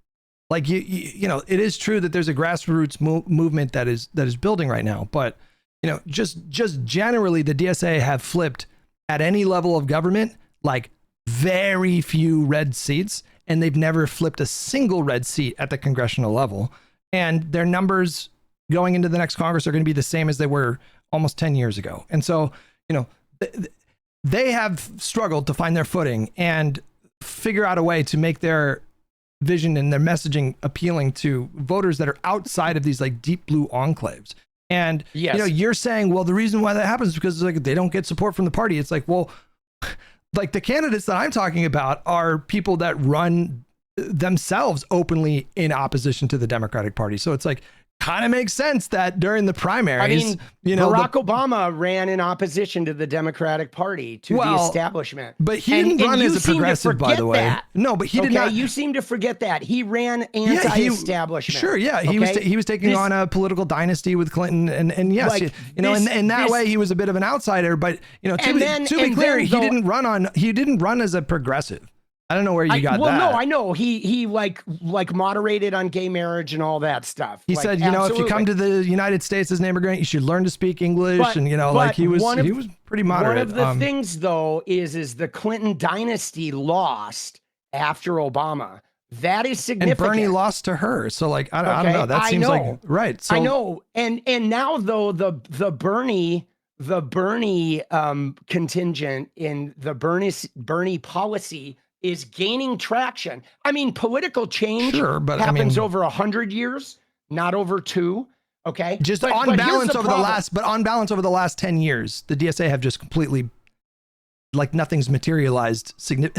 Like you know, it is true that there's a grassroots movement that is building right now, but, you know, just generally the DSA have flipped at any level of government like very few red seats, and they've never flipped a single red seat at the congressional level. And their numbers going into the next Congress are going to be the same as they were almost 10 years ago. And so, you know, they have struggled to find their footing and figure out a way to make their vision and their messaging appealing to voters that are outside of these like deep blue enclaves. And you know, you're saying, well, the reason why that happens is because, like, they don't get support from the party. It's like, well, like the candidates that I'm talking about are people that run themselves openly in opposition to the Democratic Party. So it's like, kind of makes sense that during the primaries, I mean, you know, Barack Obama ran in opposition to the Democratic Party, to the establishment. But he didn't run as a progressive, by the way. That. No, but he did not. You seem to forget that. He ran anti-establishment. Sure, yeah. He was taking on a political dynasty with Clinton, and yes, like, you know, in that way he was a bit of an outsider. But, you know, to be clear, he didn't run as a progressive. I don't know where you got that. Well, no, I know he like moderated on gay marriage and all that stuff. He said, you know, if you come to the United States as an immigrant, you should learn to speak English, and, you know, like he was pretty moderate. One of the things though is the Clinton dynasty lost after Obama That is significant. And Bernie lost to her. So like, I don't know. That seems like, right. So I know. And now though, the Bernie contingent in the Bernie policy is gaining traction. I mean, political change happens over 100 years, not over 2. Okay. Just on balance over the last 10 years, the DSA have just completely, like, nothing's materialized.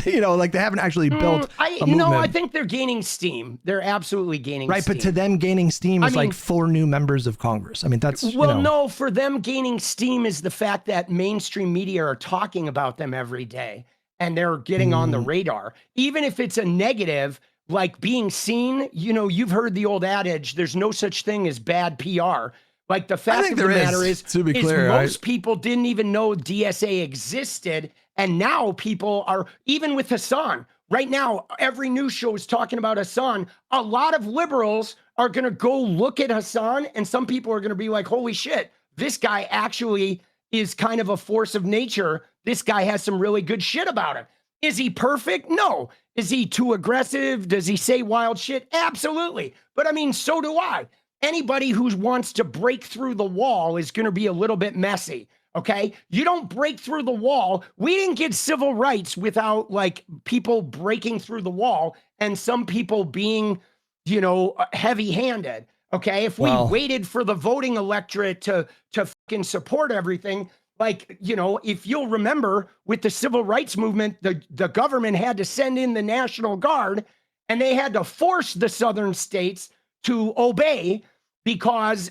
You know, like they haven't actually built a movement. No, I think they're gaining steam. They're absolutely gaining steam. Right, but to them gaining steam is like 4 new members of Congress. I mean, that's no, for them gaining steam is the fact that mainstream media are talking about them every day and they're getting on the radar. Even if it's a negative, like being seen, you know, you've heard the old adage, there's no such thing as bad PR. Like the fact of the matter is, to be clear, most people didn't even know DSA existed. And now people are, even with Hasan, right now, every news show is talking about Hasan. A lot of liberals are going to go look at Hasan, and some people are going to be like, holy shit, this guy actually is kind of a force of nature. This guy has some really good shit about him. Is he perfect? No. Is he too aggressive? Does he say wild shit? Absolutely. But I mean, so do I. Anybody who wants to break through the wall is going to be a little bit messy. Okay. You don't break through the wall. We didn't get civil rights without like people breaking through the wall and some people being, you know, heavy handed. Okay. If we waited for the voting electorate to fucking support everything, like, you know, if you'll remember with the civil rights movement, the government had to send in the National Guard and they had to force the southern states to obey because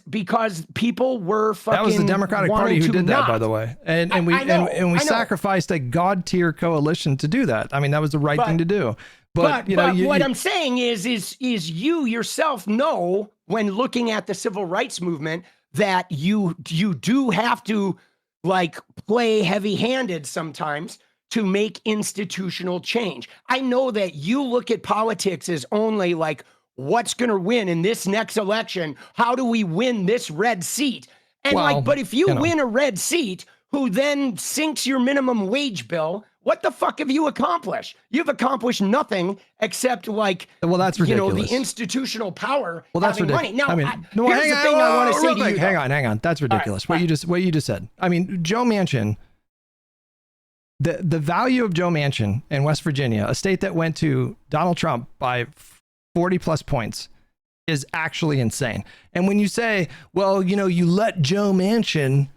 people were fucking. That was the Democratic Party who did that, by the way, and we sacrificed a god tier coalition to do that. I mean, that was the right thing to do. But what I'm saying is you yourself know when looking at the civil rights movement that you do have to like play heavy-handed sometimes to make institutional change. I know that you look at politics as only like, what's going to win in this next election? How do we win this red seat? And but if you win a red seat, who then sinks your minimum wage bill, what the fuck have you accomplished? You've accomplished nothing except like, that's ridiculous. You know, the institutional power. Well, that's ridiculous. Money. Now, I mean, here's the thing I want to say to you. Hang on. That's ridiculous. What you just said. I mean, Joe Manchin, the value of Joe Manchin in West Virginia, a state that went to Donald Trump by 40 plus points, is actually insane. And when you say, well, you know, you let Joe Manchin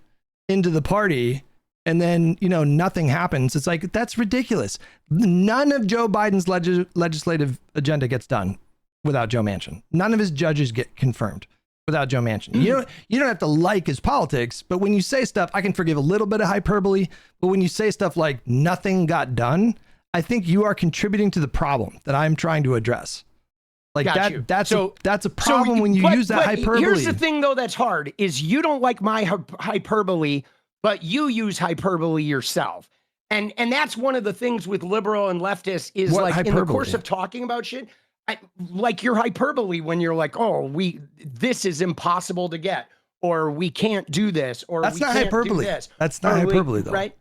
into the party and then, you know, nothing happens, it's like, that's ridiculous. None of Joe Biden's legislative agenda gets done without Joe Manchin. None of his judges get confirmed without Joe Manchin. You don't have to like his politics, but when you say stuff, I can forgive a little bit of hyperbole, but when you say stuff like nothing got done, I think you are contributing to the problem that I'm trying to address. Like that's a problem when you use that hyperbole. Here's the thing though that's hard is you don't like my hyperbole, but you use hyperbole yourself. And that's one of the things with liberal and leftists is what, like hyperbole? In the course of talking about shit, like your hyperbole when you're like, oh, this is impossible to get, or we can't do this, or that's not hyperbole. That's not hyperbole though. Right?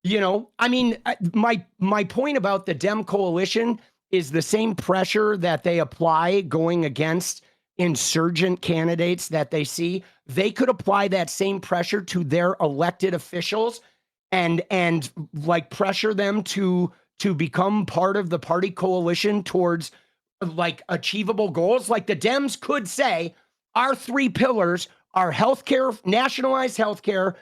You know, I mean, my point about the Dem coalition is the same pressure that they apply going against insurgent candidates that they see. They could apply that same pressure to their elected officials and like pressure them to become part of the party coalition towards like achievable goals. Like the Dems could say, our 3 pillars are healthcare, nationalized healthcare,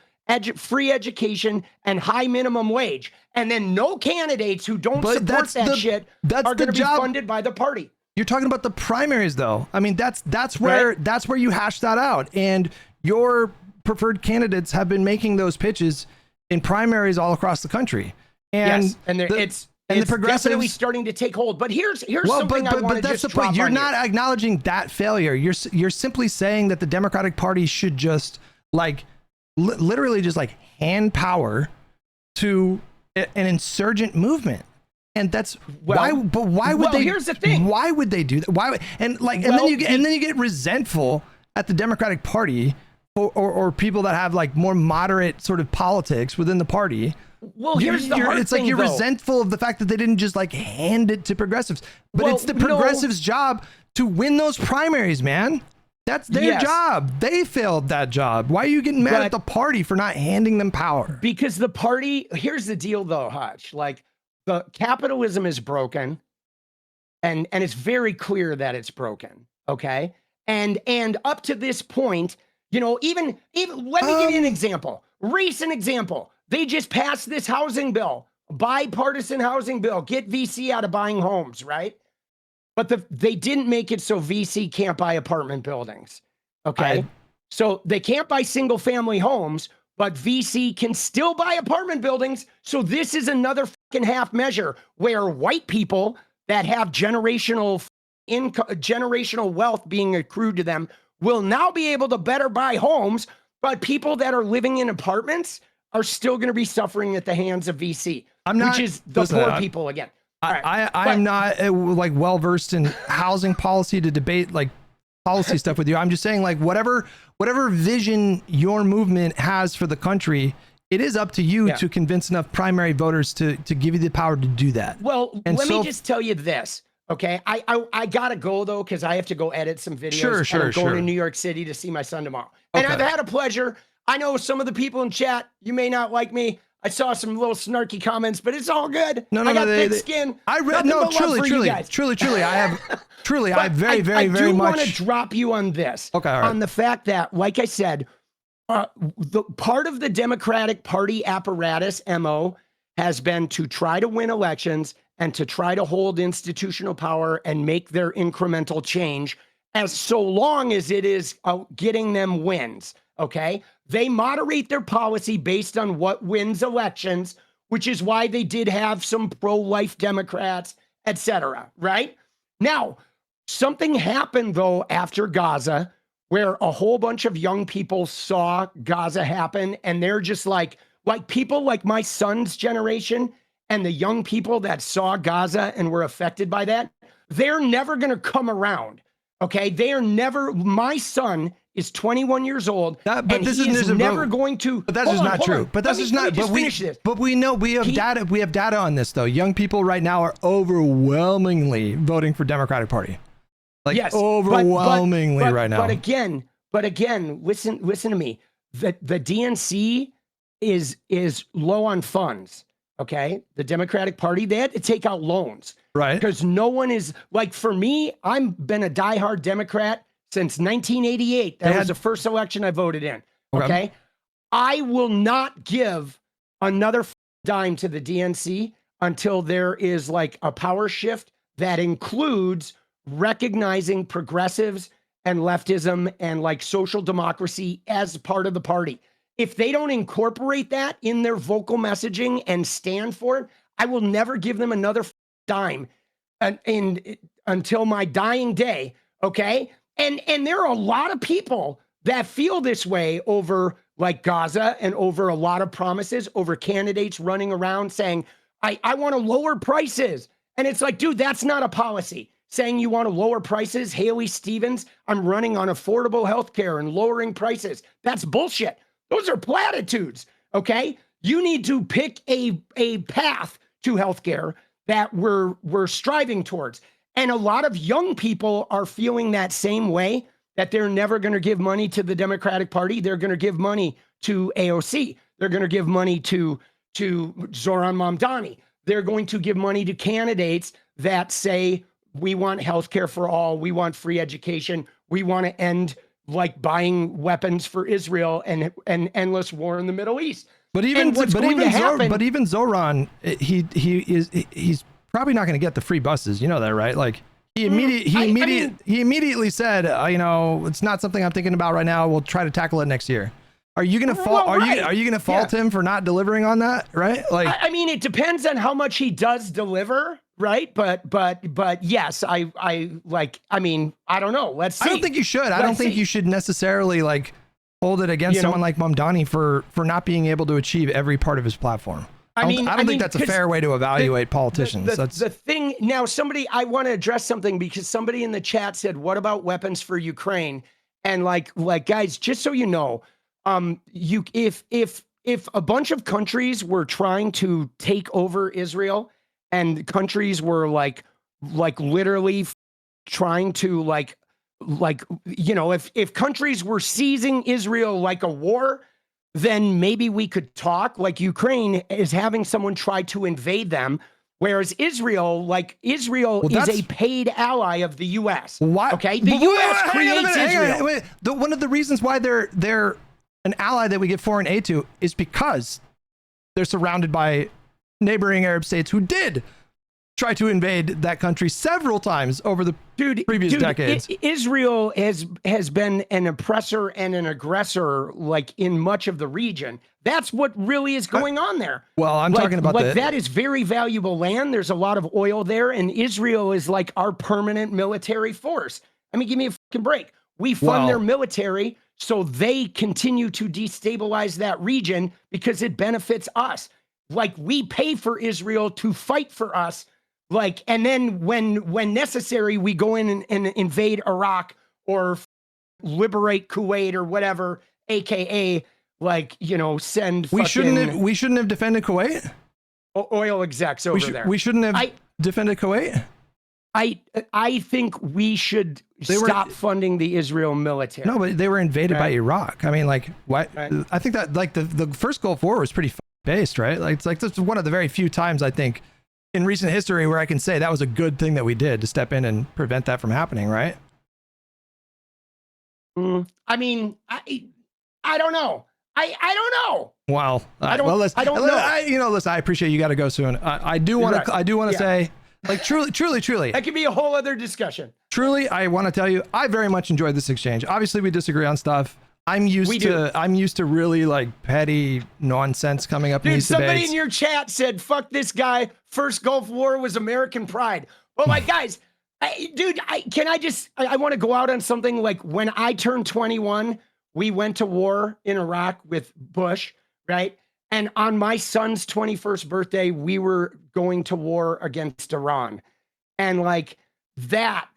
free education, and high minimum wage. And then no candidates who don't support that shit are going to be funded by the party. You're talking about the primaries, though. I mean, that's where you hash that out. And your preferred candidates have been making those pitches in primaries all across the country. And yes, and it's the progressives definitely starting to take hold. But here's something I want to just drop on you. You're not acknowledging that failure. You're simply saying that the Democratic Party should just like literally just like hand power to an insurgent movement. And that's why. But why would they? Here's the thing. Why would they do that? Why? And then you get resentful at the Democratic Party or people that have like more moderate sort of politics within the party Well, here's the hard it's thing, like you're though. resentful of the fact that they didn't just like hand it to progressives, but Well, it's the progressives' job to win those primaries, man. That's their job. They failed that job. Why are you getting mad at the party for not handing them power? Because the party, here's the deal though, Hutch, like the capitalism is broken and it's very clear that it's broken. Okay. And up to this point, you know, even let me give you an example, recent example. They just passed this housing bill, bipartisan housing bill, get VC out of buying homes, right? But they didn't make it so VC can't buy apartment buildings. Okay. So they can't buy single family homes, but VC can still buy apartment buildings. So this is another fucking half measure where white people that have generational income, generational wealth being accrued to them will now be able to better buy homes, but people that are living in apartments are still going to be suffering at the hands of VC, which is the poor people again. I'm not like well versed in housing policy to debate like policy stuff with you. I'm just saying like whatever vision your movement has for the country, it is up to you to convince enough primary voters to give you the power to do that. Well, let me just tell you this. Okay, I gotta go though because I have to go edit some videos. Sure. I'm going to New York City to see my son tomorrow, and I've had a pleasure. I know some of the people in chat, you may not like me. I saw some little snarky comments, but it's all good. I got thick skin. I read truly. I have truly. I very much. I do want to drop you on this. Okay, all right. On the fact that, like I said, the part of the Democratic Party apparatus MO has been to try to win elections and to try to hold institutional power and make their incremental change as so long as it is getting them wins. Okay. They moderate their policy based on what wins elections, which is why they did have some pro-life Democrats, etc. Right? Now, something happened though after Gaza where a whole bunch of young people saw Gaza happen and they're just like people like my son's generation and the young people that saw Gaza and were affected by that, they're never going to come around. Okay. They are never, my son is 21 years old, and he is never going to. But that's just not true. But that's just not. But we know we have data. We have data on this though. Young people right now are overwhelmingly voting for Democratic Party. Like overwhelmingly right now. But again, listen to me. The DNC is low on funds. Okay, the Democratic Party, they had to take out loans, right? Because no one is like, for me, I've been a diehard Democrat since 1988. That was the first election I voted in. Okay. I will not give another dime to the DNC until there is like a power shift that includes recognizing progressives and leftism and like social democracy as part of the party. If they don't incorporate that in their vocal messaging and stand for it, I will never give them another dime until my dying day. Okay. And there are a lot of people that feel this way over like Gaza and over a lot of promises, over candidates running around saying, I want to lower prices. And it's like, dude, that's not a policy. Saying you want to lower prices, Haley Stevens, I'm running on affordable healthcare and lowering prices. That's bullshit. Those are platitudes, okay? You need to pick a path to healthcare that we're striving towards. And a lot of young people are feeling that same way, that they're never going to give money to the Democratic Party. They're going to give money to AOC. They're going to give money to Zoran Mamdani. They're going to give money to candidates that say, we want healthcare for all. We want free education. We want to end like buying weapons for Israel and endless war in the Middle East. But even Zoran, he's probably not going to get the free buses. You know that, right? Like he immediately said, it's not something I'm thinking about right now. We'll try to tackle it next year. Are you going to fault? Are you going to fault him for not delivering on that? Right? Like, I mean, it depends on how much he does deliver. Right. But yes, I don't know. Let's see. I don't think you should. I don't think you should necessarily like hold it against someone like Mamdani for not being able to achieve every part of his platform. I don't think that's a fair way to evaluate politicians. The thing now, I want to address something because somebody in the chat said, what about weapons for Ukraine? And like guys, just so you know, if if a bunch of countries were trying to take over Israel, and countries were like literally trying to if countries were seizing Israel like a war, then maybe we could talk. Like Ukraine is having someone try to invade them, whereas Israel is a paid ally of the U.S. Why? Okay, the U.S. creates Israel. Wait. One of the reasons why they're an ally that we get foreign aid to is because they're surrounded by neighboring Arab states who did try to invade that country several times over the previous decades. Israel has been an oppressor and an aggressor in much of the region. That's what really is going on there. Well, I'm talking about that is very valuable land. There's a lot of oil there, and Israel is like our permanent military force. I mean, give me a fucking break. We fund their military so they continue to destabilize that region because it benefits us. Like, we pay for Israel to fight for us. And then when necessary, we go in and invade Iraq or liberate Kuwait or whatever, AKA send. We shouldn't have defended Kuwait. Oil execs over there. We shouldn't have defended Kuwait. I think we should stop funding the Israel military. No, but they were invaded by Iraq. I mean, what? Right. I think that the first Gulf War was pretty based, right? This is one of the very few times I think in recent history where I can say that was a good thing that we did to step in and prevent that from happening, right? I mean, I don't know. I don't know. Wow. I don't know. Listen, I appreciate you got to go soon. I do want to say, truly. That could be a whole other discussion. Truly, I want to tell you, I very much enjoyed this exchange. Obviously, we disagree on stuff. I'm used to really petty nonsense coming up in these debates. Somebody in your chat said, "Fuck this guy. First Gulf War was American pride." Well, guys, I want to go out on something. When I turned 21, we went to war in Iraq with Bush, right? And on my son's 21st birthday, we were going to war against Iran. And that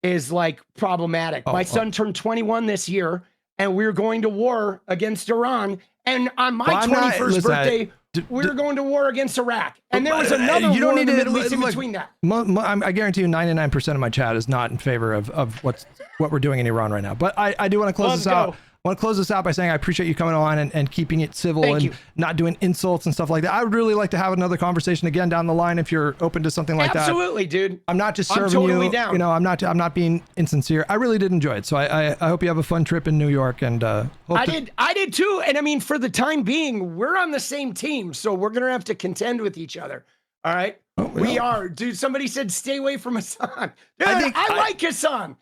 is problematic. My son turned 21 this year, and we were going to war against Iran. And on my 21st birthday, we were going to war against Iraq. And there was another war in the Middle East in between that. I guarantee you 99% of my chat is not in favor of what we're doing in Iran right now. But I do want to close this out. I want to close this out by saying I appreciate you coming on and keeping it civil not doing insults and stuff like that. I would really like to have another conversation again down the line if you're open to something like that. Absolutely, dude. I'm not just serving you. Down. I'm not being insincere. I really did enjoy it. So I hope you have a fun trip in New York. And I did too. And I mean, for the time being, we're on the same team, so we're gonna have to contend with each other. All right, we are, dude. Somebody said stay away from Hasan. Dude, I like Hasan.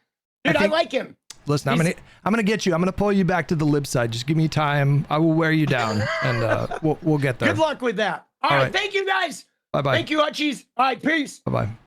Dude, I like him. Listen, I'm gonna get you. I'm gonna pull you back to the lib side. Just give me time. I will wear you down, and we'll get there. Good luck with that. All right. Thank you, guys. Bye bye. Thank you, Hutchies. All right, peace. Bye bye.